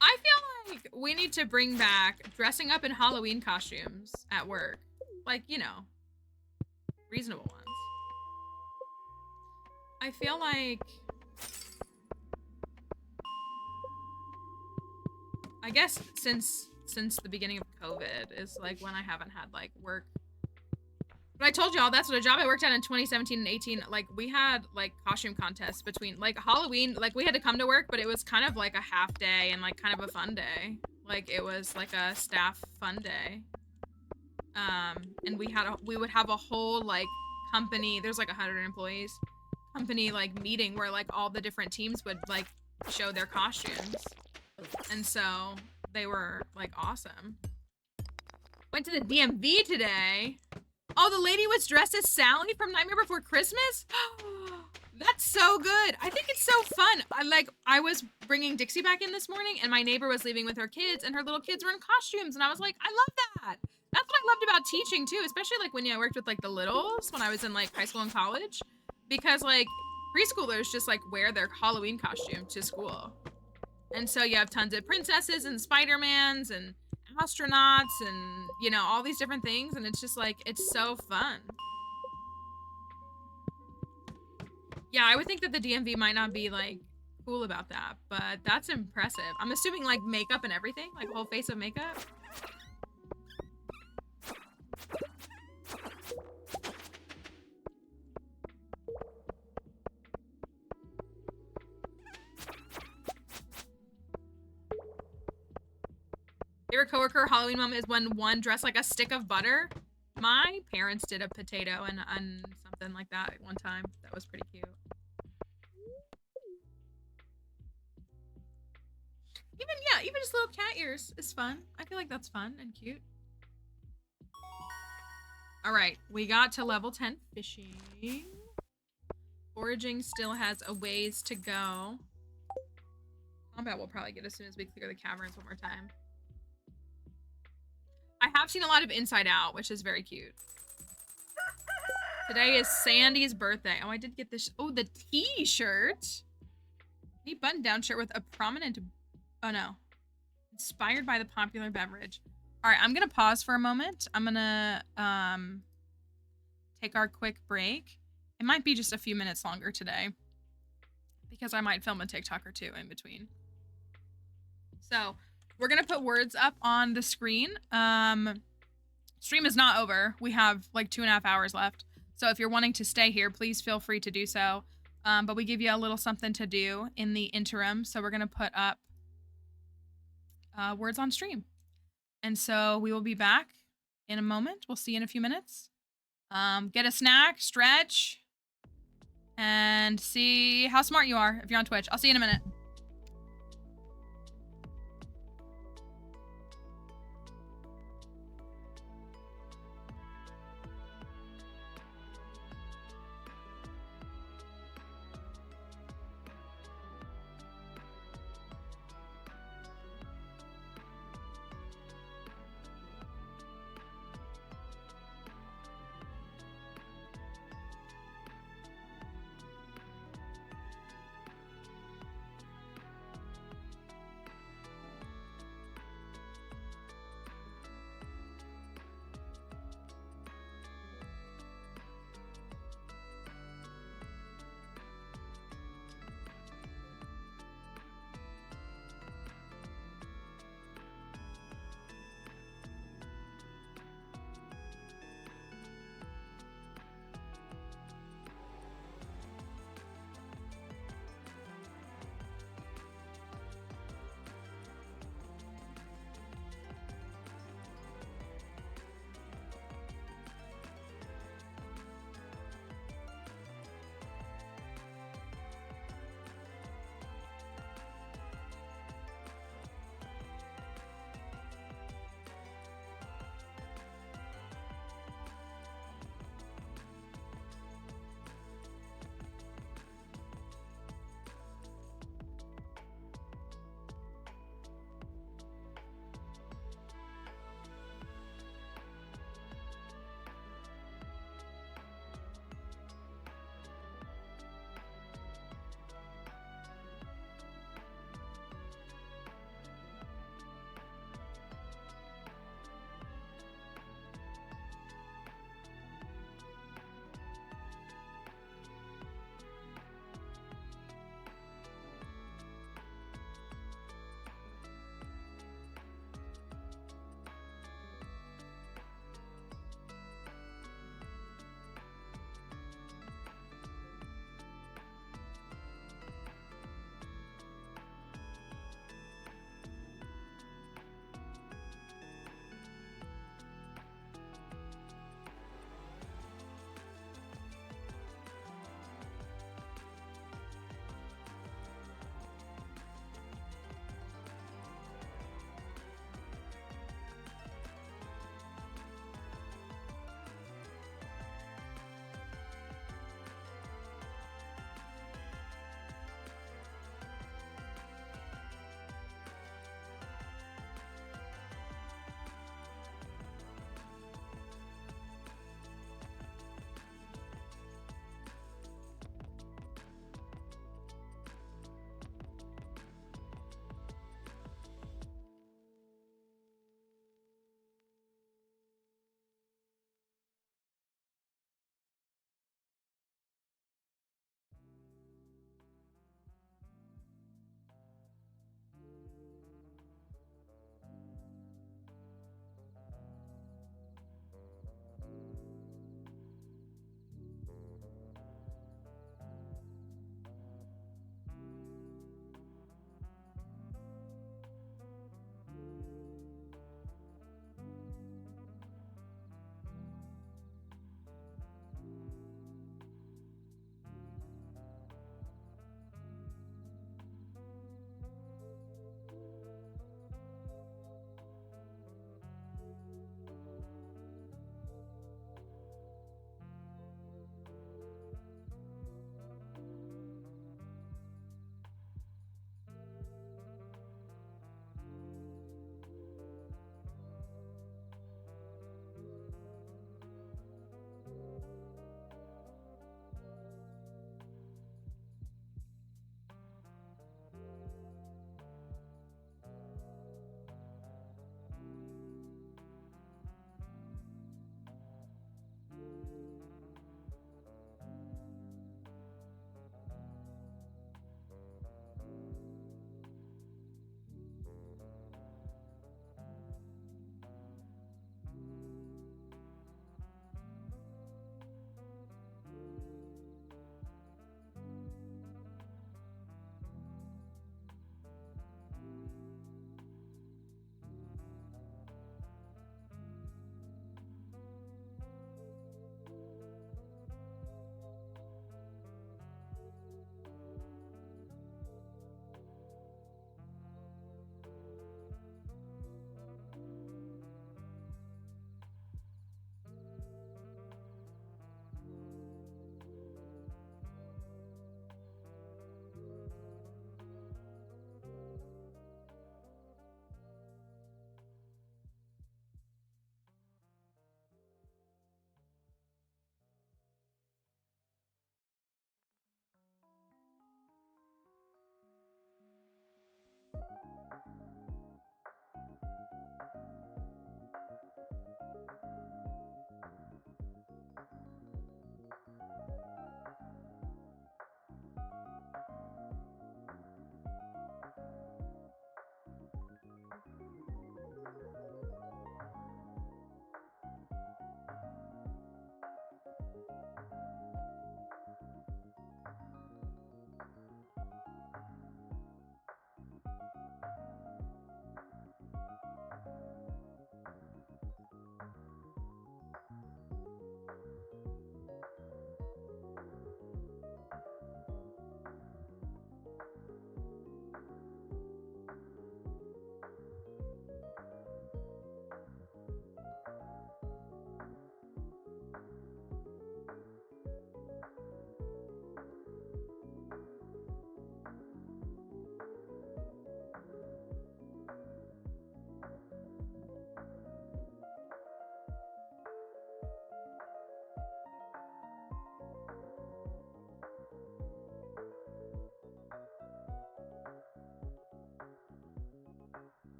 I feel like we need to bring back dressing up in Halloween costumes at work. Like, you know, reasonable ones. I feel like, I guess since the beginning of COVID is like when I haven't had like work. But I told y'all that's what a job I worked at in 2017 and 18. Like we had like costume contests between like Halloween. Like we had to come to work, but it was kind of like a half day and like kind of a fun day. Like it was like a staff fun day. And we would have a whole like company. There's like 100 employees. Company like meeting where like all the different teams would like show their costumes. And so they were like awesome. Went to the DMV today. Oh, the lady was dressed as Sally from Nightmare Before Christmas? That's so good. I think it's so fun. I was bringing Dixie back in this morning and my neighbor was leaving with her kids and her little kids were in costumes and I was like, I love that. That's what I loved about teaching too, especially like when I worked with like the littles when I was in like high school and college, because like preschoolers just like wear their Halloween costume to school. And so you have tons of princesses and Spider-Mans and astronauts and, you know, all these different things. And it's just like, it's so fun. Yeah, I would think that the DMV might not be like cool about that, but that's impressive. I'm assuming like makeup and everything, like a whole face of makeup. Favorite coworker Halloween moment is when one dressed like a stick of butter. My parents did a potato and something like that one time. That was pretty cute. Even just little cat ears is fun. I feel like that's fun and cute. All right, we got to level 10 fishing. Foraging still has a ways to go. Combat will probably get as soon as we clear the caverns one more time. I have seen a lot of Inside Out, which is very cute. Today is Sandy's birthday. Oh, I did get this. Oh, the t-shirt. Neat button-down shirt with a prominent... Oh, no. Inspired by the popular beverage. All right, I'm going to pause for a moment. I'm going to take our quick break. It might be just a few minutes longer today because I might film a TikTok or two in between. So... we're going to put words up on the screen. Stream is not over. We have like 2.5 hours left. So if you're wanting to stay here, please feel free to do so. But we give you a little something to do in the interim. So we're going to put up words on stream. And so we will be back in a moment. We'll see you in a few minutes. Get a snack, stretch, and see how smart you are if you're on Twitch. I'll see you in a minute.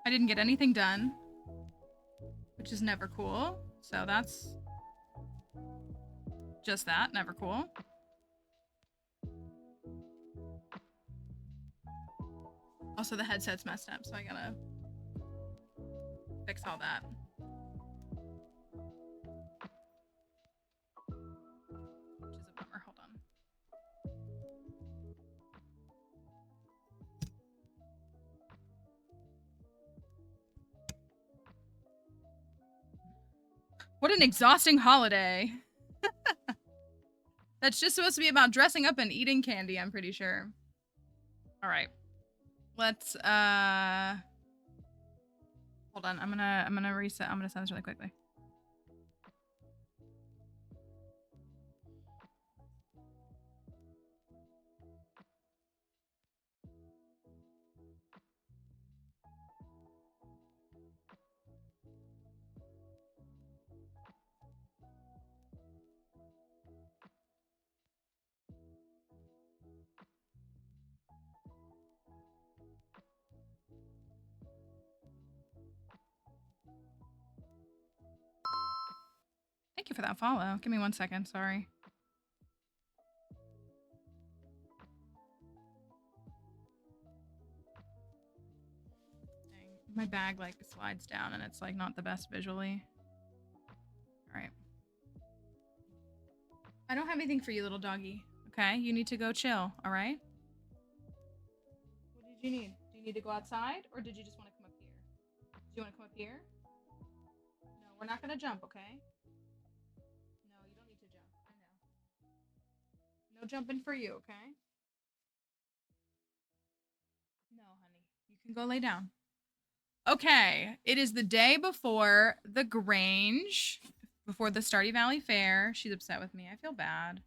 I didn't get anything done, which is never cool. So that's just that, never cool. Also, the headset's messed up, so I gotta fix all that. Which is a bummer. Hold on. What an exhausting holiday. That's just supposed to be about dressing up and eating candy, I'm pretty sure. All right. Let's hold on. I'm gonna reset. I'm gonna send this really quickly. Thank you for that follow. Give me 1 second. Sorry. Dang, my bag like slides down and it's like not the best visually. All right. I don't have anything for you, little doggy. Okay, you need to go chill. All right. What did you need? Do you need to go outside, or did you just want to come up here? Do you want to come up here? No, we're not gonna jump. Okay. No, you don't need to jump. I know. No jumping for you. Okay. No, honey. You can go lay down. Okay, it is the day before the Grange, before the Stardew Valley Fair. She's upset with me. I feel bad.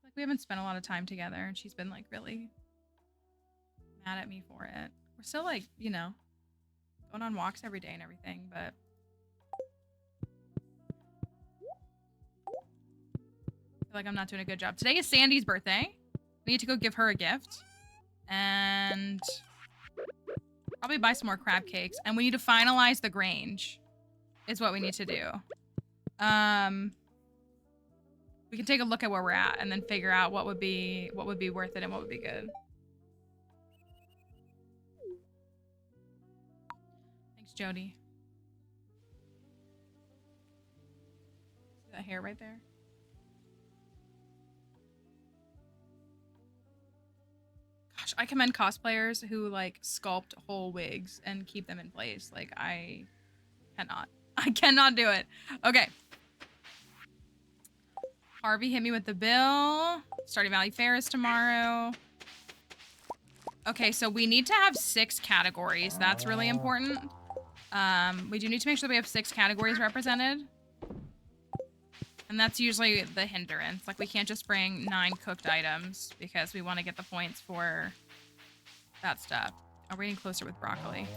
Like, we haven't spent a lot of time together, and she's been, like, really mad at me for it. We're still, like, you know, going on walks every day and everything, but... I feel like I'm not doing a good job. Today is Sandy's birthday. We need to go give her a gift. And... probably buy some more crab cakes. And we need to finalize the Grange. Is what we need to do. We can take a look at where we're at and then figure out what would be worth it and what would be good. Thanks, Jody. See that hair right there? Gosh, I commend cosplayers who like sculpt whole wigs and keep them in place. Like, I cannot do it. Okay. Harvey hit me with the bill. Stardew Valley Fair is tomorrow. Okay, so we need to have 6 categories. That's really important. We do need to make sure that we have 6 categories represented. And that's usually the hindrance. Like, we can't just bring 9 cooked items because we want to get the points for that stuff. Oh, we're getting closer with broccoli.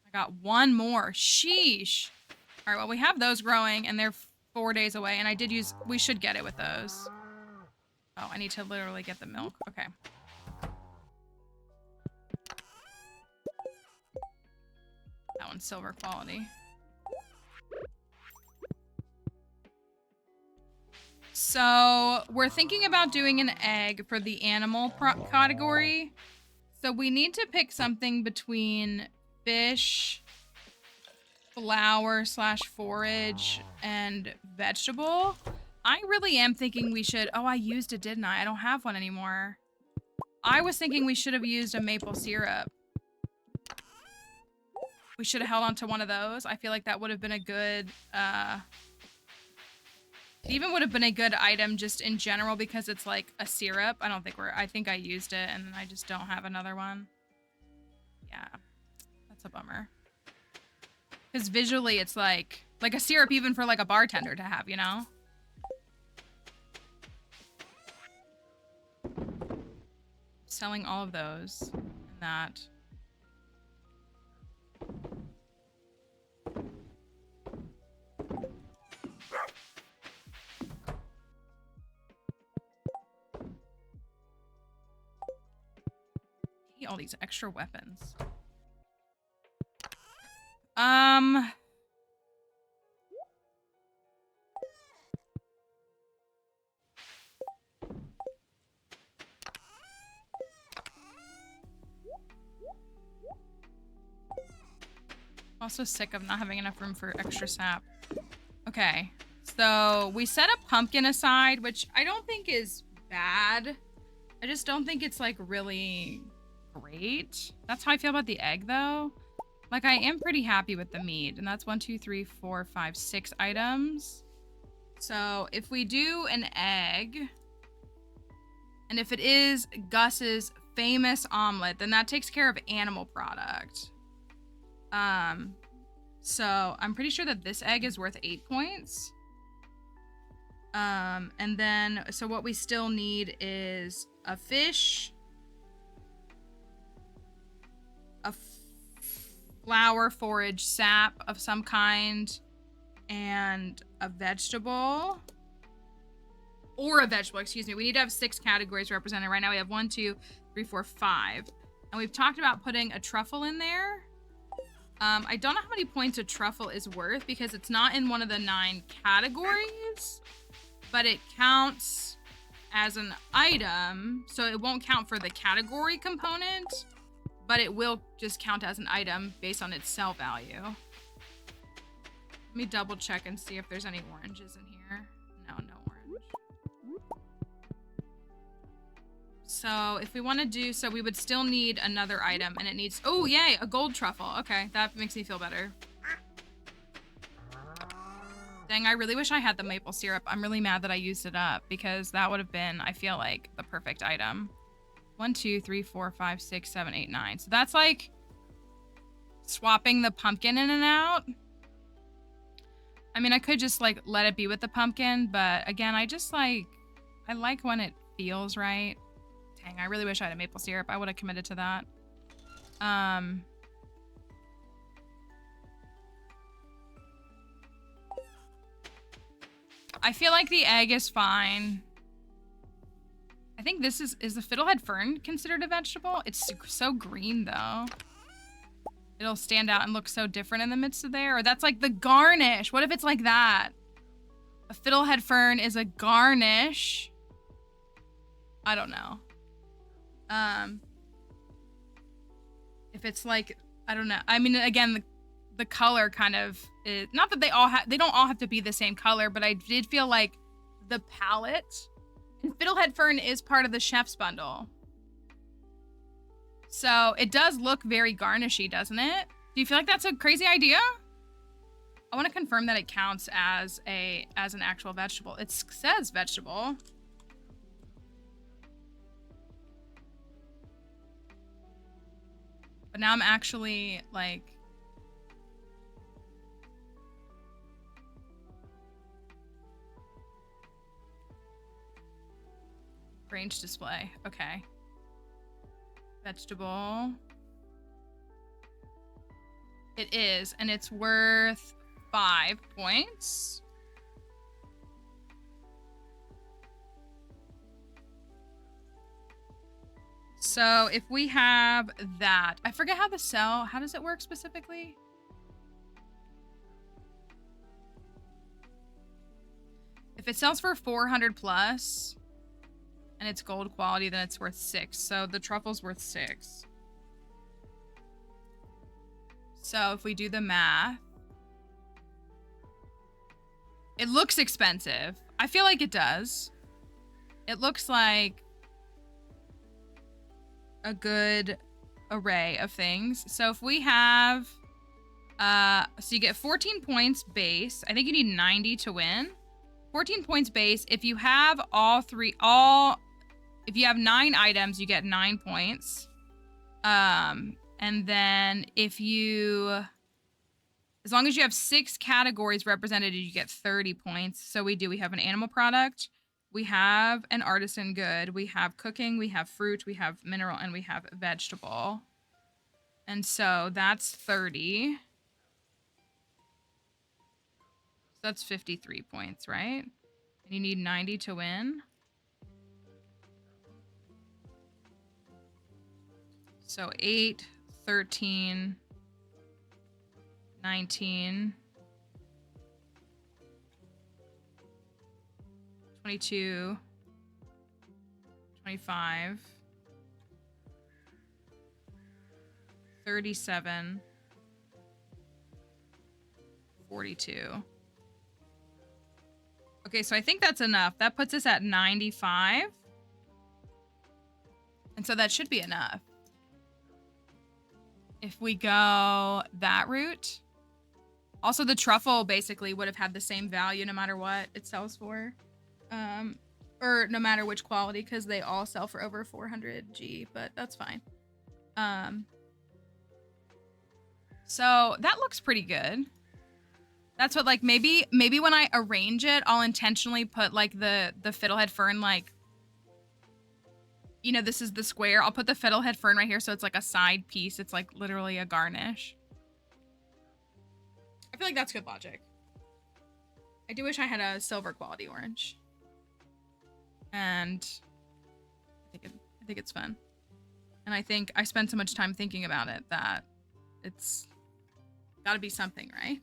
I got 1 more. Sheesh. All right, well, we have those growing, and they're 4 days away, and we should get it with those. Oh, I need to literally get the milk. Okay. That one's silver quality. So we're thinking about doing an egg for the animal category. So we need to pick something between fish, flour/forage, and vegetable. I really am thinking we should... Oh, I used it, didn't I? I don't have one anymore. I was thinking we should have used a maple syrup. We should have held on to one of those. I feel like that would have been a good... It even would have been a good item just in general because it's like a syrup. I think I used it and I just don't have another one. Yeah, that's a bummer. Because visually it's like a syrup even for like a bartender to have, you know? Selling all of those and that. All these extra weapons. Also sick of not having enough room for extra sap. Okay, so we set a pumpkin aside, which I don't think is bad. I just don't think it's like really great. That's how I feel about the egg though. Like I am pretty happy with the meat, and that's 1, 2, 3, 4, 5, 6 items. So if we do an egg, and if it is Gus's famous omelet, then that takes care of animal product. So I'm pretty sure that this egg is worth 8 points. And then, so what we still need is a fish, a flower forage sap of some kind, and a vegetable. Or a vegetable, excuse me. We need to have 6 categories represented. Right now we have 1, 2, 3, 4, 5. And we've talked about putting a truffle in there. I don't know how many points a truffle is worth because it's not in one of the 9 categories, but it counts as an item. So it won't count for the category component, but it will just count as an item based on its sell value. Let me double check and see if there's any oranges in here. No, no orange. So if we want to do so, we would still need another item, and it needs, oh yay, a gold truffle. Okay, that makes me feel better. Dang, I really wish I had the maple syrup. I'm really mad that I used it up because that would have been, I feel like, the perfect item. 1, 2, 3, 4, 5, 6, 7, 8, 9. So that's like swapping the pumpkin in and out. I mean, I could just like let it be with the pumpkin, but again, I just like, I like when it feels right. Dang, I really wish I had a maple syrup. I would have committed to that. I feel like the egg is fine. I think this is the fiddlehead fern considered a vegetable? It's so green though. It'll stand out and look so different in the midst of there. Or that's like the garnish. What if it's like that? A fiddlehead fern is a garnish. I don't know. If it's like, I don't know. I mean, again, the color kind of is, not that they don't all have to be the same color, but I did feel like the palette, and fiddlehead fern is part of the chef's bundle. So it does look very garnishy, doesn't it? Do you feel like that's a crazy idea? I want to confirm that it counts as an actual vegetable. It says vegetable. But now I'm actually like, range display. Okay. Vegetable. It is, and it's worth 5 points. So if we have that, I forget how how does it work specifically? If it sells for 400 plus and it's gold quality, then it's worth 6. So the truffle's worth 6. So if we do the math, it looks expensive. I feel like it does. It looks like a good array of things. So if we have, so you get 14 points base. I think you need 90 to win. 14 points base. If you have if you have 9 items, you get 9 points. And then if you, as long as you have 6 categories represented, you get 30 points. So we have an animal product, we have an artisan good, we have cooking, we have fruit, we have mineral, and we have vegetable. And so that's 30. So that's 53 points, right? And you need 90 to win. So 8, 13, 19, 22, 25, 37, 42. Okay, so I think that's enough. That puts us at 95. And so that should be enough. If we go that route. Also, the truffle basically would have had the same value no matter what it sells for. Or no matter which quality, because they all sell for over 400 G, but that's fine. So that looks pretty good. That's what, like, maybe when I arrange it, I'll intentionally put, like, the fiddlehead fern, like, you know, this is the square. I'll put the fiddlehead fern right here so it's, like, a side piece. It's, like, literally a garnish. I feel like that's good logic. I do wish I had a silver quality orange. And I think it's fun. And I think I spent so much time thinking about it that it's gotta be something, right?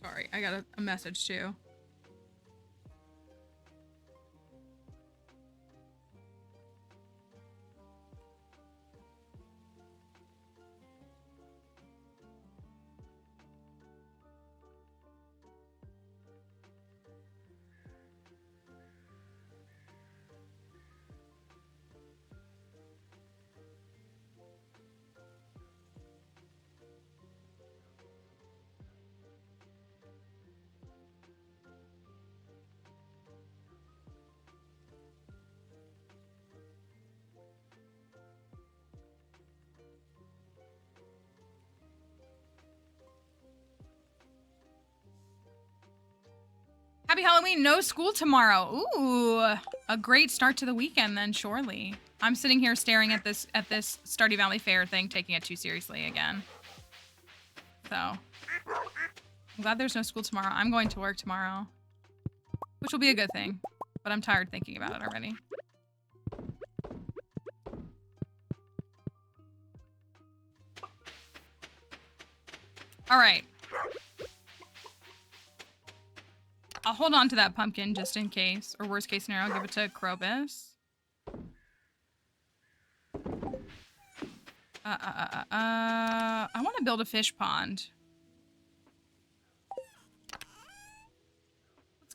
Sorry, I got a message too. Happy Halloween, no school tomorrow. Ooh, a great start to the weekend then, surely. I'm sitting here staring at this Stardew Valley Fair thing, taking it too seriously again. So, I'm glad there's no school tomorrow. I'm going to work tomorrow, which will be a good thing, but I'm tired thinking about it already. All right. I'll hold on to that pumpkin just in case, or worst case scenario, I'll give it to Krobus. I want to build a fish pond. Let's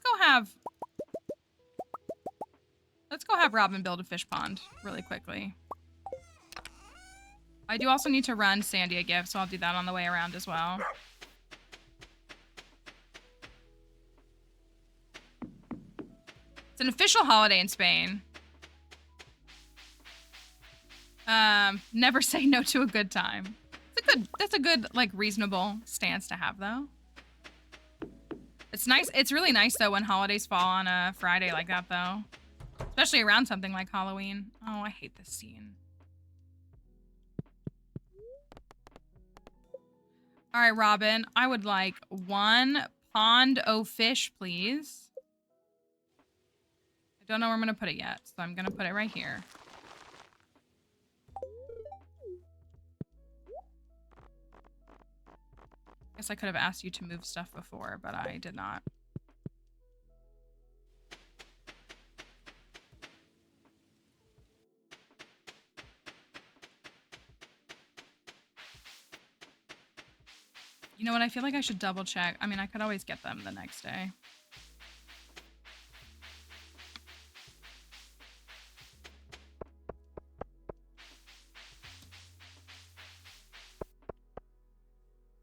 go have Robin build a fish pond really quickly. I do also need to run Sandy a gift, so I'll do that on the way around as well. It's an official holiday in Spain. Never say no to a good time. That's a good, like, reasonable stance to have, though. It's nice. It's really nice, though, when holidays fall on a Friday like that, though. Especially around something like Halloween. Oh, I hate this scene. All right, Robin. I would like 1 pond o' fish, please. I don't know where I'm going to put it yet, so I'm going to put it right here. I guess I could have asked you to move stuff before, but I did not. You know what? I feel like I should double check. I mean, I could always get them the next day.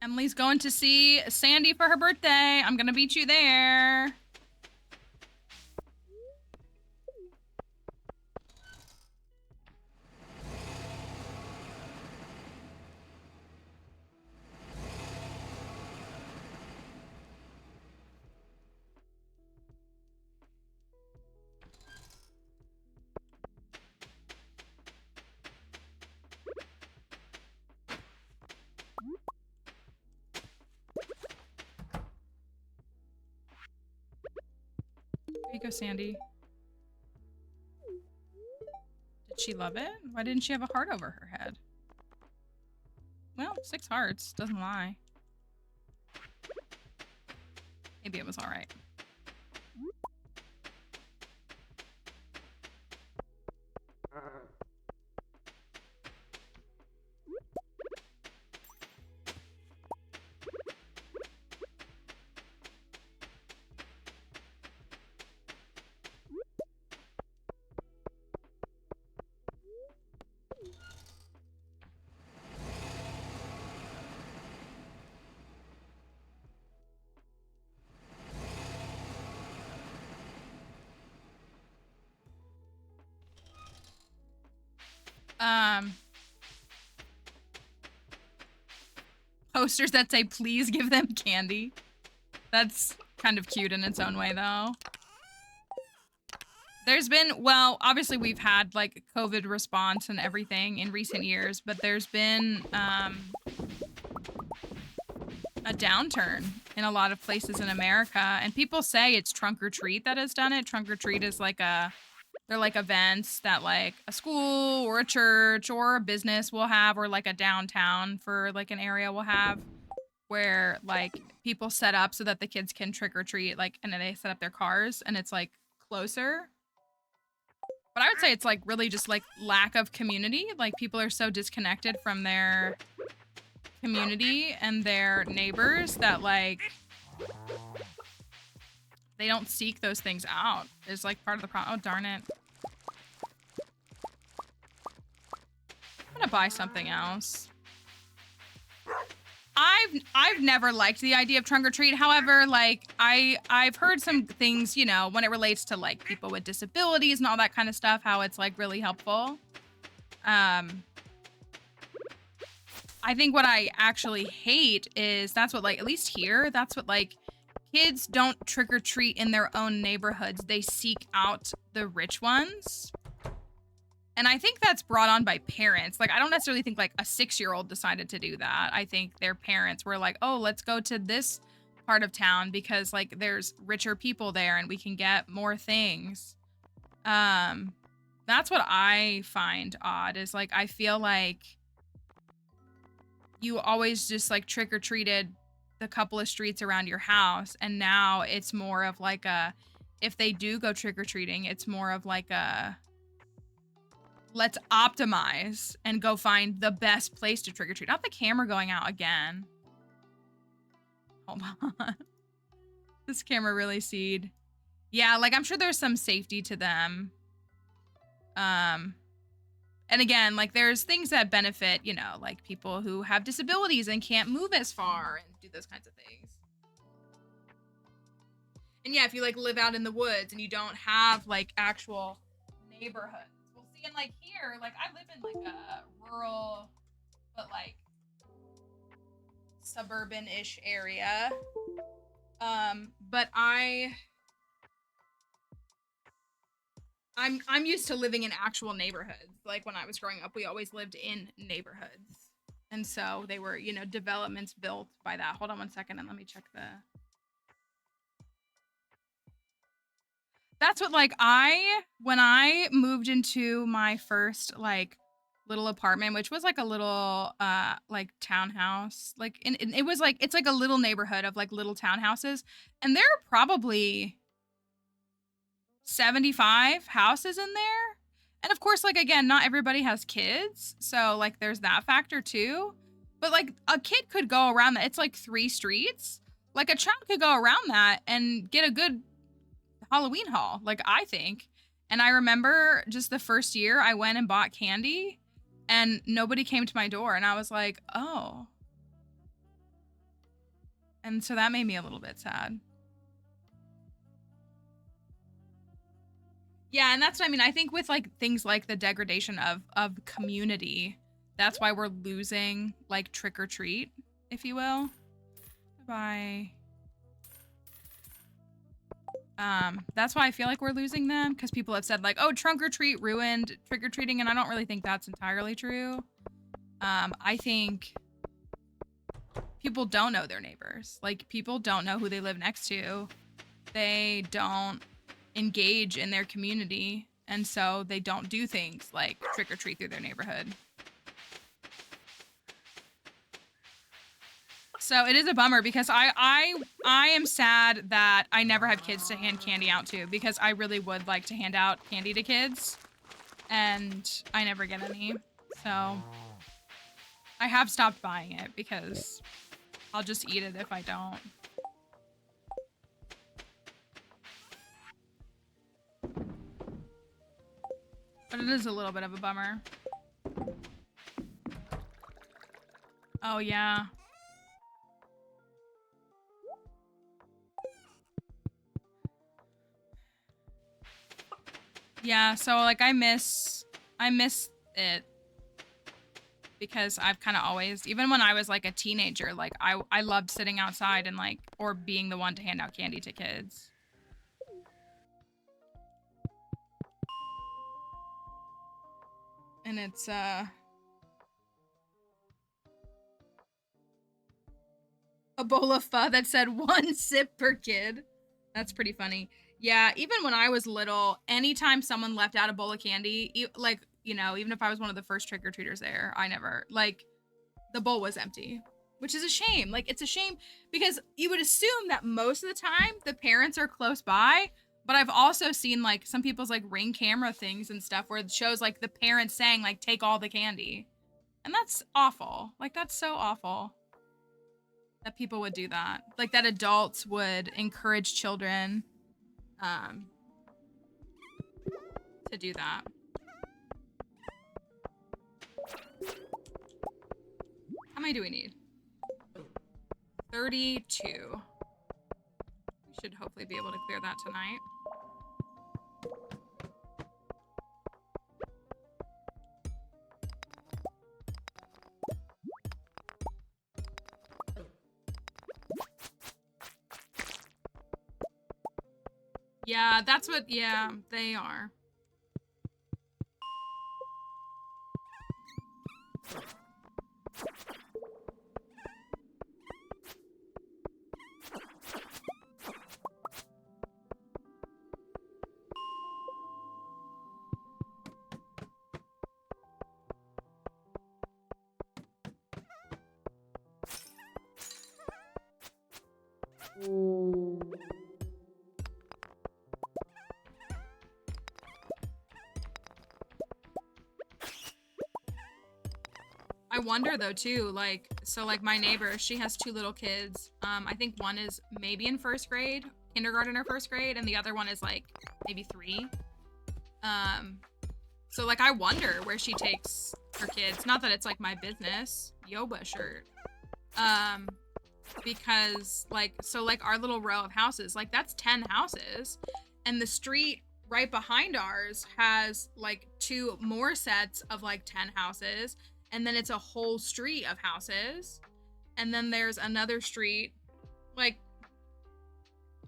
Emily's going to see Sandy for her birthday. I'm gonna beat you there. go, Sandy. Did she love it? Why didn't she have a heart over her head? Well, 6 hearts. Doesn't lie. Maybe it was alright. Posters that say, please give them candy. That's kind of cute in its own way, though. There's been, well, obviously we've had, like, COVID response and everything in recent years, but there's been, a downturn in a lot of places in America, and people say it's Trunk or Treat that has done it. Trunk or Treat is like they're like events that like a school or a church or a business will have, or like a downtown for like an area will have, where like people set up so that the kids can trick or treat, like, and then they set up their cars and it's like closer. But I would say it's like really just like lack of community. Like people are so disconnected from their community and their neighbors that like they don't seek those things out. Is like part of the problem. Oh, darn it. I'm gonna buy something else. I've never liked the idea of trunk or treat. However, like I've heard some things, you know, when it relates to like people with disabilities and all that kind of stuff, how it's like really helpful. I think what I actually hate is that's what like, at least here, that's what like kids don't trick or treat in their own neighborhoods. They seek out the rich ones. And I think that's brought on by parents. Like, I don't necessarily think like a 6-year-old decided to do that. I think their parents were like, oh, let's go to this part of town because like there's richer people there and we can get more things. That's what I find odd is like, I feel like you always just like trick or treated the couple of streets around your house. And now it's more of like a, if they do go trick or treating, it's more of like a, let's optimize and go find the best place to trick or treat. Not the camera going out again. Hold on. This camera really seed. Yeah, like I'm sure there's some safety to them. And again, like there's things that benefit, you know, like people who have disabilities and can't move as far and do those kinds of things. And yeah, if you like live out in the woods and you don't have like actual neighborhoods. We'll see, and like here, like I live in like a rural, but like suburban-ish area. But I'm used to living in actual neighborhoods. Like when I was growing up, we always lived in neighborhoods. And so they were, you know, developments built by that. Hold on one second and let me check the... That's what like when I moved into my first like little apartment, which was like a little like townhouse, like it was like, it's like a little neighborhood of like little townhouses. And there are probably 75 houses in there. And of course, like, again, not everybody has kids. So like there's that factor too. But like a kid could go around that. It's like 3 streets. Like a child could go around that and get a good Halloween haul, like I think. And I remember just the first year I went and bought candy and nobody came to my door. And I was like, oh. And so that made me a little bit sad. Yeah, and that's what I mean. I think with like things like the degradation of community, that's why we're losing like trick or treat, if you will. Bye. That's why I feel like we're losing them, because people have said like, oh, trunk or treat ruined trick or treating, and I don't really think that's entirely true. I think people don't know their neighbors. Like people don't know who they live next to. They don't engage in their community, and so they don't do things like trick or treat through their neighborhood. So it is a bummer because I am sad that I never have kids to hand candy out to, because I really would like to hand out candy to kids, and I never get any. So I have stopped buying it because I'll just eat it if I don't. But it is a little bit of a bummer. Oh, yeah. Yeah, so like I miss it because I've kind of always, even when I was like a teenager, like I loved sitting outside and like, or being the one to hand out candy to kids. And it's a bowl of pho that said 1 sip per kid. That's pretty funny. Yeah, even when I was little, anytime someone left out a bowl of candy, like, you know, even if I was one of the first trick-or-treaters there, I never, like, the bowl was empty, which is a shame. Like, it's a shame because you would assume that most of the time the parents are close by, but I've also seen, like, some people's, like, Ring camera things and stuff where it shows, like, the parents saying, like, take all the candy. And that's awful. Like, that's so awful that people would do that. Like, that adults would encourage children to do that. How many do we need? 32. We should hopefully be able to clear that tonight. Yeah, that's what, yeah, they are. I wonder though too, like, so like my neighbor, she has 2 little kids. I think one is maybe in 1st grade, kindergarten or 1st grade, and the other one is like maybe 3. So like I wonder where she takes her kids. Not that it's like my business, Yoba shirt. Because like, so like our little row of houses, like that's 10 houses, and the street right behind ours has like 2 more sets of like 10 houses. And then it's a whole street of houses. And then there's another street, like,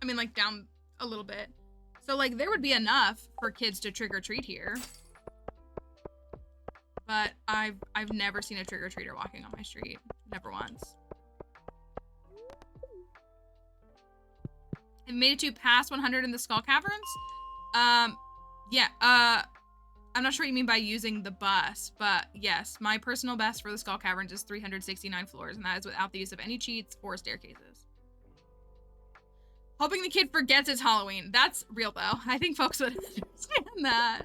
I mean, like down a little bit. So like there would be enough for kids to trick or treat here. But I've never seen a trick or treater walking on my street. Never once. It made it to past 100 in the Skull Caverns? Yeah, I'm not sure what you mean by using the bus, but yes, my personal best for the Skull Caverns is 369 floors, and that is without the use of any cheats or staircases. Hoping the kid forgets it's Halloween. That's real, though. I think folks would understand that.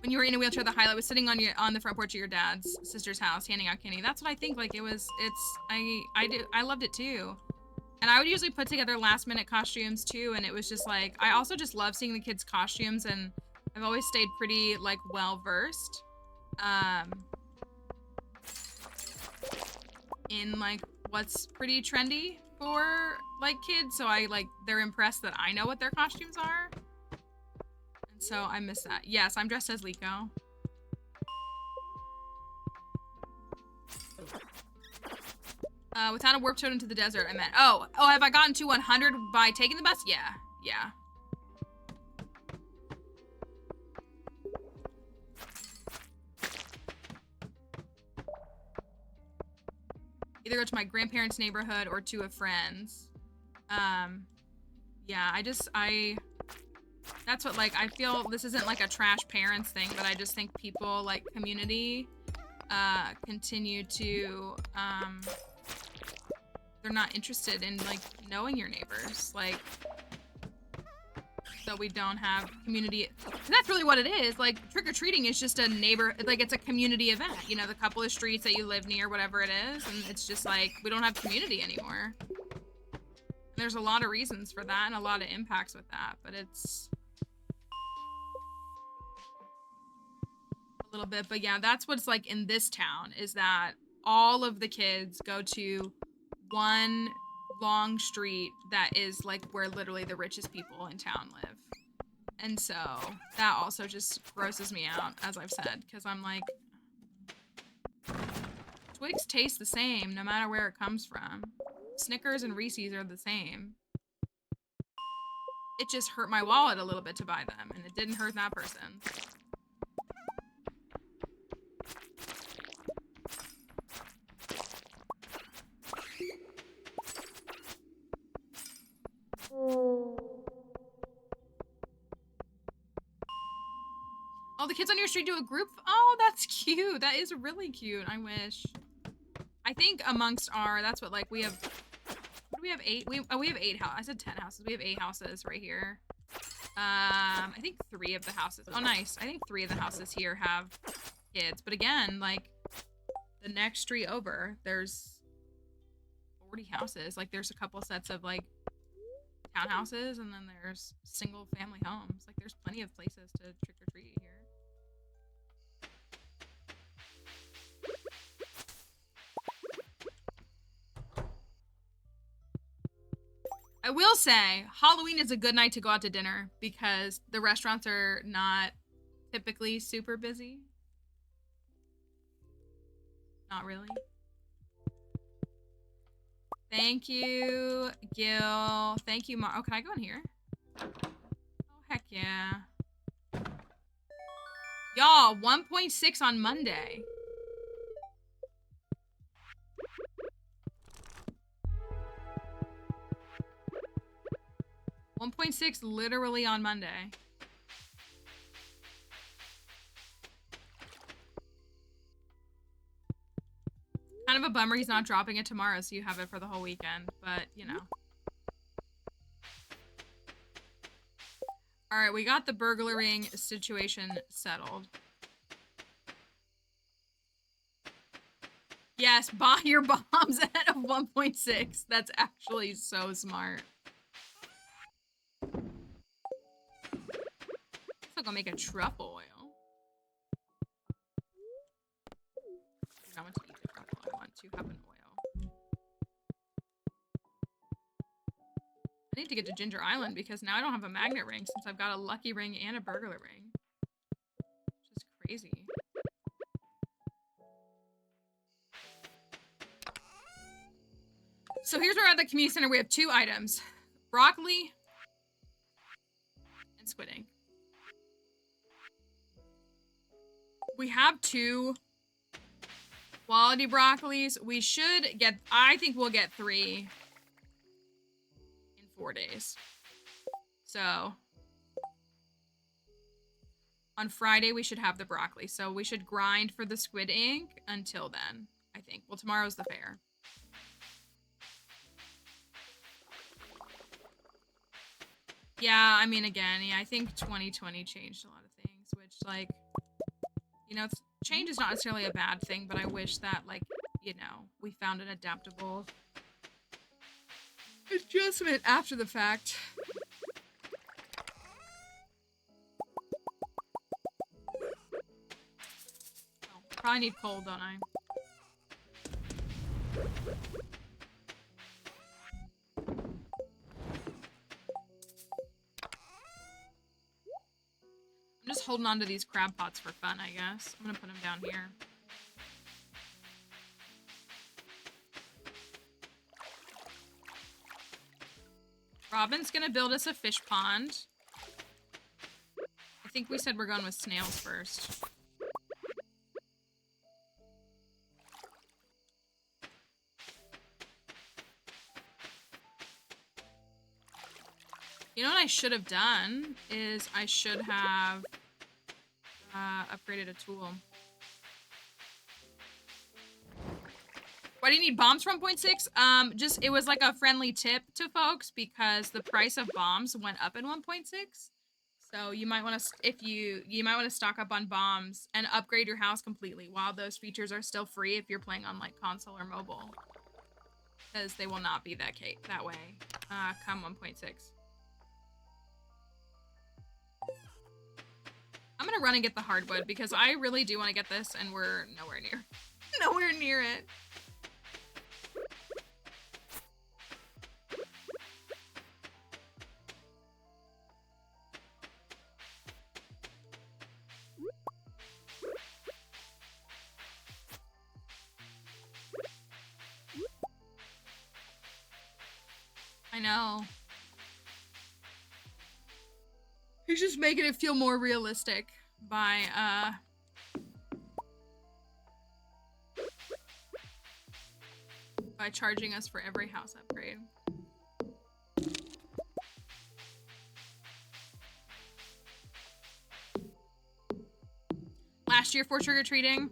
When you were in a wheelchair, the highlight was sitting on the front porch of your dad's sister's house, handing out candy. That's what I think. Like I loved it too. And I would usually put together last minute costumes too. And it was just like, I also just love seeing the kids' costumes, and I've always stayed pretty like well versed, in like what's pretty trendy for like kids. So they're impressed that I know what their costumes are. So I miss that. Yes, I'm dressed as Liko. Without a warp toad into the desert, I meant. Oh, have I gotten to 100 by taking the bus? Yeah. either go to my grandparents' neighborhood or to a friend's. Yeah, that's what, like, I feel this isn't like a trash parents thing, but I just think people, like, community, continue to, they're not interested in, like, knowing your neighbors, like, so we don't have community. That's really what it is. Like, trick-or-treating is just a neighbor, like, it's a community event, you know, the couple of streets that you live near, whatever it is, and it's just like, we don't have community anymore. There's a lot of reasons for that and a lot of impacts with that, but it's a little bit, but yeah, that's what's like in this town, is that all of the kids go to one long street that is like where literally the richest people in town live. And so that also just grosses me out, as I've said, because I'm like, Twix taste the same no matter where it comes from. Snickers and Reese's are the same. It just hurt my wallet a little bit to buy them, and it didn't hurt that person. Oh, the kids on your street do a group? Oh, that's cute. That is really cute. I wish. I think amongst our, that's what, like, we have, what do we have, 8? We have 8 houses. I said 10 houses. We have 8 houses right here. I think 3 of the houses. Oh, nice. I think 3 of the houses here have kids. But again, like, the next street over, there's 40 houses. Like, there's a couple sets of, like, townhouses, and then there's single family homes. Like, there's plenty of places to trick-or-treat here. I will say, Halloween is a good night to go out to dinner because the restaurants are not typically super busy. Not really. Thank you, Gil. Thank you, Oh, can I go in here? Oh, heck yeah. Y'all, 1.6 on Monday. $1.6 literally on Monday. Kind of a bummer he's not dropping it tomorrow, so you have it for the whole weekend, but, you know. Alright, we got the burglaring situation settled. Yes, buy your bombs at 1.6. That's actually so smart. I'm gonna make a truffle oil. I want to eat the truffle. I want to have an oil. I need to get to Ginger Island because now I don't have a magnet ring since I've got a lucky ring and a burglar ring. Which is crazy. So here's where at the community center we have 2 items. Broccoli and squid ink. We have 2 quality broccolis. We should get, I think we'll get 3 in 4 days. So on Friday, we should have the broccoli. So we should grind for the squid ink until then, I think. Well, tomorrow's the fair. Yeah, I mean, again, yeah, I think 2020 changed a lot of things, which, like, you know, change is not necessarily a bad thing, but I wish that, like, you know, we found an adaptable adjustment after the fact. Oh, probably need coal, don't I? I'm just holding on to these crab pots for fun, I guess. I'm gonna put them down here. Robin's gonna build us a fish pond. I think we said we're going with snails first. You know what I should have done is I should have upgraded a tool. Why do you need bombs from 1.6? Just it was like a friendly tip to folks because the price of bombs went up in 1.6. So you might want to, if you might want to stock up on bombs and upgrade your house completely while those features are still free if you're playing on like console or mobile, because they will not be that way come 1.6. I'm gonna run and get the hardwood because I really do want to get this, and we're nowhere near it. I know. He's just making it feel more realistic by charging us for every house upgrade. Last year for trick-or-treating,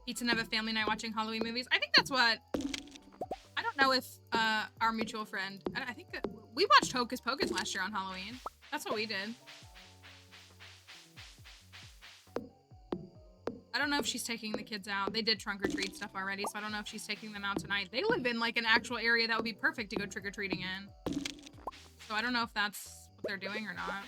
pizza and have a family night watching Halloween movies. I think that's what, I don't know if our mutual friend, I think that we watched Hocus Pocus last year on Halloween. That's what we did. I don't know if she's taking the kids out. They did trunk or treat stuff already, so I don't know if she's taking them out tonight. They live in like an actual area that would be perfect to go trick-or-treating in. So I don't know if that's what they're doing or not.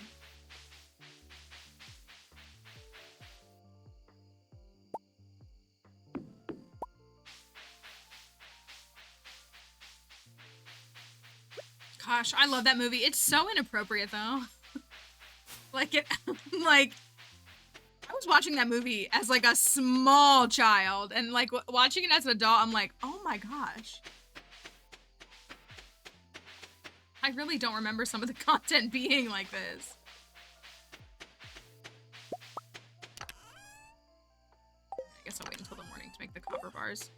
Gosh, I love that movie. It's so inappropriate though. Like I was watching that movie as like a small child, and like watching it as an adult, I'm like, oh my gosh. I really don't remember some of the content being like this. I guess I'll wait until the morning to make the copper bars.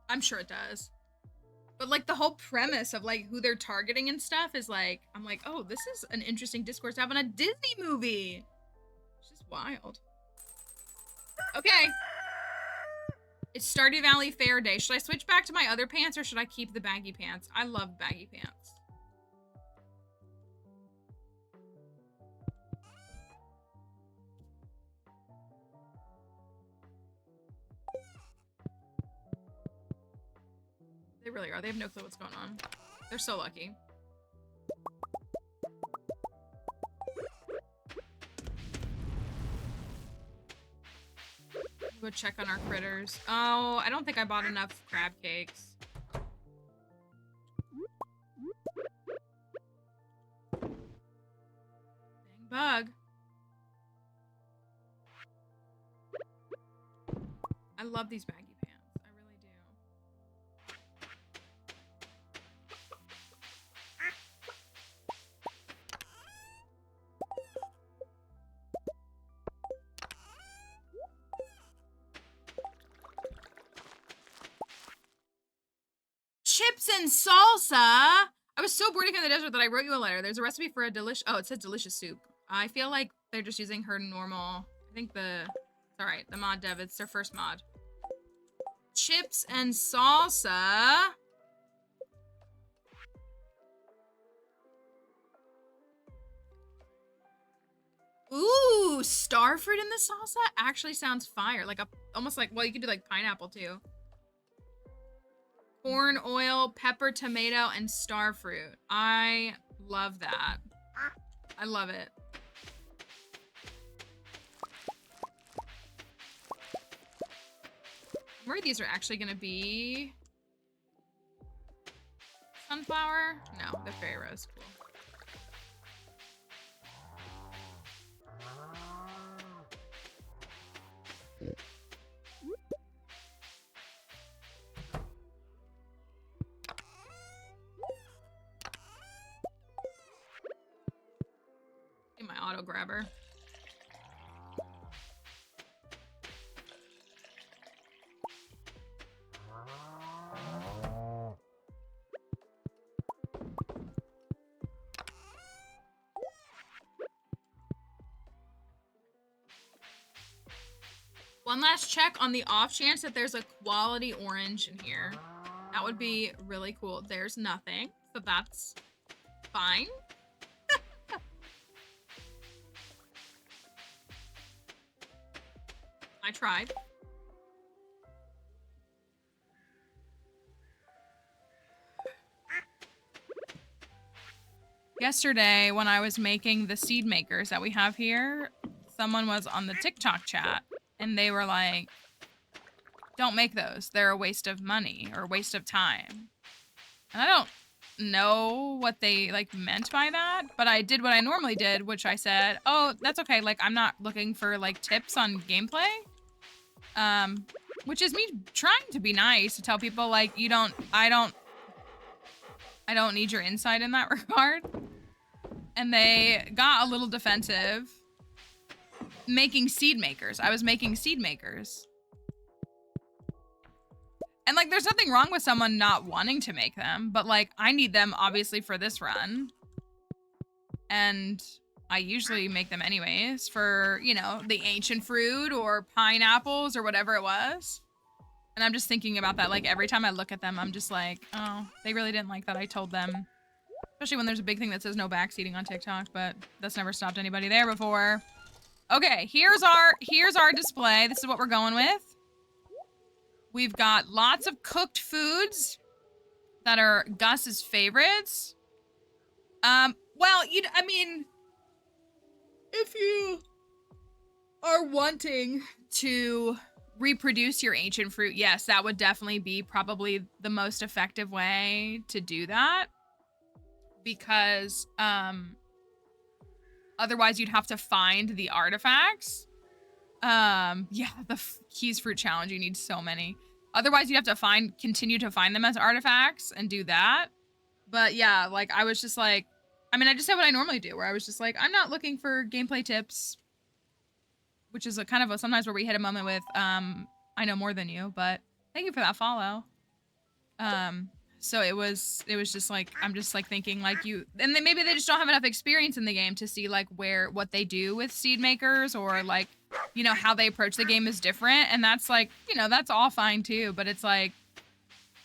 I'm sure it does. But like the whole premise of like who they're targeting and stuff is like, I'm like, oh, this is an interesting discourse to have on a Disney movie. It's just wild. Okay. It's Stardew Valley Fair Day. Should I switch back to my other pants or should I keep the baggy pants? I love baggy pants. They really are. They have no clue what's going on. They're so lucky. Go check on our critters. Oh, I don't think I bought enough crab cakes. Dang bug. I love these baggy pants. I really do. Chips and salsa. I was so bored in the desert that I wrote you a letter. There's a recipe for a oh, it says delicious soup. I feel like they're just using her normal. I think it's all right. The mod dev, it's their first mod. Chips and salsa. Ooh, star fruit in the salsa actually sounds fire. Like almost like, well, you could do like pineapple too. Corn, oil, pepper, tomato, and star fruit. I love that. I love it. I'm worried these are actually gonna be sunflower. No, they're fairy rose. Cool. auto grabber. One last check on the off chance that there's a quality orange in here. That would be really cool. There's nothing, so that's fine. I tried. Yesterday, when I was making the seed makers that we have here, someone was on the TikTok chat and they were like, don't make those. They're a waste of money or a waste of time. And I don't know what they like meant by that, but I did what I normally did, which I said, oh, that's okay. Like, I'm not looking for like tips on gameplay. Which is me trying to be nice to tell people like, I don't need your insight in that regard. And they got a little defensive making seed makers. I was making seed makers. And like, there's nothing wrong with someone not wanting to make them, but like, I need them obviously for this run. And I usually make them anyways for, you know, the ancient fruit or pineapples or whatever it was. And I'm just thinking about that. Like every time I look at them, I'm just like, oh, they really didn't like that I told them. Especially when there's a big thing that says no backseating on TikTok, but that's never stopped anybody there before. Okay, here's our display. This is what we're going with. We've got lots of cooked foods that are Gus's favorites. Well, I mean, if you are wanting to reproduce your ancient fruit, yes, that would definitely be probably the most effective way to do that. Because, otherwise you'd have to find the artifacts. Yeah, the Keys Fruit Challenge, you need so many. Otherwise you'd have to continue to find them as artifacts and do that. But yeah, like I was just like, I mean, I just said what I normally do, where I was just like, I'm not looking for gameplay tips, which is a kind of a, sometimes where we hit a moment with, I know more than you, but thank you for that follow. So it was just like, I'm just like thinking like you, and then maybe they just don't have enough experience in the game to see like what they do with seed makers, or like, you know, how they approach the game is different. And that's like, you know, that's all fine too. But it's like,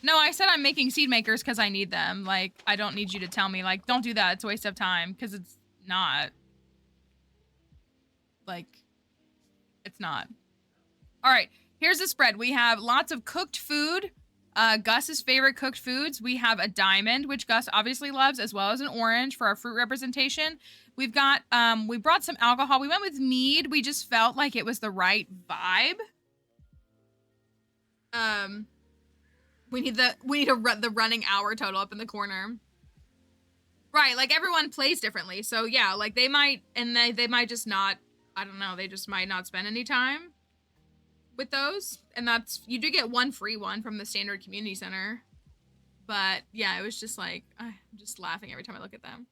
no, I said I'm making seed makers because I need them. Like, I don't need you to tell me like, don't do that. It's a waste of time, because it's not. Like, it's not. All right, here's the spread. We have lots of cooked food. Gus's favorite cooked foods. We have a diamond, which Gus obviously loves, as well as an orange for our fruit representation. We've got, we brought some alcohol. We went with mead. We just felt like it was the right vibe. We need the running hour total up in the corner. Right, like everyone plays differently. So yeah, like they might, and they might just not, I don't know, they just might not spend any time with those. And that's, you do get one free one from the standard community center. But yeah, it was just like, I'm just laughing every time I look at them.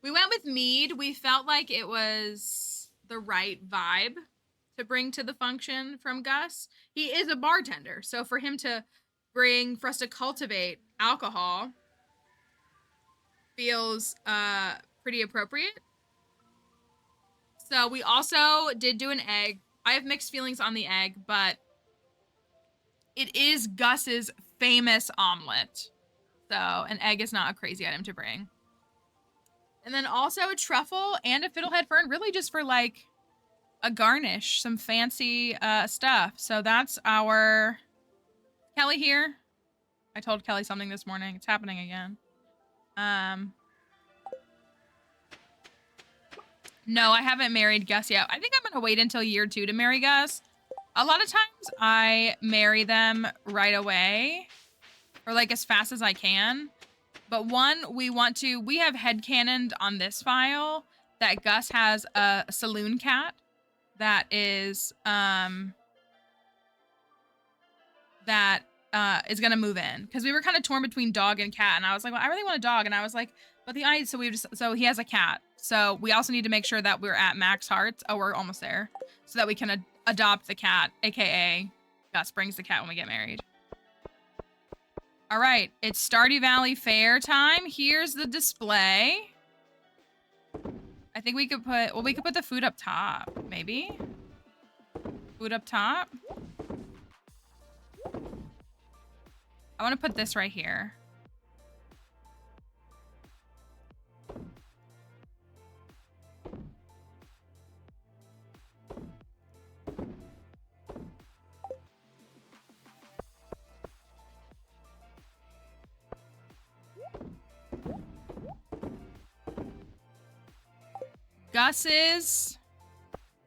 We went with mead. We felt like it was the right vibe to bring to the function from Gus. He is a bartender, so for us to cultivate alcohol feels pretty appropriate. So we also did do an egg. I have mixed feelings on the egg, but it is Gus's famous omelet. So an egg is not a crazy item to bring. And then also a truffle and a fiddlehead fern, really just for like a garnish, some fancy stuff. So that's our Kelly here. I told Kelly something this morning. It's happening again. No, I haven't married Gus yet. I think I'm gonna wait until year 2 to marry Gus. A lot of times I marry them right away, or like as fast as I can. But we have headcanoned on this file that Gus has a saloon cat that is gonna move in. Because we were kind of torn between dog and cat, and I was like, well, I really want a dog, and I was like, But so he has a cat. So we also need to make sure that we're at max hearts. Oh, we're almost there. So that we can adopt the cat, aka Gus brings the cat when we get married. All right, it's Stardew Valley Fair time. Here's the display. I think we could put the food up top, maybe? Food up top. I want to put this right here. Gus's,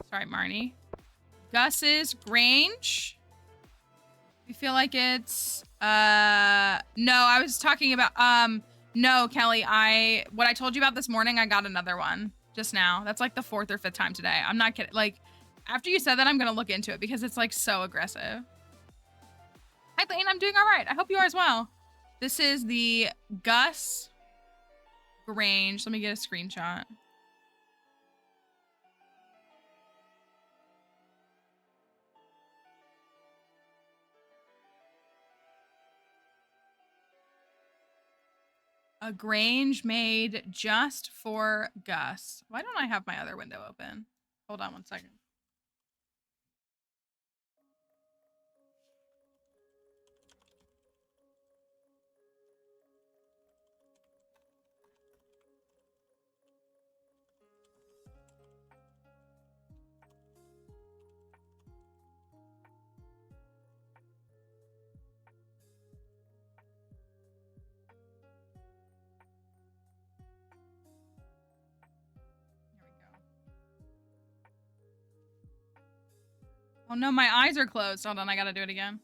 sorry, Marnie. Gus's Grange. You feel like it's, no, I was talking about, no, Kelly, what I told you about this morning, I got another one just now. That's like the 4th or 5th time today. I'm not kidding. Like, after you said that, I'm going to look into it because it's like so aggressive. Hi, Lane, I'm doing all right. I hope you are as well. This is the Gus Grange. Let me get a screenshot. A Grange made just for Gus. Why don't I have my other window open? Hold on one second. Oh no, my eyes are closed. Hold on, I gotta do it again.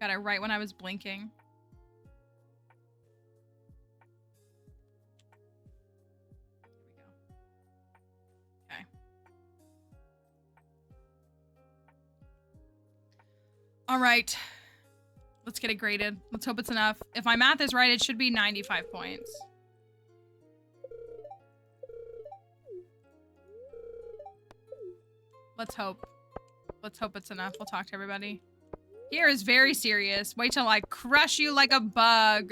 I got it right when I was blinking. Here we go. Okay. All right. Let's get it graded. Let's hope it's enough. If my math is right, it should be 95 points. Let's hope. Let's hope it's enough. We'll talk to everybody. Here is very serious. Wait till I crush you like a bug.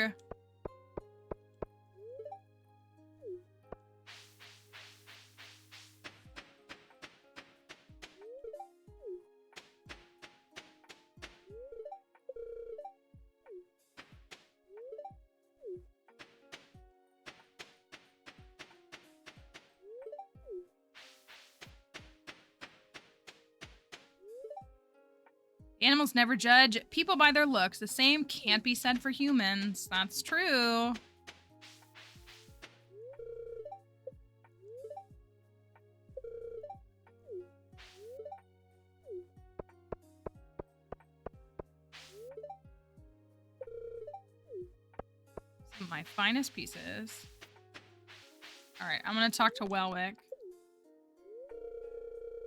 Animals never judge people by their looks. The same can't be said for humans. That's true. Some of my finest pieces. All right, I'm gonna talk to Welwick.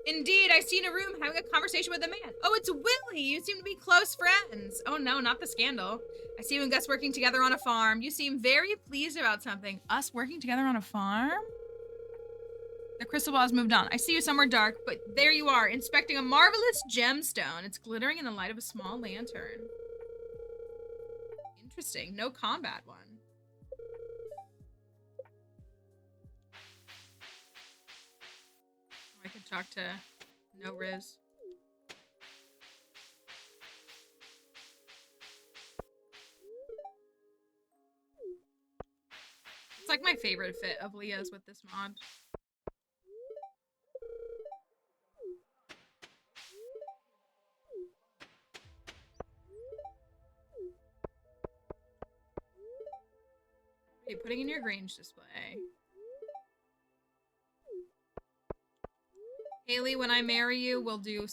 Indeed, I see in a room having a conversation with a man. Oh, it's Willie. You seem to be close friends. Oh no, not the scandal. I see you and Gus working together on a farm. You seem very pleased about something. Us working together on a farm? The crystal ball has moved on. I see you somewhere dark, but there you are, inspecting a marvelous gemstone. It's glittering in the light of a small lantern. Interesting. No combat one. I could talk to No Riz. It's like my favorite fit of Leah's with this mod. What are you putting in your Grange display? Haley, when I marry you, we'll do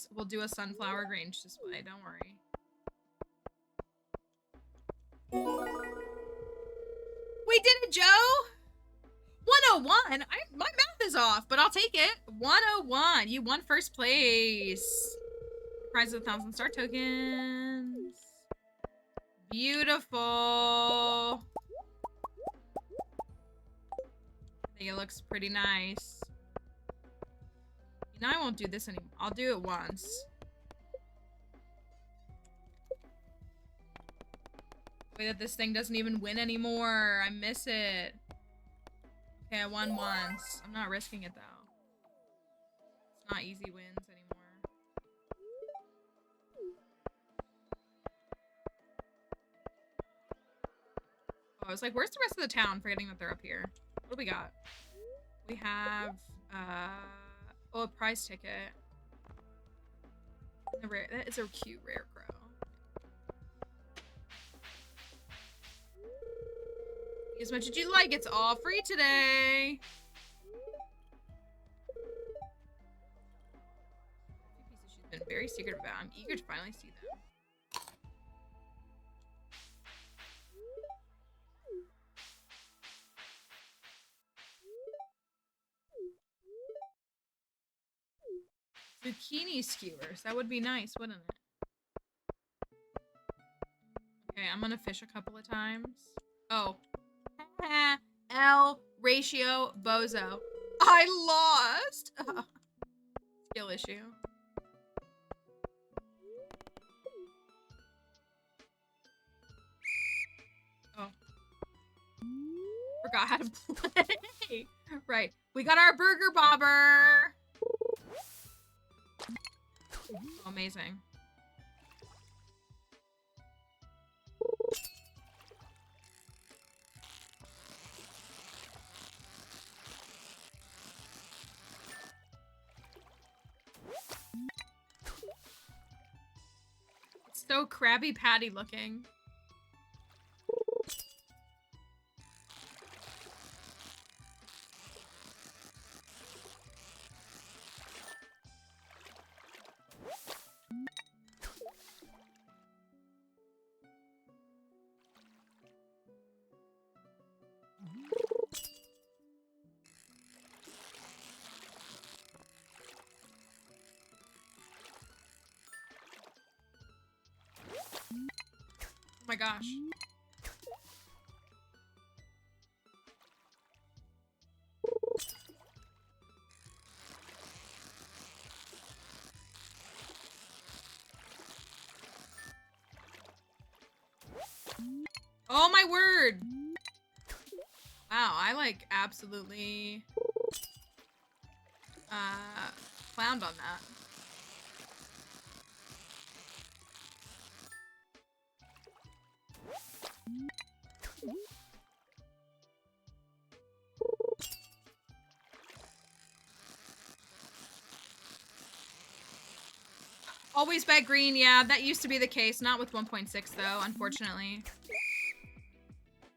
a sunflower Grange display. Don't worry. We did it, Joe! 101? My math is off, but I'll take it. 101. You won first place. Prize of 1,000 star tokens. Beautiful. think it looks pretty nice. You know, I won't do this anymore. I'll do it once. Way that this thing doesn't even win anymore. I miss it. Okay, I won once. I'm not risking it though. It's not easy wins anymore. Oh, I was like, where's the rest of the town? Forgetting that they're up here. What do we got? We have, oh, a prize ticket. That is a cute rare crow. As much as you like, it's all free today. Pieces she's been very secretive about. I'm eager to finally see them. Zucchini skewers. That would be nice, wouldn't it? Okay, I'm gonna fish a couple of times. Oh. L ratio bozo. I lost. Skill issue. Oh. Forgot how to play. Right. We got our burger bobber. Oh, amazing. It's so Krabby Patty looking. Oh my gosh. Oh my word! Wow, I like absolutely clowned on that. Always bet green, yeah, that used to be the case. Not with 1.6 though, unfortunately.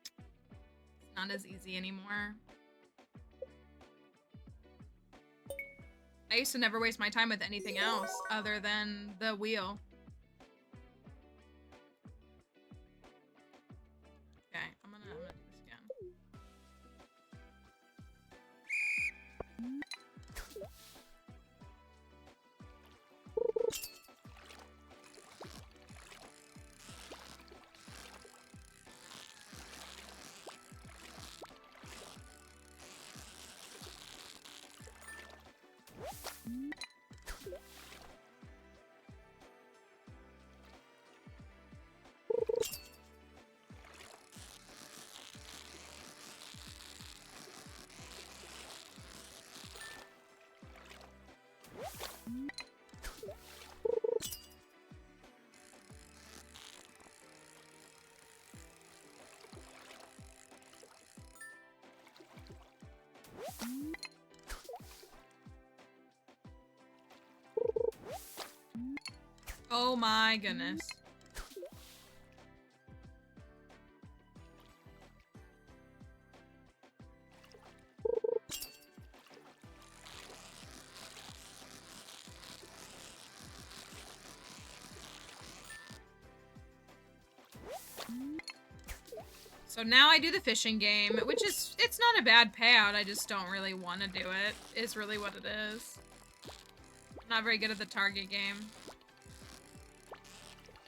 It's not as easy anymore. I used to never waste my time with anything else other than the wheel. Okay, I'm gonna do this again. Oh my goodness. So now I do the fishing game, which is, it's not a bad payout, I just don't really want to do it, is really what it is. I'm not very good at the target game.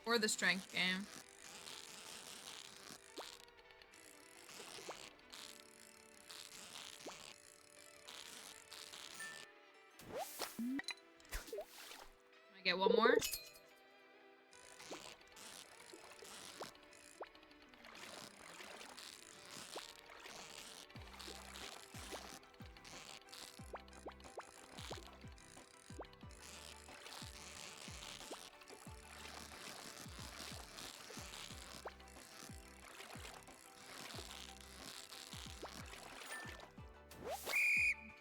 Or the strength game. one more.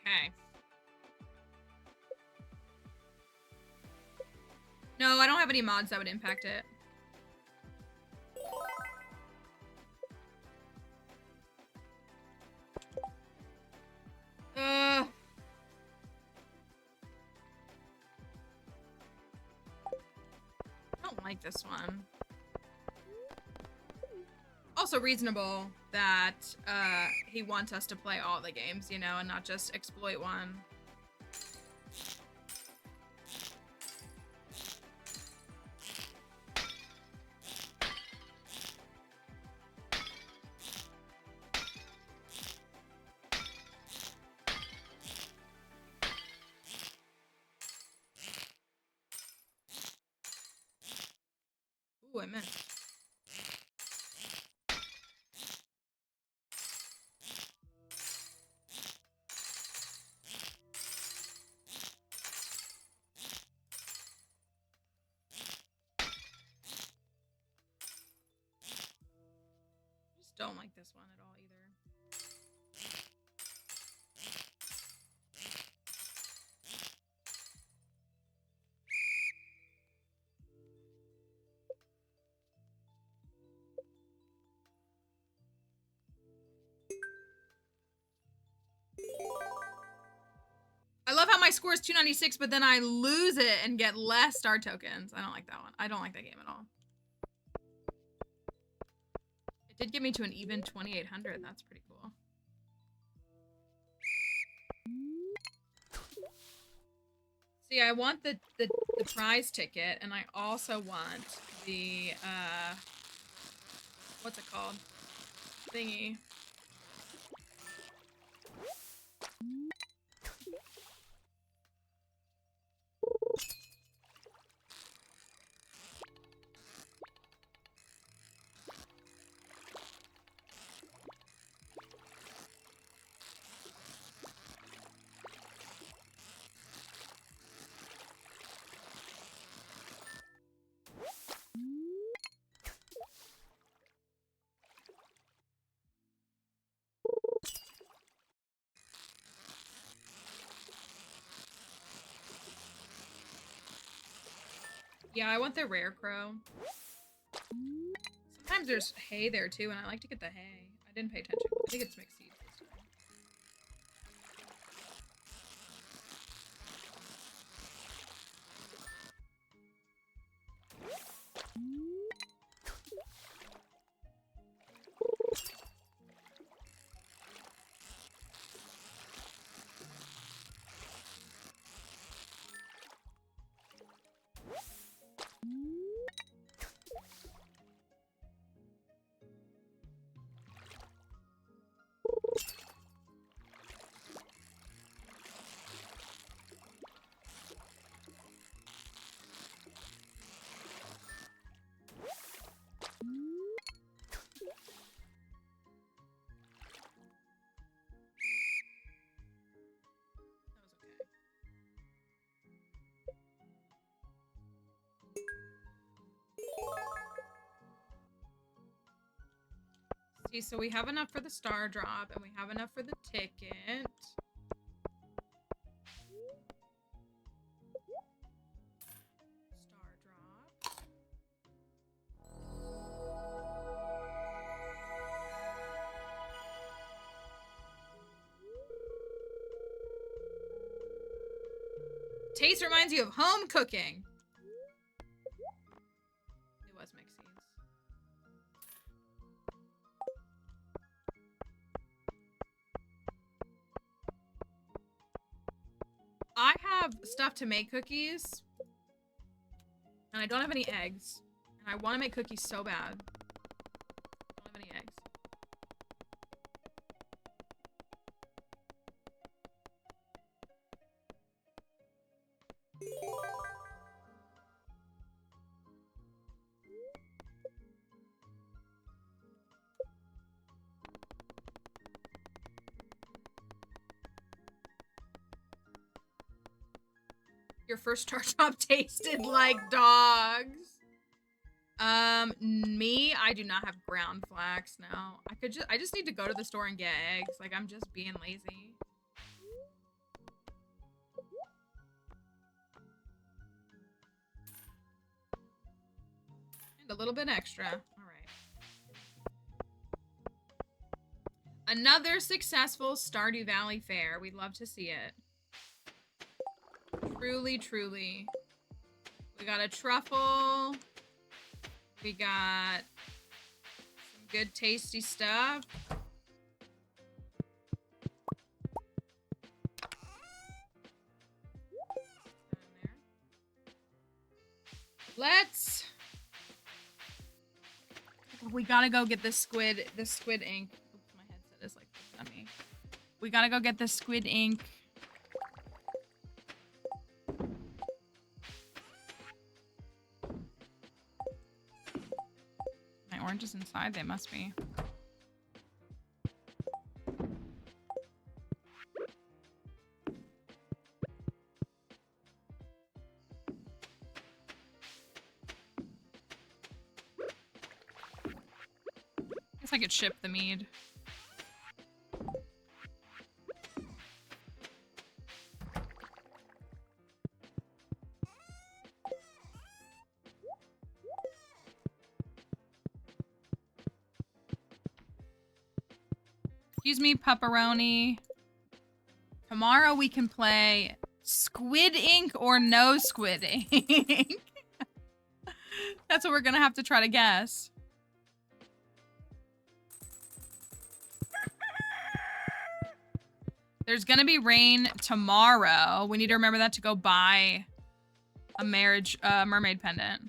Okay. No, I don't have any mods that would impact it. I don't like this one. Also reasonable that he wants us to play all the games, you know, and not just exploit one. Ooh, I missed. Just don't like this one at all either. I love how my score is 296, but then I lose it and get less star tokens. I don't like that one. I don't like that game at all. It did get me to an even 2,800. That's pretty cool. See, I want the prize ticket, and I also want the, what's it called? Thingy. Yeah, I want the rare crow. Sometimes there's hay there too, and I like to get the hay. I didn't pay attention. I think it's mixed seeds this time. See, so we have enough for the star drop, and we have enough for the ticket. Star drop. Taste reminds you of home cooking. It was mixed seeds. I have stuff to make cookies, and I don't have any eggs, and I want to make cookies so bad. I don't have any eggs. Your first tartop tasted like dogs. Me, I do not have ground flax now. I just need to go to the store and get eggs. Like, I'm just being lazy. And a little bit extra. All right. Another successful Stardew Valley fair. We'd love to see it. Truly, truly. We got a truffle. We got some good tasty stuff. Let's... We gotta go get this squid ink. Oops, my headset is like on me. We gotta go get the squid ink. My oranges inside, they must be. Guess I could ship the mead. Excuse me, pepperoni. Tomorrow we can play Squid Ink or no Squid Ink. That's what we're gonna have to try to guess. There's gonna be rain tomorrow. We need to remember that to go buy a mermaid pendant.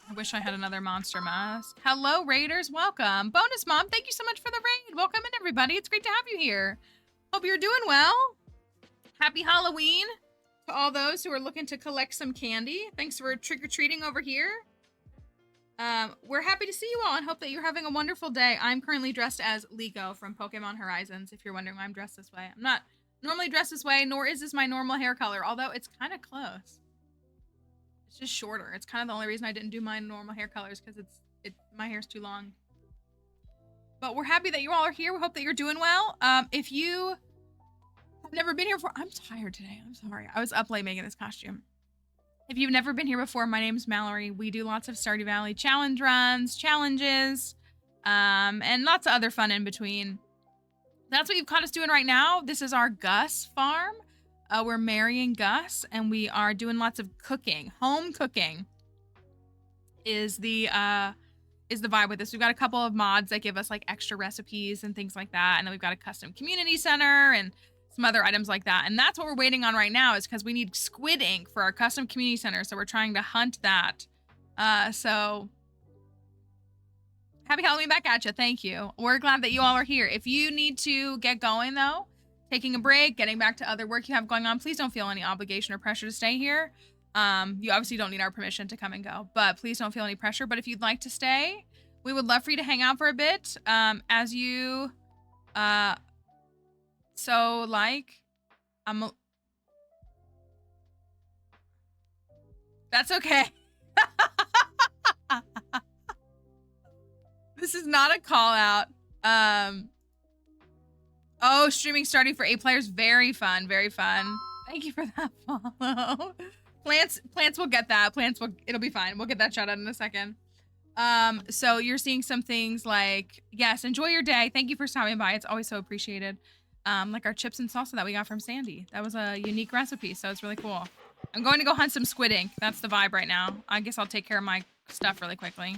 I wish I had another monster mask. Hello, Raiders. Welcome. Bonus Mom, thank you so much for the raid. Welcome in, everybody. It's great to have you here. Hope you're doing well. Happy Halloween to all those who are looking to collect some candy. Thanks for trick-or-treating over here. We're happy to see you all and hope that you're having a wonderful day. I'm currently dressed as Liko from Pokemon Horizons, if you're wondering why I'm dressed this way. I'm not normally dressed this way, nor is this my normal hair color, although it's kind of close. It's just shorter. It's kind of the only reason I didn't do my normal hair colors, because my hair's too long. But we're happy that you all are here. We hope that you're doing well. If you have never been here before, I'm tired today. I'm sorry. I was up late making this costume. If you've never been here before, my name's Mallory. We do lots of Stardew Valley challenge runs, challenges, and lots of other fun in between. That's what you've caught us doing right now. This is our Gus farm. We're marrying Gus, and we are doing lots of cooking. Home cooking is the vibe with this. We've got a couple of mods that give us like extra recipes and things like that, and then we've got a custom community center and some other items like that. And that's what we're waiting on right now, is because we need squid ink for our custom community center, so we're trying to hunt that. So happy Halloween back at you. Thank you. We're glad that you all are here. If you need to get going though, taking a break, getting back to other work you have going on, please don't feel any obligation or pressure to stay here. You obviously don't need our permission to come and go, but please don't feel any pressure. But if you'd like to stay, we would love for you to hang out for a bit. As you, so like, that's okay. This is not a call out. Oh, streaming starting for 8 players. Very fun. Very fun. Thank you for that follow. Plants will get that. It'll be fine. We'll get that shout out in a second. So you're seeing some things like, yes, enjoy your day. Thank you for stopping by. It's always so appreciated. Like our chips and salsa that we got from Sandy. That was a unique recipe, so it's really cool. I'm going to go hunt some squid ink. That's the vibe right now. I guess I'll take care of my stuff really quickly.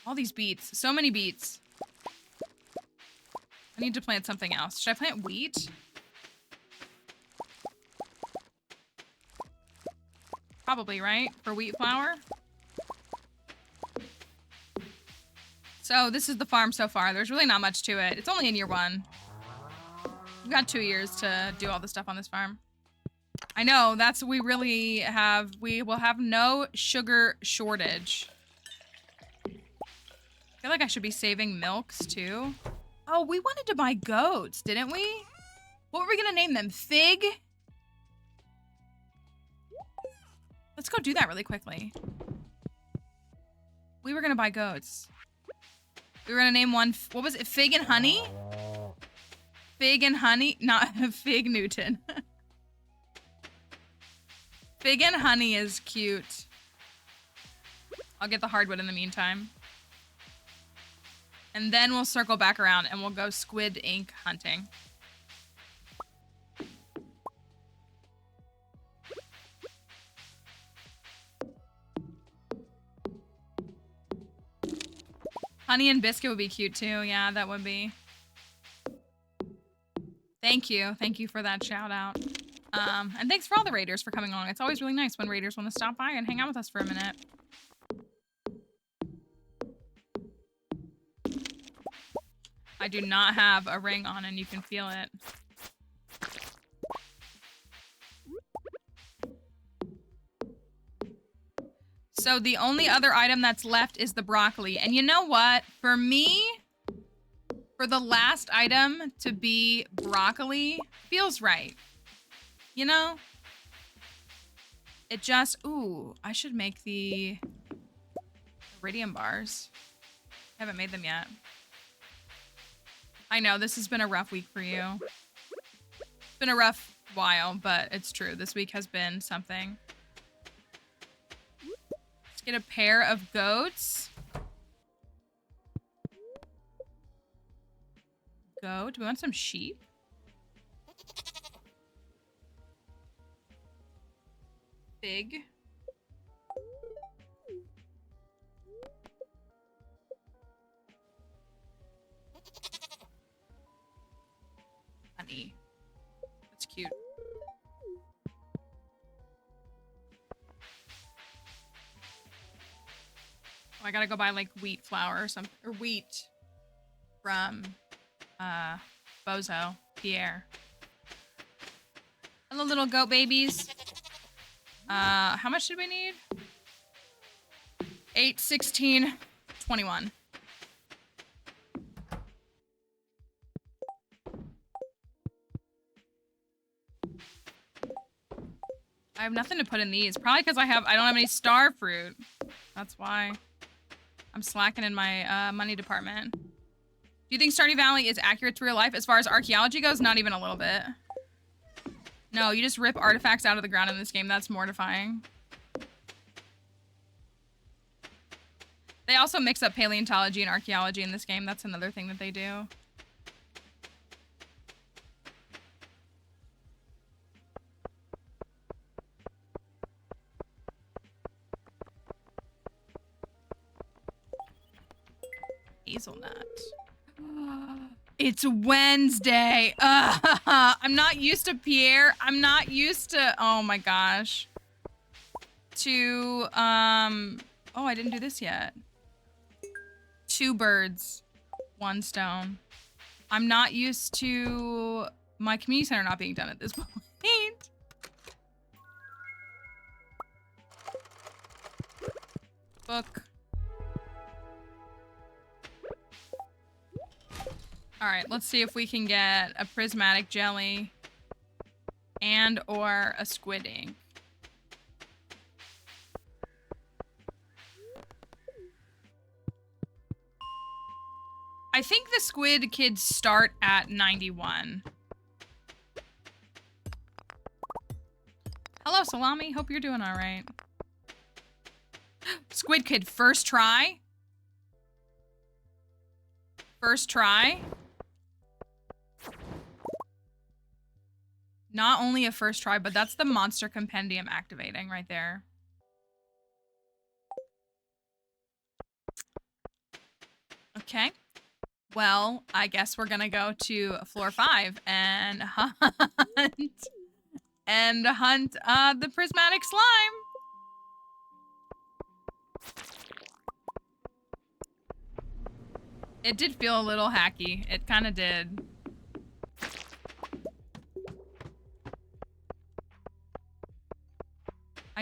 All these beets. So many beets. I need to plant something else. Should I plant wheat? Probably, right? For wheat flour? So this is the farm so far. There's really not much to it. It's only in year 1. We've got 2 years to do all the stuff on this farm. I know, we will have no sugar shortage. I feel like I should be saving milks too. Oh, we wanted to buy goats, didn't we? What were we gonna name them? Fig? Let's go do that really quickly. We were gonna buy goats. We were gonna name one, what was it? Fig and Honey? Fig and Honey? Not Fig Newton. Fig and Honey is cute. I'll get the hardwood in the meantime. And then we'll circle back around and we'll go squid ink hunting. Honey and biscuit would be cute too. Yeah, that would be. Thank you. Thank you for that shout out. And thanks for all the raiders for coming along. It's always really nice when raiders want to stop by and hang out with us for a minute. I do not have a ring on and you can feel it. So the only other item that's left is the broccoli. And you know what? For me, for the last item to be broccoli feels right. You know? It just, ooh, I should make the iridium bars. I haven't made them yet. I know, this has been a rough week for you. It's been a rough while, but it's true. This week has been something. Let's get a pair of goats. Go. Do we want some sheep? Big. Honey. That's cute. Oh, I gotta go buy like wheat flour or something, or wheat from Bozo, Pierre. Hello, little goat babies. How much did we need? 8, 16, 21. I have nothing to put in these. Probably because I don't have any star fruit. That's why I'm slacking in my money department. Do you think Stardew Valley is accurate to real life as far as archaeology goes? Not even a little bit. No, you just rip artifacts out of the ground in this game. That's mortifying. They also mix up paleontology and archaeology in this game. That's another thing that they do. Hazelnut. It's Wednesday. I'm not used to Pierre. I'm not used to, oh my gosh. To, oh, I didn't do this yet. 2 birds, 1 stone. I'm not used to my community center not being done at this point. Book. All right, let's see if we can get a prismatic jelly and or a squid ink. I think the squid kids start at 91. Hello, Salami. Hope you're doing all right. Squid kid, first try? First try? Not only a first try, but that's the monster compendium activating right there. Okay. Well, I guess we're gonna go to floor 5 and hunt the prismatic slime. It did feel a little hacky. It kind of did.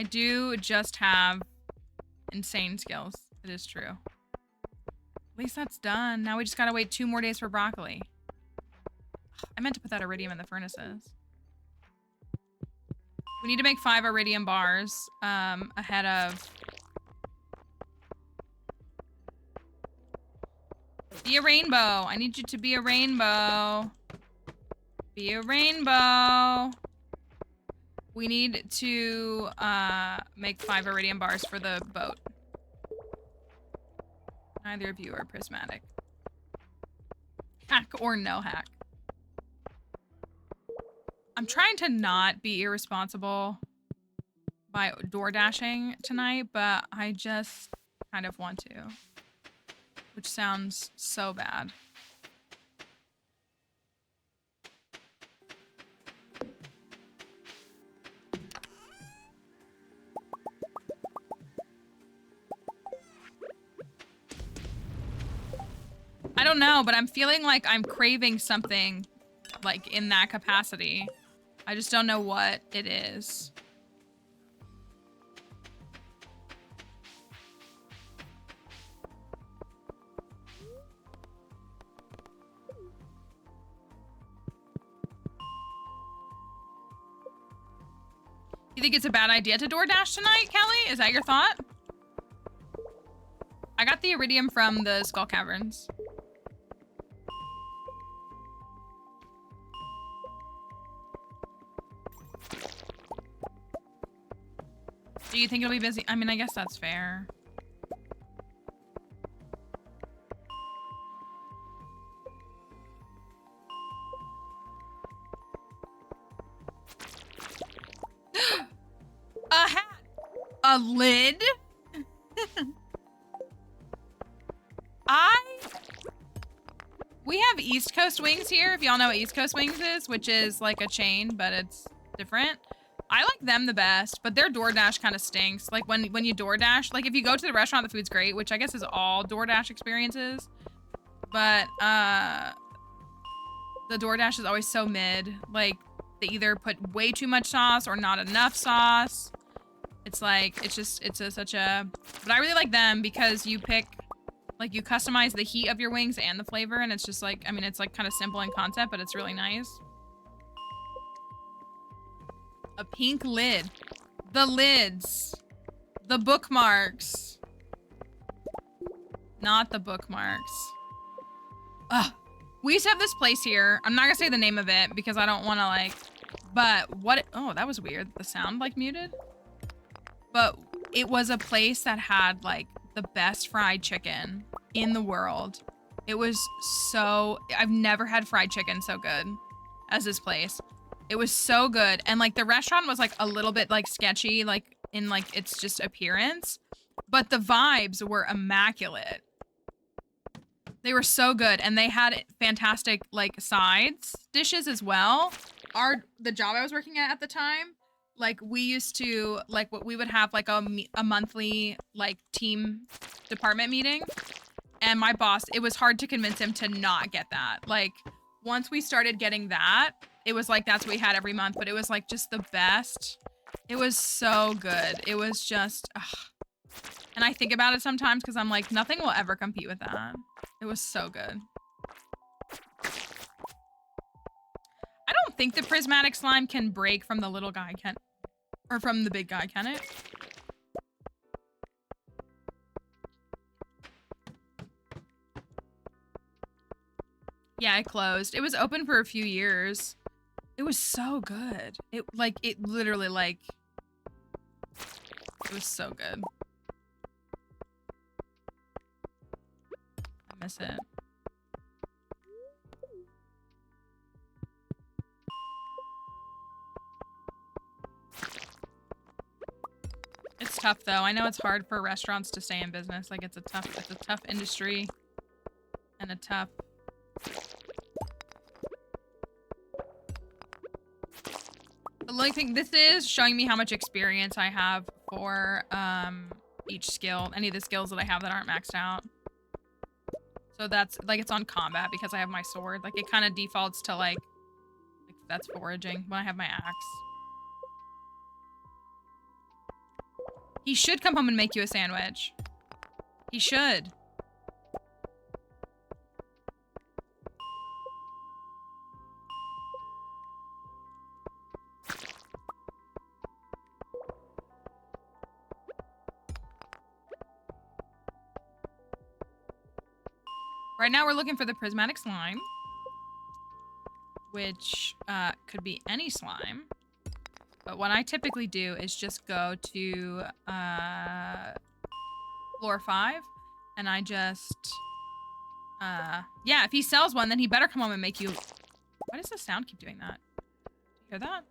I do just have insane skills. It is true. At least that's done. Now we just gotta wait 2 more days for broccoli. I meant to put that iridium in the furnaces. We need to make 5 iridium bars ahead of... Be a rainbow. I need you to be a rainbow. Be a rainbow. We need to make 5 iridium bars for the boat. Neither of you are prismatic. Hack or no hack. I'm trying to not be irresponsible by door dashing tonight, but I just kind of want to. Which sounds so bad. I don't know, but I'm feeling like I'm craving something like in that capacity. I just don't know what it is. You think it's a bad idea to DoorDash tonight, Kelly? Is that your thought? I got the iridium from the Skull Caverns. Do you think it'll be busy? I mean, I guess that's fair. A hat! A lid? We have East Coast Wings here, if y'all know what East Coast Wings is, which is like a chain, but it's different. I like them the best, but their DoorDash kind of stinks. Like when you DoorDash, like if you go to the restaurant, the food's great, which I guess is all DoorDash experiences. But the DoorDash is always so mid. Like they either put way too much sauce or not enough sauce. It's like, such a, but I really like them because you pick, like you customize the heat of your wings and the flavor. And it's just like, I mean, it's like kind of simple in concept, but it's really nice. A pink lid. The lids. The bookmarks. Not the bookmarks. Ugh. We used to have this place here. I'm not gonna say the name of it because I don't want to like, but what, oh, that was weird. The sound like muted. But it was a place that had like the best fried chicken in the world. It was so, I've never had fried chicken so good as this place. It was so good. And like the restaurant was like a little bit like sketchy, like in like its just appearance, but the vibes were immaculate. They were so good. And they had fantastic like sides dishes as well. The job I was working at the time, like we used to, like what we would have like a monthly like team department meeting. And my boss, it was hard to convince him to not get that. Like once we started getting that, it was like, that's what we had every month, but it was like just the best. It was so good. It was just, ugh. And I think about it sometimes because I'm like, nothing will ever compete with that. It was so good. I don't think the prismatic slime can break from the little guy, or from the big guy, can it? Yeah, it closed. It was open for a few years. It was so good. It literally like, it was so good. I miss it. It's tough though. I know it's hard for restaurants to stay in business. Like it's a tough industry and a tough. The only thing, this is showing me how much experience I have for each skill, any of the skills that I have that aren't maxed out. So that's like, it's on combat because I have my sword. Like it kind of defaults to like that's foraging when I have my axe. He should come home and make you a sandwich. He should. Right now we're looking for the prismatic slime, which could be any slime. But what I typically do is just go to floor 5, and I just, yeah, if he sells one, then he better come home and make you. Why does the sound keep doing that? Do you hear that?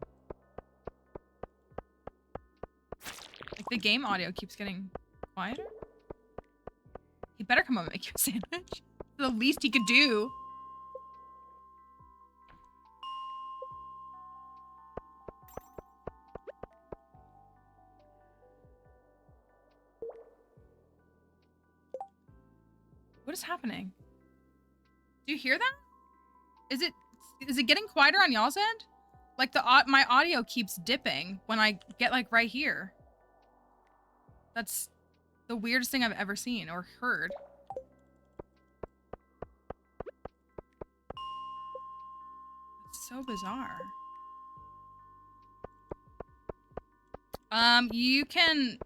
Like the game audio keeps getting quieter. He better come home and make you a sandwich. The least he could do. What is happening? Do you hear that? Is it getting quieter on y'all's end? Like my audio keeps dipping when I get like right here. That's the weirdest thing I've ever seen or heard. It's so bizarre. You can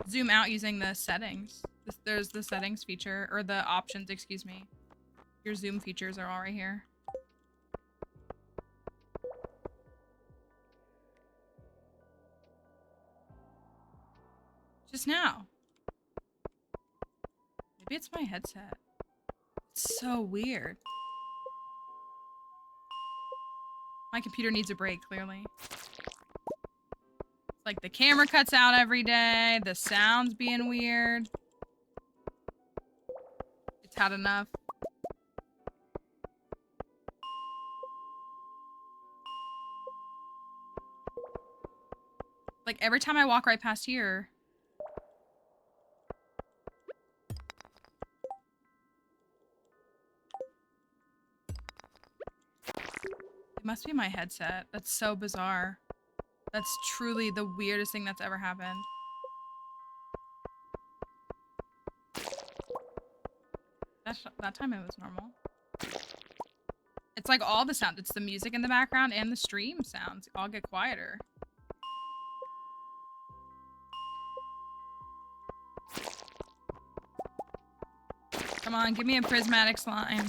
zoom out using the settings. There's the settings feature, or the options, excuse me. Your zoom features are all right here. Just now. Maybe it's my headset. It's so weird. My computer needs a break, clearly. It's like the camera cuts out every day, the sound's being weird. It's had enough. Like every time I walk right past here. It must be my headset. That's so bizarre. That's truly the weirdest thing that's ever happened. That time it was normal. It's like all the sound. It's the music in the background and the stream sounds all get quieter. Come on, give me a prismatic slime.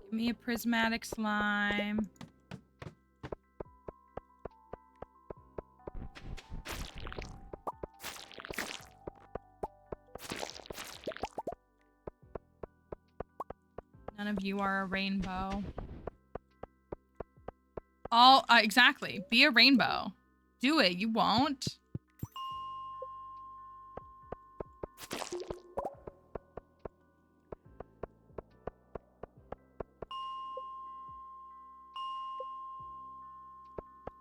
Give me a prismatic slime. None of you are a rainbow. Exactly. Be a rainbow. Do it. You won't.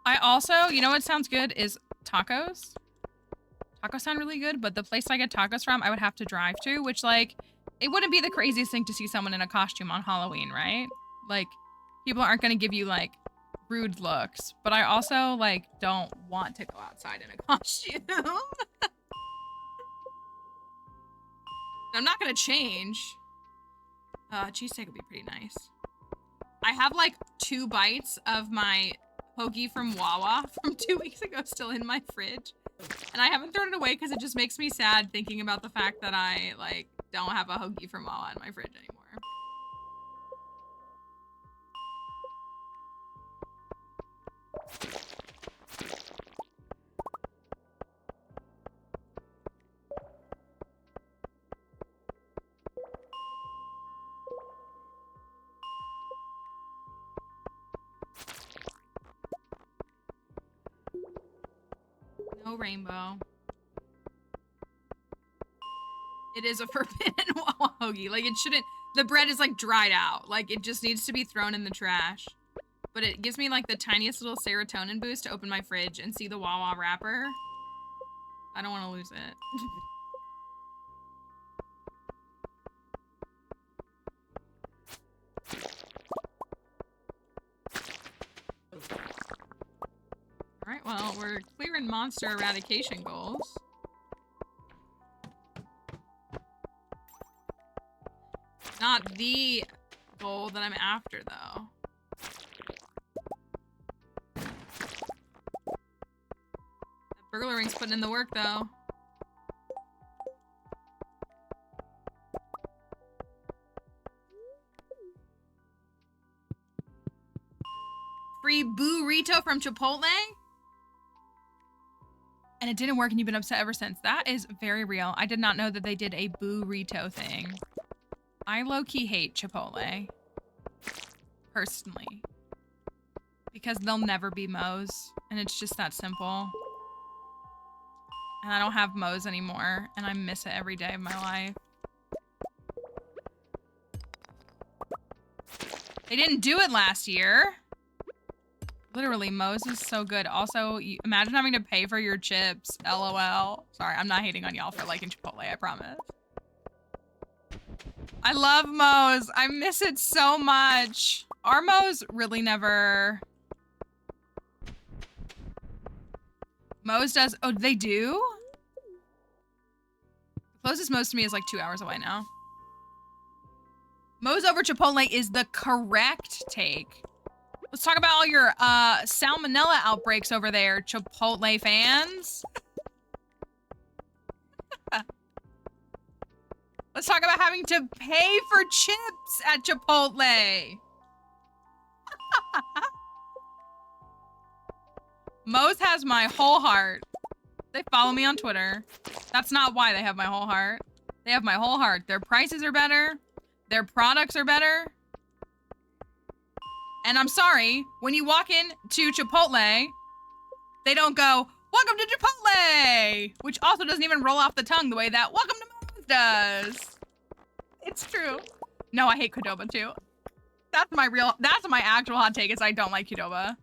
I also, you know what sounds good is tacos. Tacos sound really good, but the place I get tacos from, I would have to drive to, which, like, it wouldn't be the craziest thing to see someone in a costume on Halloween, right? Like, people aren't going to give you, like, rude looks. But I also, like, don't want to go outside in a costume. I'm not going to change. Cheesesteak would be pretty nice. I have, like, 2 bites of my hoagie from Wawa from 2 weeks ago still in my fridge. And I haven't thrown it away because it just makes me sad thinking about the fact that I, like, don't have a hoagie from Wawa in my fridge anymore. No rainbow. It is a forbidden Wawa hoagie. Like, it shouldn't... The bread is, like, dried out. Like, it just needs to be thrown in the trash. But it gives me, like, the tiniest little serotonin boost to open my fridge and see the Wawa wrapper. I don't want to lose it. different monster eradication goals. Not the goal that I'm after, though. That burglaring's putting in the work, though. Free burrito from Chipotle? And it didn't work and you've been upset ever since. That is very real. I did not know that they did a burrito thing. I low-key hate Chipotle. Personally. Because they'll never be Moe's. And it's just that simple. And I don't have Moe's anymore. And I miss it every day of my life. They didn't do it last year. Literally, Moe's is so good. Also, imagine having to pay for your chips. LOL. Sorry, I'm not hating on y'all for liking Chipotle, I promise. I love Moe's. I miss it so much. Our Moe's really never... Moe's does... Oh, they do? The closest Moe's to me is like 2 hours away now. Moe's over Chipotle is the correct take. Let's talk about all your salmonella outbreaks over there, Chipotle fans. Let's talk about having to pay for chips at Chipotle. Moe's has my whole heart. They follow me on Twitter. That's not why they have my whole heart. They have my whole heart. Their prices are better. Their products are better. And I'm sorry, when you walk in to Chipotle, they don't go, "Welcome to Chipotle," which also doesn't even roll off the tongue the way that "Welcome to Moe's" does. It's true. No, I hate Qdoba too. That's my actual hot take is I don't like Qdoba.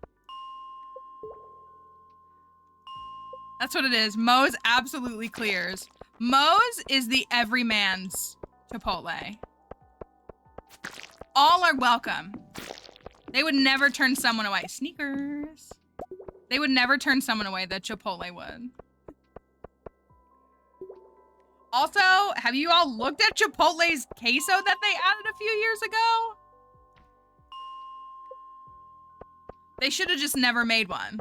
That's what it is. Moe's absolutely clears. Moe's is the everyman's Chipotle. All are welcome. They would never turn someone away. Sneakers. They would never turn someone away that Chipotle would. Also, have you all looked at Chipotle's queso that they added a few years ago? They should have just never made one.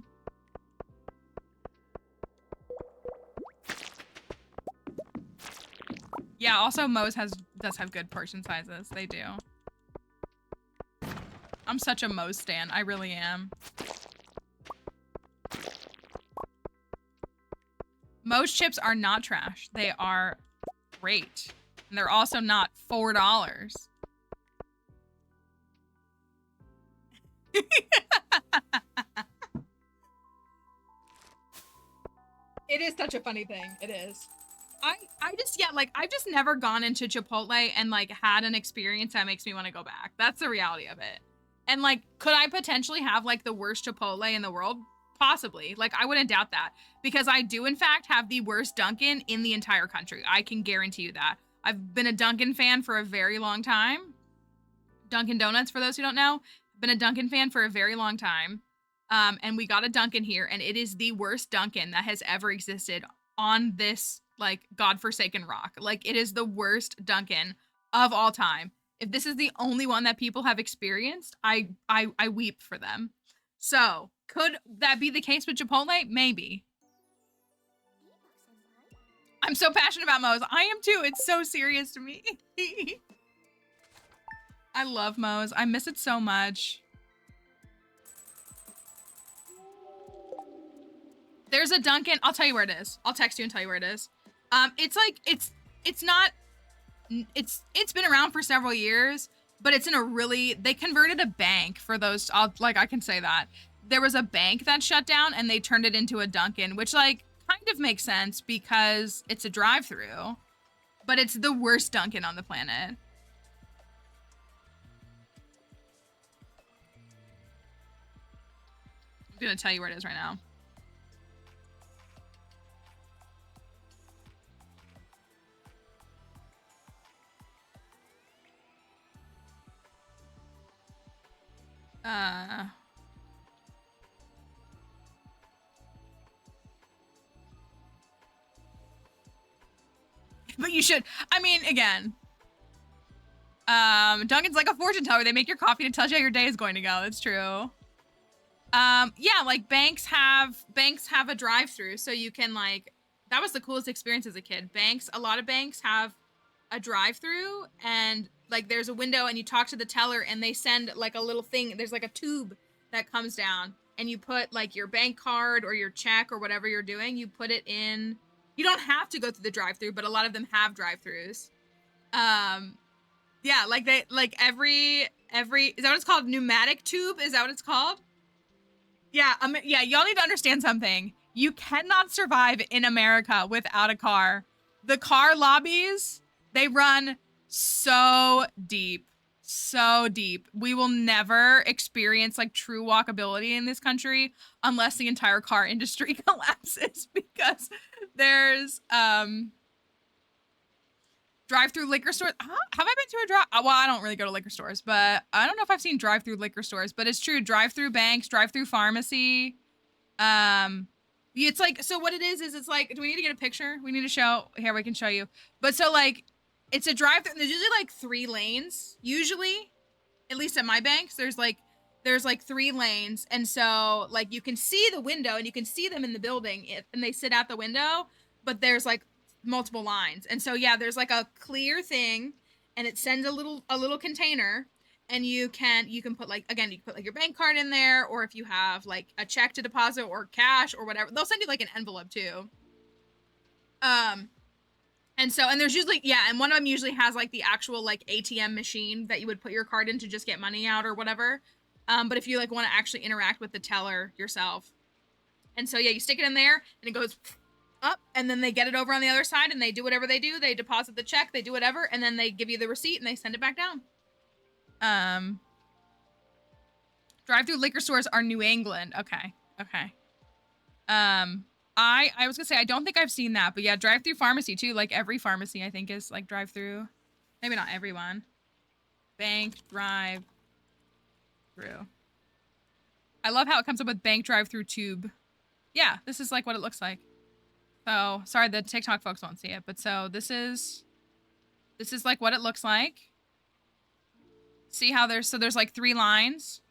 Yeah, also Moe's does have good portion sizes. They do. I'm such a Moe's stan. I really am. Moe's chips are not trash. They are great. And they're also not $4. It is such a funny thing. It is. I've just never gone into Chipotle and like had an experience that makes me want to go back. That's the reality of it. And like, could I potentially have like the worst Chipotle in the world? Possibly. Like, I wouldn't doubt that because I do in fact have the worst Dunkin' in the entire country. I can guarantee you that. I've been a Dunkin' fan for a very long time. Dunkin' Donuts, for those who don't know, been a Dunkin' fan for a very long time. And we got a Dunkin' here and it is the worst Dunkin' that has ever existed on this like godforsaken rock. Like, it is the worst Dunkin' of all time. If this is the only one that people have experienced, I weep for them. So, could that be the case with Chipotle? Maybe. I'm so passionate about Moe's. I am too. It's so serious to me. I love Moe's. I miss it so much. There's a Dunkin'. I'll tell you where it is. I'll text you and tell you where it is. It's like, it's been around for several years, but it's in a really, they converted a bank for those, I can say that. There was a bank that shut down and they turned it into a Dunkin', which like kind of makes sense because it's a drive-through, but it's the worst Dunkin' on the planet. I'm gonna tell you where it is right now. should. I mean, again, Duncan's like a fortune teller. They make your coffee to tell you how your day is going to go. That's true. Yeah, like banks have a drive-through, so you can like, that was the coolest experience as a kid. A lot of banks have a drive-through, and like there's a window and you talk to the teller and they send like a little thing. There's like a tube that comes down and you put like your bank card or your check or whatever you're doing, you put it in. You don't have to go through the drive-through, but a lot of them have drive-throughs. Yeah, like every is that what it's called? Pneumatic tube? Is that what it's called? Yeah, yeah, y'all need to understand something. You cannot survive in America without a car. The car lobbies, they run so deep. So deep. We will never experience like true walkability in this country unless the entire car industry collapses, because there's drive-through liquor stores. Have I been to a drive? Well, I don't really go to liquor stores, but I don't know if I've seen drive-through liquor stores. But it's true. Drive-through banks, drive-through pharmacy. It's like, so what it is it's like. Do we need to get a picture? We need to show. Here, we can show you. But so like, it's a drive-through. There's usually like 3 lanes. Usually, at least at my banks, there's like 3 lanes, and so like you can see the window and you can see them in the building, and they sit out the window. But there's like multiple lines, and so yeah, there's like a clear thing, and it sends a little container, and you can put like, again, you can put like your bank card in there, or if you have like a check to deposit or cash or whatever, they'll send you like an envelope too. And there's usually, yeah, and one of them usually has like the actual like ATM machine that you would put your card in to just get money out or whatever. But if you like want to actually interact with the teller yourself, and so yeah, you stick it in there and it goes up, and then they get it over on the other side and they do whatever they do. They deposit the check, they do whatever, and then they give you the receipt and they send it back down. Drive-through liquor stores are New England. Okay. I was gonna say, I don't think I've seen that, but yeah, drive-through pharmacy too. Like every pharmacy I think is like drive-through. Maybe not everyone. Bank drive-through. I love how it comes up with bank drive-through tube. Yeah, this is like what it looks like. So, sorry, the TikTok folks won't see it, but so this is like what it looks like. See how there's like 3 lines.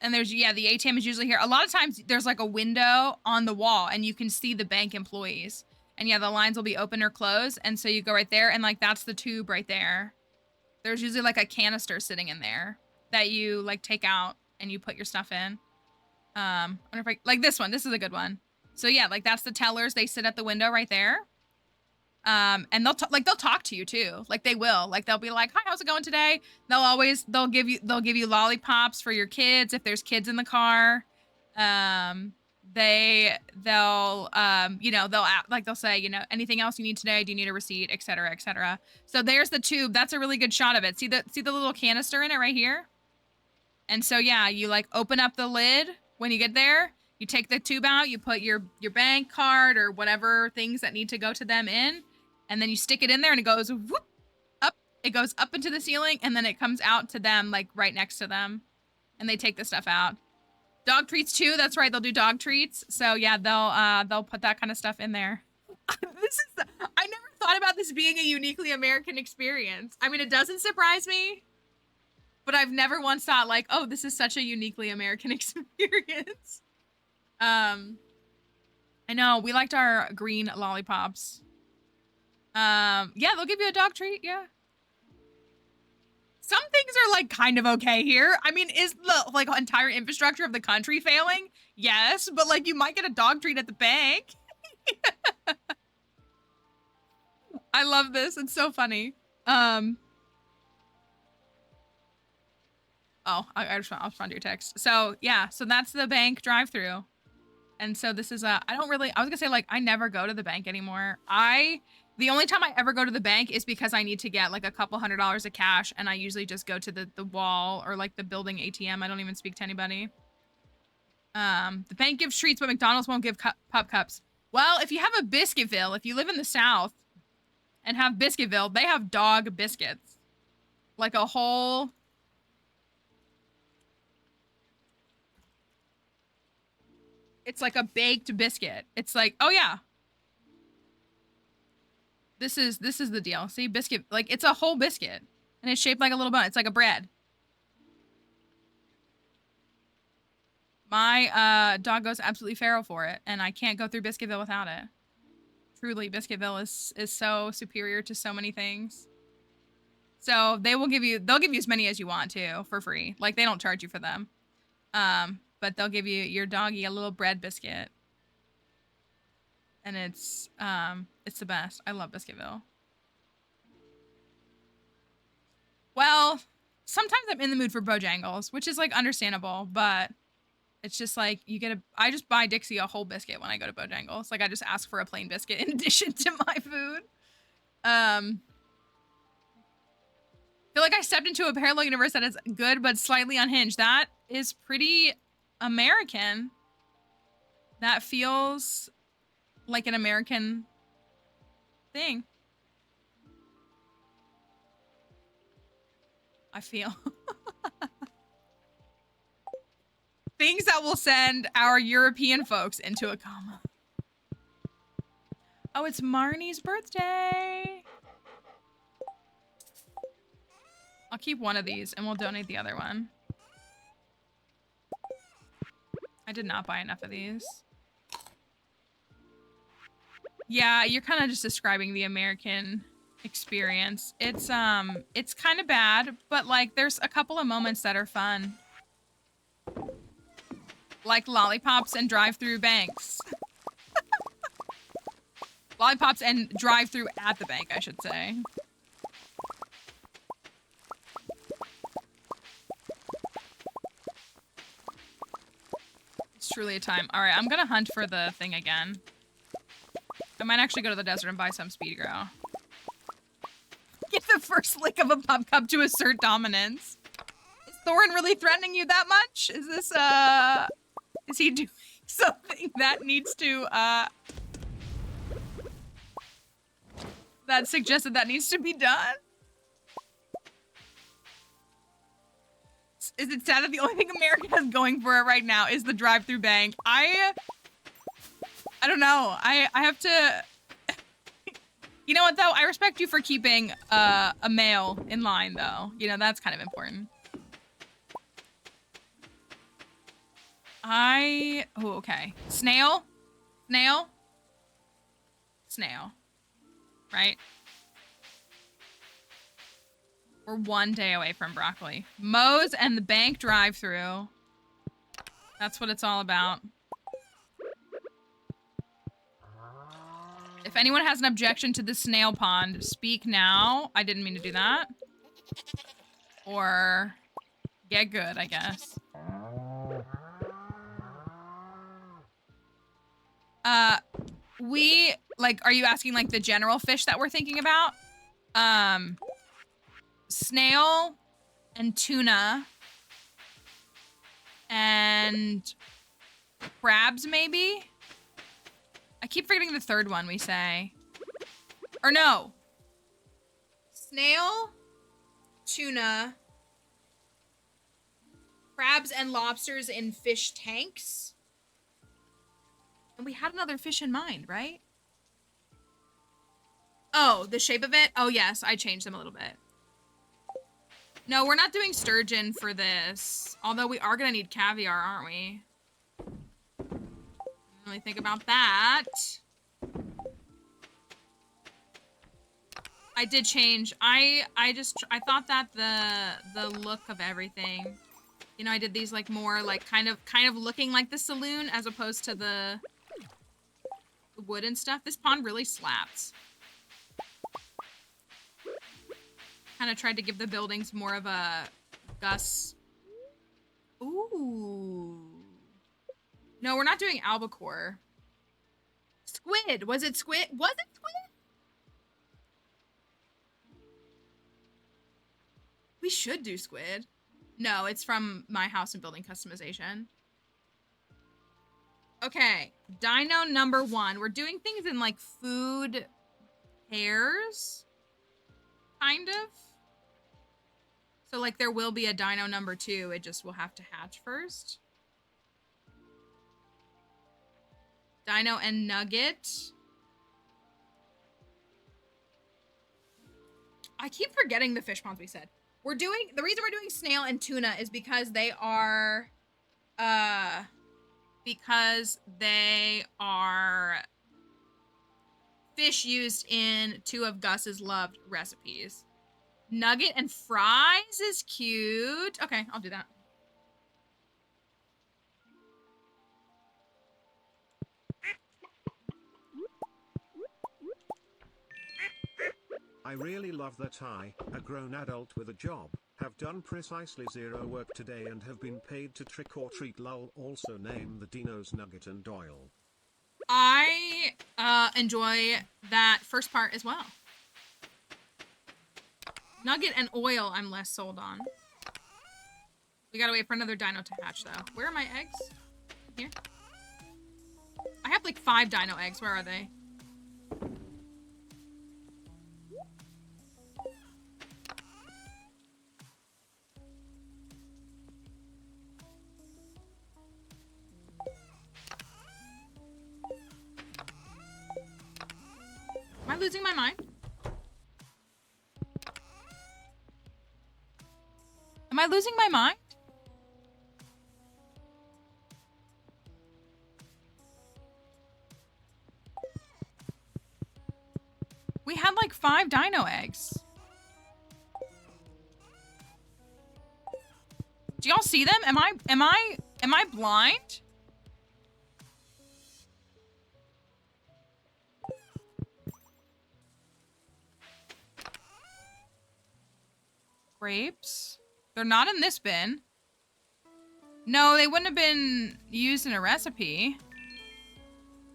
And there's, yeah, the ATM is usually here. A lot of times there's like a window on the wall and you can see the bank employees. And yeah, the lines will be open or closed. And so you go right there and like that's the tube right there. There's usually like a canister sitting in there that you like take out and you put your stuff in. I wonder if like this one. This is a good one. So yeah, like that's the tellers. They sit at the window right there. And they'll talk to you too. Like they will. Like they'll be like, "Hi, how's it going today?" They'll give you lollipops for your kids if there's kids in the car. They'll say, you know, anything else you need today? Do you need a receipt, etc., etc. So there's the tube. That's a really good shot of it. See the little canister in it right here? And so yeah, you like open up the lid when you get there. You take the tube out, you put your bank card or whatever things that need to go to them in, and then you stick it in there and it goes whoop, up. It goes up into the ceiling and then it comes out to them like right next to them, and they take the stuff out. Dog treats too. That's right. They'll do dog treats. So yeah, they'll put that kind of stuff in there. I never thought about this being a uniquely American experience. I mean, it doesn't surprise me, but I've never once thought like, oh, this is such a uniquely American experience. I know, we liked our green lollipops. Yeah, they'll give you a dog treat, yeah. Some things are like kind of okay here. I mean, is the like entire infrastructure of the country failing? Yes, but like you might get a dog treat at the bank. I love this. It's so funny. Oh, I'll respond to your text. So yeah, so that's the bank drive-through. And so this is I was gonna say like I never go to the bank anymore. The only time I ever go to the bank is because I need to get like a couple $100s of cash, and I usually just go to the wall or like the building ATM. I don't even speak to anybody. The bank gives treats, but McDonald's won't give pup cups. Well, if you have a Biscuitville, if you live in the South and have Biscuitville, they have dog biscuits. Like a whole... It's like a baked biscuit. It's like, oh yeah. This is the deal. See, biscuit, like it's a whole biscuit, and it's shaped like a little bun. It's like a bread. My dog goes absolutely feral for it, and I can't go through Biscuitville without it. Truly, Biscuitville is so superior to so many things. So they'll give you as many as you want to for free. Like they don't charge you for them. But they'll give you your doggy a little bread biscuit. And it's the best. I love Biscuitville. Well, sometimes I'm in the mood for Bojangles, which is like understandable, but it's just like I just buy Dixie a whole biscuit when I go to Bojangles. Like I just ask for a plain biscuit in addition to my food. I feel like I stepped into a parallel universe that is good but slightly unhinged. That is pretty American. That feels like an American thing. I feel. Things that will send our European folks into a coma. Oh, it's Marnie's birthday. I'll keep one of these and we'll donate the other one. I did not buy enough of these. Yeah, you're kind of just describing the American experience. It's kind of bad, but like there's a couple of moments that are fun. Like lollipops and drive-through banks. Lollipops and drive-through at the bank, I should say. It's truly a time. All right, I'm gonna hunt for the thing again. I might actually go to the desert and buy some speed grow. Get the first lick of a pup cup to assert dominance. Is Thorin really threatening you that much? Is this, is he doing something that needs to, that suggested that needs to be done? Is it sad that the only thing America has going for it right now is the drive-through bank? I don't know. I have to... You know what, though? I respect you for keeping a male in line, though. You know, that's kind of important. Oh, okay. Snail? Snail? Snail. Right? We're one day away from broccoli. Moe's and the bank drive-through. That's what it's all about. If anyone has an objection to the snail pond, speak now. I didn't mean to do that. Or get good, I guess. Are you asking like the general fish that we're thinking about? Snail and tuna and crabs, maybe? I keep forgetting the third one we say. Or no. Snail, tuna, crabs and lobsters in fish tanks. And we had another fish in mind, right? Oh, the shape of it? Oh, yes, I changed them a little bit. No, we're not doing sturgeon for this. Although we are gonna need caviar, aren't we? Didn't really think about that. I did change. I thought that the look of everything, you know, I did these like more like kind of looking like the saloon as opposed to the wood and stuff. This pond really slaps. Kind of tried to give the buildings more of a Gus. Ooh. No, we're not doing albacore. Squid. Was it squid? Was it squid? We should do squid. No, it's from my house and building customization. Okay. Dino number 1. We're doing things in like food pairs. Kind of. So like there will be a dino number 2. It just will have to hatch first. Dino and Nugget. I keep forgetting the fish ponds we said. The reason we're doing snail and tuna is because they are fish used in 2 of Gus's loved recipes. Nugget and fries is cute. Okay, I'll do that. I really love that I, a grown adult with a job, have done precisely 0 work today and have been paid to trick or treat lol. Also name the dinos Nugget and Doyle. I enjoy that first part as well. Nugget and oil I'm less sold on. We gotta wait for another dino to hatch though. Where are my eggs? Here? I have like 5 dino eggs. Where are they? Am I losing my mind? Am I losing my mind? We had like 5 dino eggs. Do y'all see them? Am I blind? Grapes? They're not in this bin. No, they wouldn't have been used in a recipe.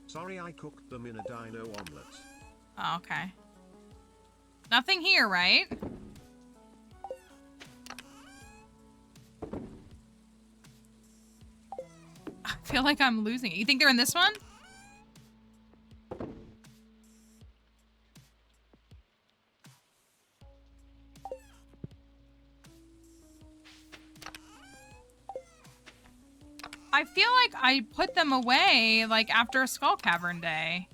Sorry, I cooked them in a dino omelet. Oh, okay. Nothing here, right? I feel like I'm losing it. You think they're in this one? I feel like I put them away, like, after a Skull Cavern day.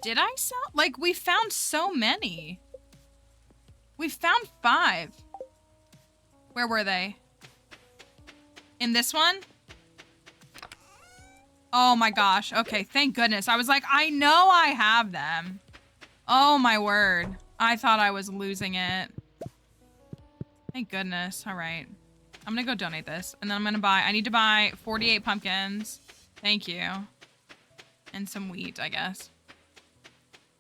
Did I sell? Like, we found so many. We found 5. Where were they? In this one? Oh my gosh. Okay, thank goodness. I was like, I know I have them. Oh my word. I thought I was losing it. Thank goodness. All right. I'm gonna go donate this. And then I'm gonna I need to buy 48 pumpkins. Thank you. And some wheat, I guess.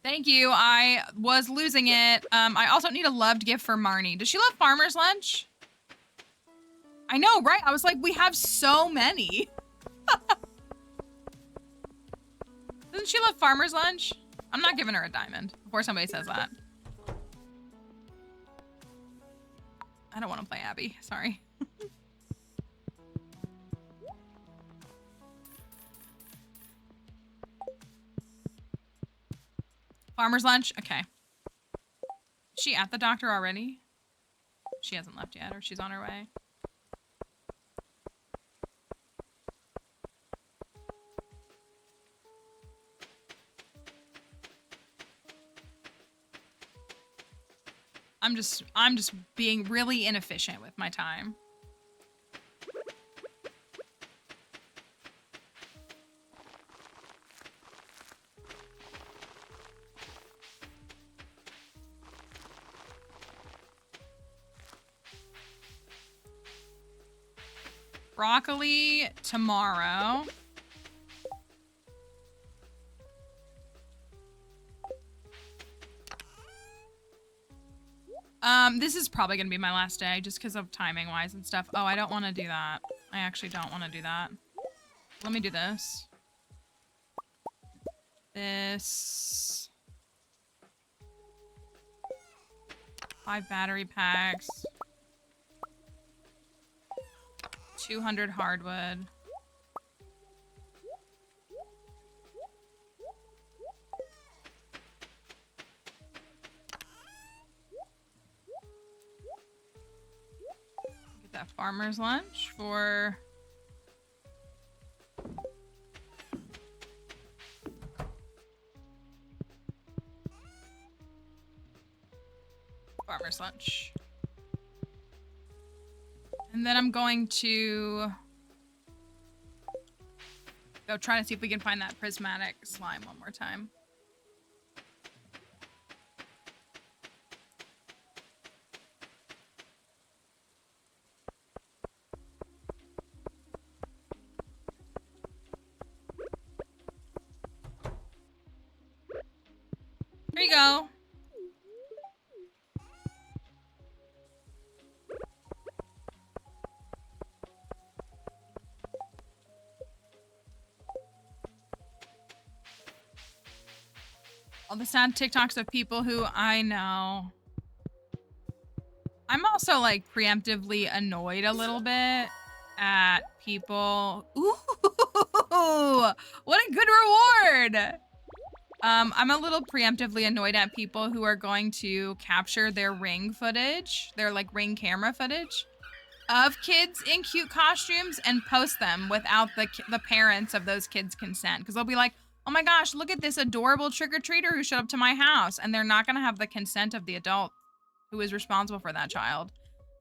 Thank you. I was losing it. I also need a loved gift for Marnie. Does she love Farmer's Lunch? I know, right? I was like, we have so many. Doesn't she love Farmer's Lunch? I'm not giving her a diamond before somebody says that. I don't want to play Abby. Sorry. Farmer's Lunch? Okay. Is she at the doctor already? She hasn't left yet, or she's on her way. I'm just being really inefficient with my time. Broccoli tomorrow. This is probably gonna be my last day just because of timing wise and stuff. Oh, I don't want to do that. I actually don't want to do that. Let me do this. This. 5 battery packs. 200 hardwood. Get that farmer's lunch for farmer's lunch. And then I'm going to go try to see if we can find that prismatic slime one more time. There you go. All the sad TikToks of people who I know. I'm also like preemptively annoyed a little bit at people. Ooh, what a good reward. I'm a little preemptively annoyed at people who are going to capture their Ring footage, their like Ring camera footage of kids in cute costumes and post them without the parents of those kids' consent. Because they'll be like, oh my gosh, look at this adorable trick-or-treater who showed up to my house. And they're not going to have the consent of the adult who is responsible for that child.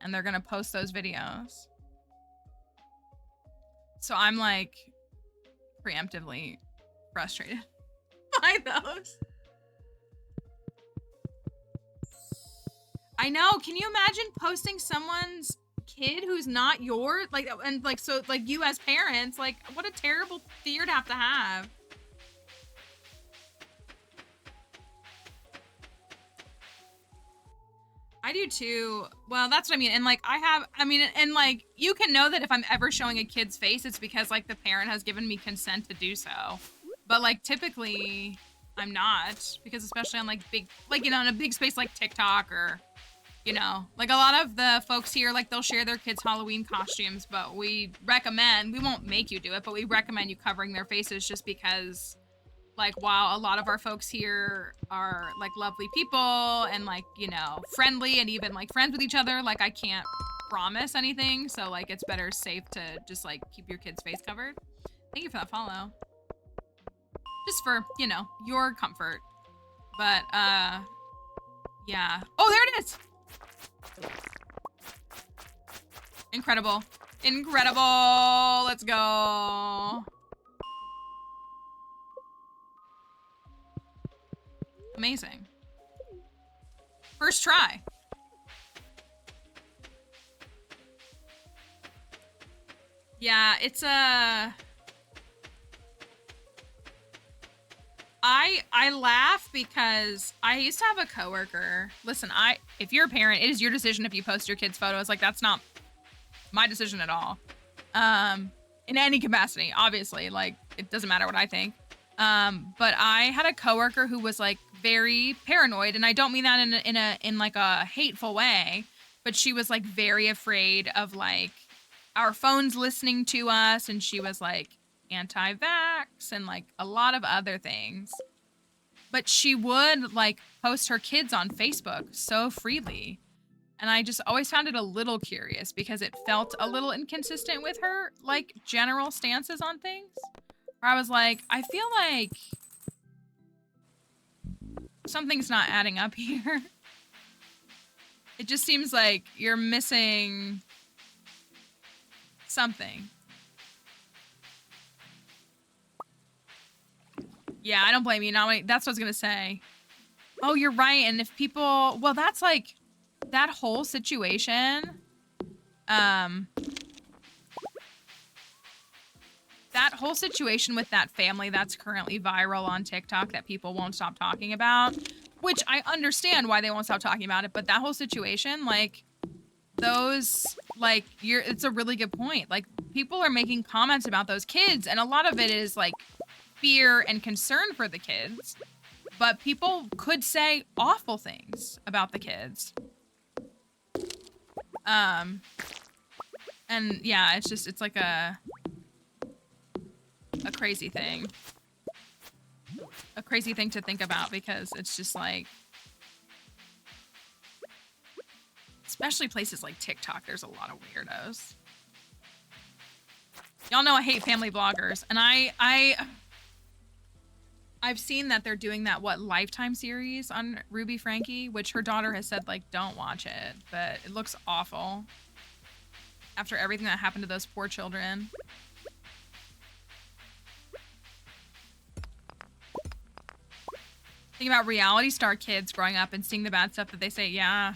And they're going to post those videos. So I'm like preemptively frustrated by those. I know. Can you imagine posting someone's kid who's not yours? Like, and like, so like you as parents, like what a terrible fear to have. I do too. Well, that's what I mean. And like and like you can know that if I'm ever showing a kid's face, it's because like the parent has given me consent to do so. But like typically I'm not, because especially on like big, like, you know, in a big space like TikTok or, you know, like a lot of the folks here, like they'll share their kids' Halloween costumes, but we won't make you do it, but we recommend you covering their faces just because like while a lot of our folks here are like lovely people and like, you know, friendly and even like friends with each other, like I can't promise anything. So like it's better safe to just like keep your kid's face covered. Thank you for that follow. Just for, you know, your comfort. But yeah. Oh, there it is. Incredible. Incredible. Let's go. Amazing. First try. Yeah, it's a... I laugh because I used to have a coworker. Listen, if you're a parent, it is your decision if you post your kids' photos. Like, that's not my decision at all. In any capacity, obviously. Like, it doesn't matter what I think. But I had a coworker who was like very paranoid, and I don't mean that in like a hateful way, but she was like very afraid of like our phones listening to us, and she was like anti-vax and like a lot of other things. But she would like post her kids on Facebook so freely. And I just always found it a little curious because it felt a little inconsistent with her like general stances on things. Where I was like, I feel like something's not adding up here. It just seems like you're missing something. Yeah, I don't blame you. That's what I was gonna say. Oh, you're right. And if people, well, that's like that whole situation. That whole situation with that family that's currently viral on TikTok that people won't stop talking about, which I understand why they won't stop talking about it, but that whole situation, like those, like it's a really good point. Like people are making comments about those kids, and a lot of it is like fear and concern for the kids, but people could say awful things about the kids. And yeah, it's like a crazy thing. A crazy thing to think about because it's just like Especially places like TikTok, there's a lot of weirdos. Y'all know I hate family vloggers, and I've seen that they're doing that Lifetime series on Ruby Frankie, which her daughter has said like don't watch it, but it looks awful after everything that happened to those poor children. Think about reality star kids growing up and seeing the bad stuff that they say, yeah.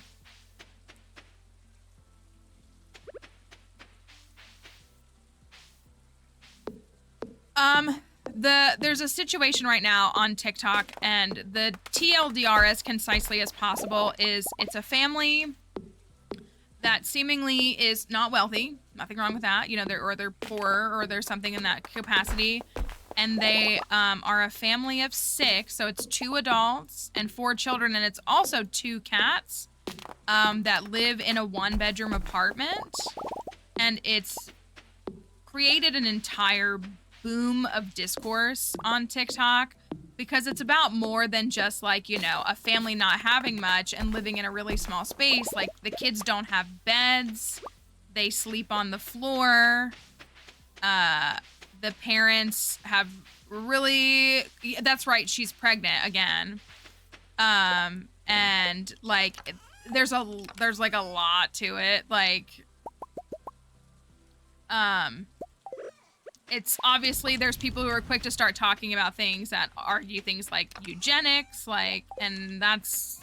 There's a situation right now on TikTok, and the TLDR as concisely as possible is it's a family that seemingly is not wealthy. Nothing wrong with that. You know, they're poor or there's something in that capacity. And they are a family of 6, so it's 2 adults and 4 children, and it's also 2 cats that live in a 1-bedroom apartment. And it's created an entire boom of discourse on TikTok because it's about more than just like, you know, a family not having much and living in a really small space. Like the kids don't have beds, they sleep on the floor. The parents have really, that's right, she's pregnant again. And like there's like a lot to it. Like it's obviously there's people who are quick to start talking about things that argue things like eugenics, like, and that's,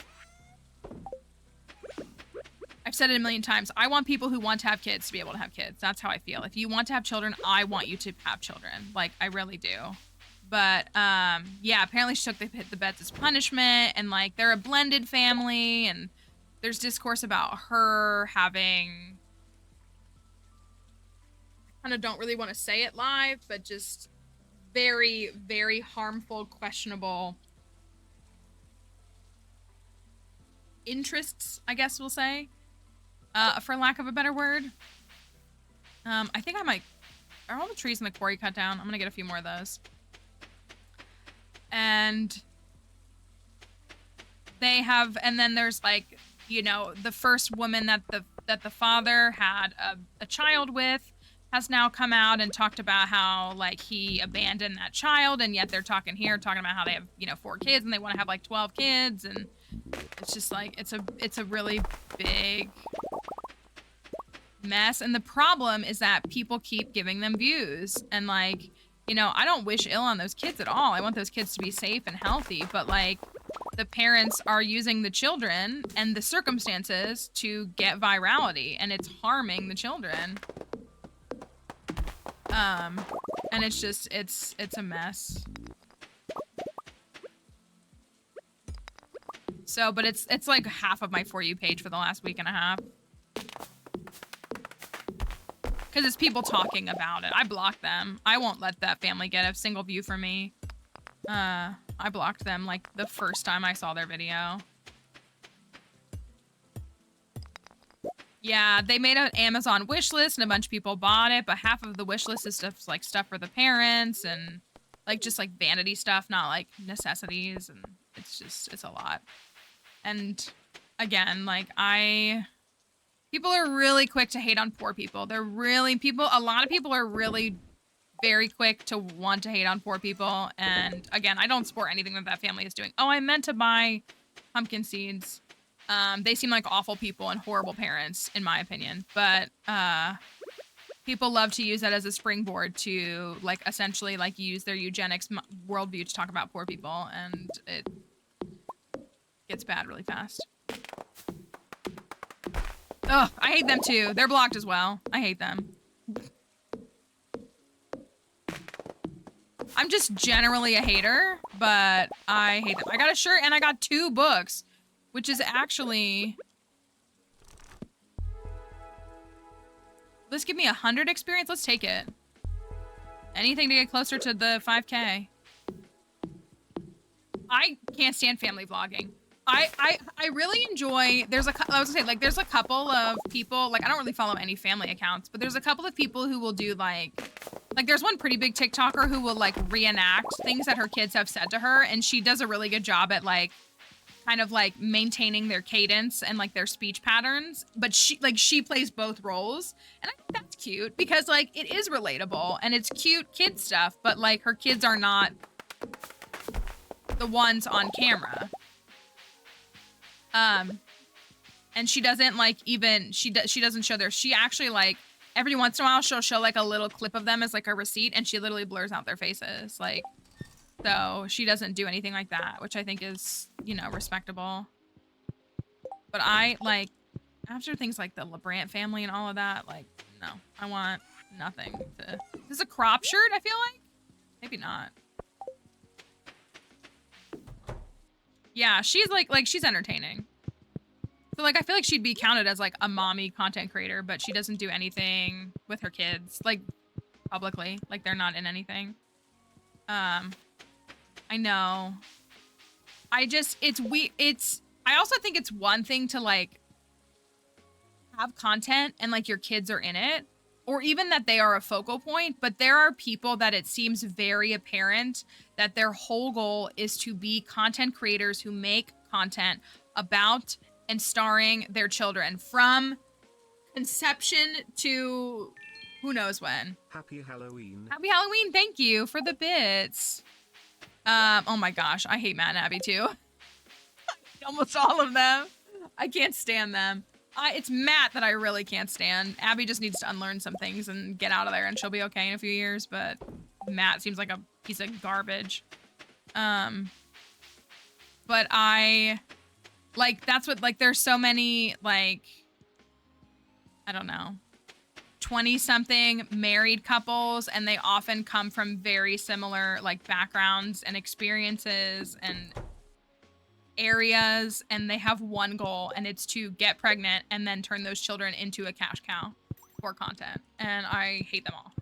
I've said it a million times. I want people who want to have kids to be able to have kids. That's how I feel. If you want to have children, I want you to have children. Like, I really do. But, yeah, apparently she took the beds as punishment, and, like, they're a blended family, and there's discourse about her having, I kind of don't really want to say it live, but just very, very harmful, questionable interests, I guess we'll say. For lack of a better word. I think I might... Are all the trees in the quarry cut down? I'm gonna get a few more of those. And they have... And then there's, like, you know, the first woman that the father had a child with has now come out and talked about how, like, he abandoned that child, and yet they're talking about how they have, you know, 4 kids, and they want to have, like, 12 kids, and it's just, like, it's a really big mess. And the problem is that people keep giving them views, and, like, you know, I don't wish ill on those kids at all. I want those kids to be safe and healthy, but, like, the parents are using the children and the circumstances to get virality, and it's harming the children. And it's just, it's a mess. So, but it's like half of my For You page for the last week and a half. Because it's people talking about it. I blocked them. I won't let that family get a single view from me. I blocked them like the first time I saw their video. Yeah, they made an Amazon wish list and a bunch of people bought it, but half of the wish list is stuff for the parents and like just like vanity stuff, not like necessities, and it's a lot. And again, like people are really quick to hate on poor people. A lot of people are really very quick to want to hate on poor people. And again, I don't support anything that family is doing. Oh, I meant to buy pumpkin seeds. They seem like awful people and horrible parents, in my opinion. But people love to use that as a springboard to, like, essentially, like, use their eugenics worldview to talk about poor people, and it gets bad really fast. Ugh, I hate them too. They're blocked as well. I hate them. I'm just generally a hater, but I hate them. I got a shirt and I got 2 books. Which is actually... Let's give me 100 experience. Let's take it. Anything to get closer to the 5K. I can't stand family vlogging. I really enjoy... There's a couple of people... Like, I don't really follow any family accounts, but there's a couple of people who will do, like... Like, there's one pretty big TikToker who will, like, reenact things that her kids have said to her, and she does a really good job at, like... kind of like maintaining their cadence and like their speech patterns, but she plays both roles, and I think that's cute because like it is relatable and it's cute kid stuff, but like her kids are not the ones on camera. And she doesn't like even she doesn't show their, she actually like every once in a while she'll show like a little clip of them as like a receipt, and she literally blurs out their faces, like. So she doesn't do anything like that, which I think is, you know, respectable. But I, like, after things like the LeBrant family and all of that, like, no. I want nothing to... Is this a crop shirt, I feel like? Maybe not. Yeah, she's, like, she's entertaining. So, like, I feel like she'd be counted as, like, a mommy content creator, but she doesn't do anything with her kids, like, publicly. Like, they're not in anything. I know. I also think it's one thing to like have content and like your kids are in it, or even that they are a focal point, but there are people that it seems very apparent that their whole goal is to be content creators who make content about and starring their children from conception to who knows when. Happy Halloween. Happy Halloween, thank you for the bits. Oh my gosh, I hate Matt and Abby too. Almost all of them. I can't stand them. It's Matt that I really can't stand. Abby just needs to unlearn some things and get out of there and she'll be okay in a few years, but Matt seems like a piece of garbage. But I, like, that's what, like, there's so many, like, I don't know, 20-something married couples, and they often come from very similar like backgrounds and experiences and areas, and they have one goal, and it's to get pregnant and then turn those children into a cash cow for content, and I hate them all.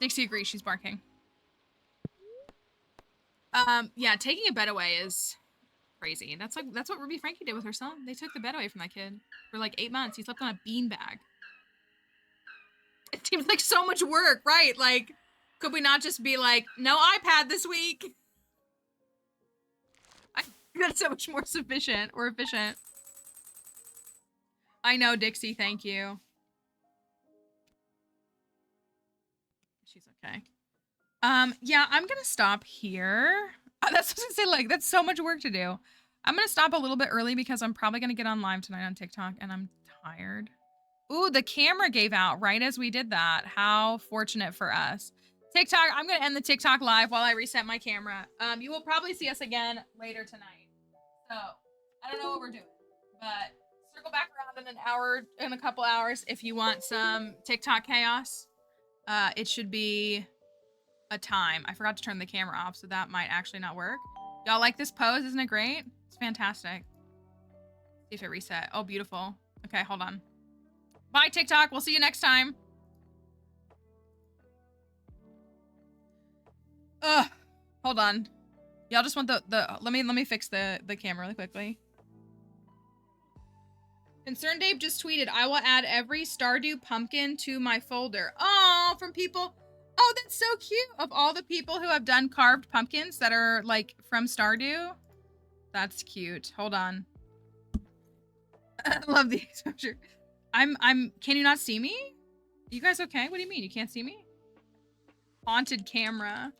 Dixie agrees, she's barking. Yeah, taking a bed away is crazy. That's what Ruby Frankie did with her son. They took the bed away from that kid for like 8 months. He slept on a beanbag. It seems like so much work, right? Like, could we not just be like, no iPad this week? I think that's so much more sufficient or efficient. I know, Dixie, thank you. She's okay. Yeah, I'm gonna stop here. That's what I was gonna say, like, that's so much work to do. I'm gonna stop a little bit early because I'm probably gonna get on live tonight on TikTok, and I'm tired. Ooh, the camera gave out right as we did that. How fortunate for us. TikTok, I'm going to end the TikTok live while I reset my camera. You will probably see us again later tonight. So, I don't know what we're doing, but circle back around in a couple hours if you want some TikTok chaos. It should be a time. I forgot to turn the camera off, so that might actually not work. Y'all like this pose? Isn't it great? It's fantastic. See if it reset. Oh, beautiful. Okay, hold on. Bye, TikTok. We'll see you next time. Ugh. Hold on. Y'all just want the let me fix the camera really quickly. Concerned Dave just tweeted, I will add every Stardew pumpkin to my folder. Oh, from people. Oh, that's so cute. Of all the people who have done carved pumpkins that are like from Stardew. That's cute. Hold on. I love the exposure. Can you not see me? You guys okay? What do you mean? You can't see me? Haunted camera.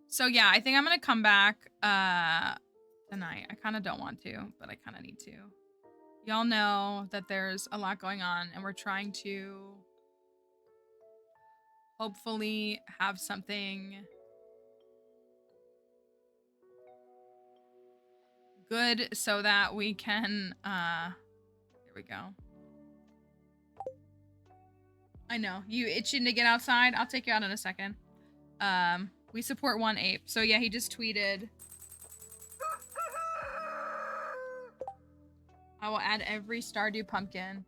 So yeah, I think I'm gonna come back tonight. I kind of don't want to, but I kind of need to. Y'all know that there's a lot going on, and we're trying to hopefully have something good so that we can here we go. I know, you itching to get outside? I'll take you out in a second. We support one ape. So yeah, he just tweeted, I will add every Stardew pumpkin. And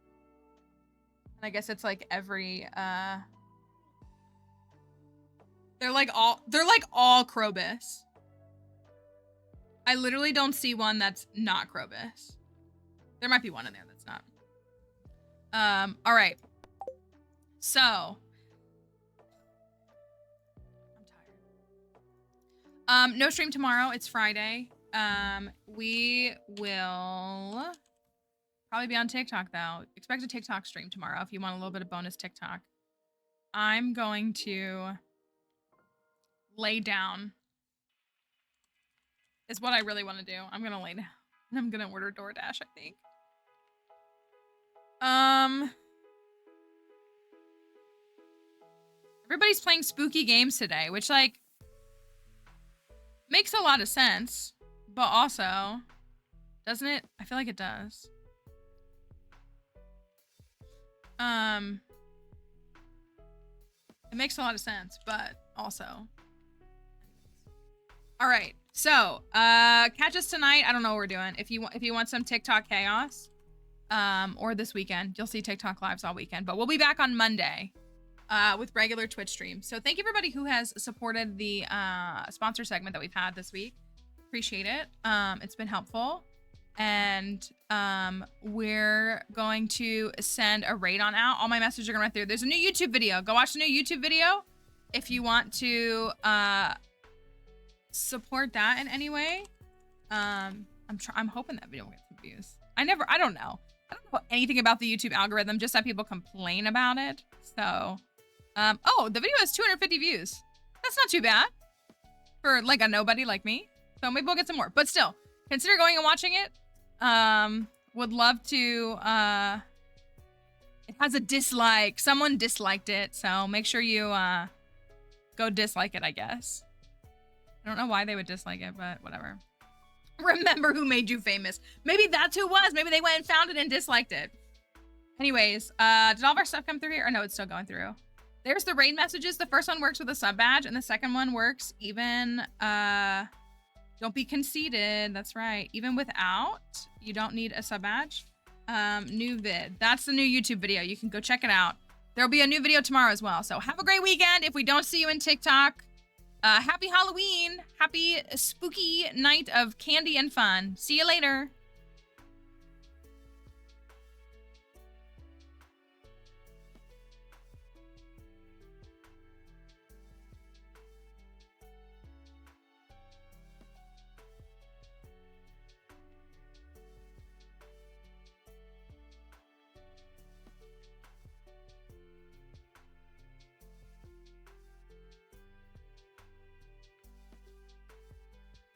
I guess it's like every they're like all Krobus. I literally don't see one that's not Krobus. There might be one in there that's not. All right. So, I'm tired. No stream tomorrow. It's Friday. We will probably be on TikTok though. Expect a TikTok stream tomorrow if you want a little bit of bonus TikTok. I'm going to lay down. Is what I really want to do. I'm gonna lay down. I'm gonna order DoorDash, I think. Everybody's playing spooky games today, which like makes a lot of sense, but also, doesn't it? I feel like it does. It makes a lot of sense, but also. All right, so catch us tonight. I don't know what we're doing. If you want some TikTok chaos, or this weekend, you'll see TikTok lives all weekend. But we'll be back on Monday. With regular Twitch streams. So thank you everybody who has supported the sponsor segment that we've had this week. Appreciate it. It's been helpful. And we're going to send a raid on out. All my messages are gonna run through. There's a new YouTube video. Go watch the new YouTube video if you want to support that in any way. I'm hoping that video will get some views. I don't know. I don't know anything about the YouTube algorithm, just that people complain about it. So oh, the video has 250 views. That's not too bad for like a nobody like me. So maybe we'll get some more, but still consider going and watching it. Would love to, it has a dislike. Someone disliked it. So make sure you, go dislike it, I guess. I don't know why they would dislike it, but whatever. Remember who made you famous. Maybe that's who it was. Maybe they went and found it and disliked it. Anyways, did all of our stuff come through here? Or no, it's still going through. There's the raid messages. The first one works with a sub badge, and the second one works even, don't be conceited. That's right. Even without, you don't need a sub badge. New vid. That's the new YouTube video. You can go check it out. There'll be a new video tomorrow as well. So have a great weekend. If we don't see you in TikTok, happy Halloween. Happy spooky night of candy and fun. See you later.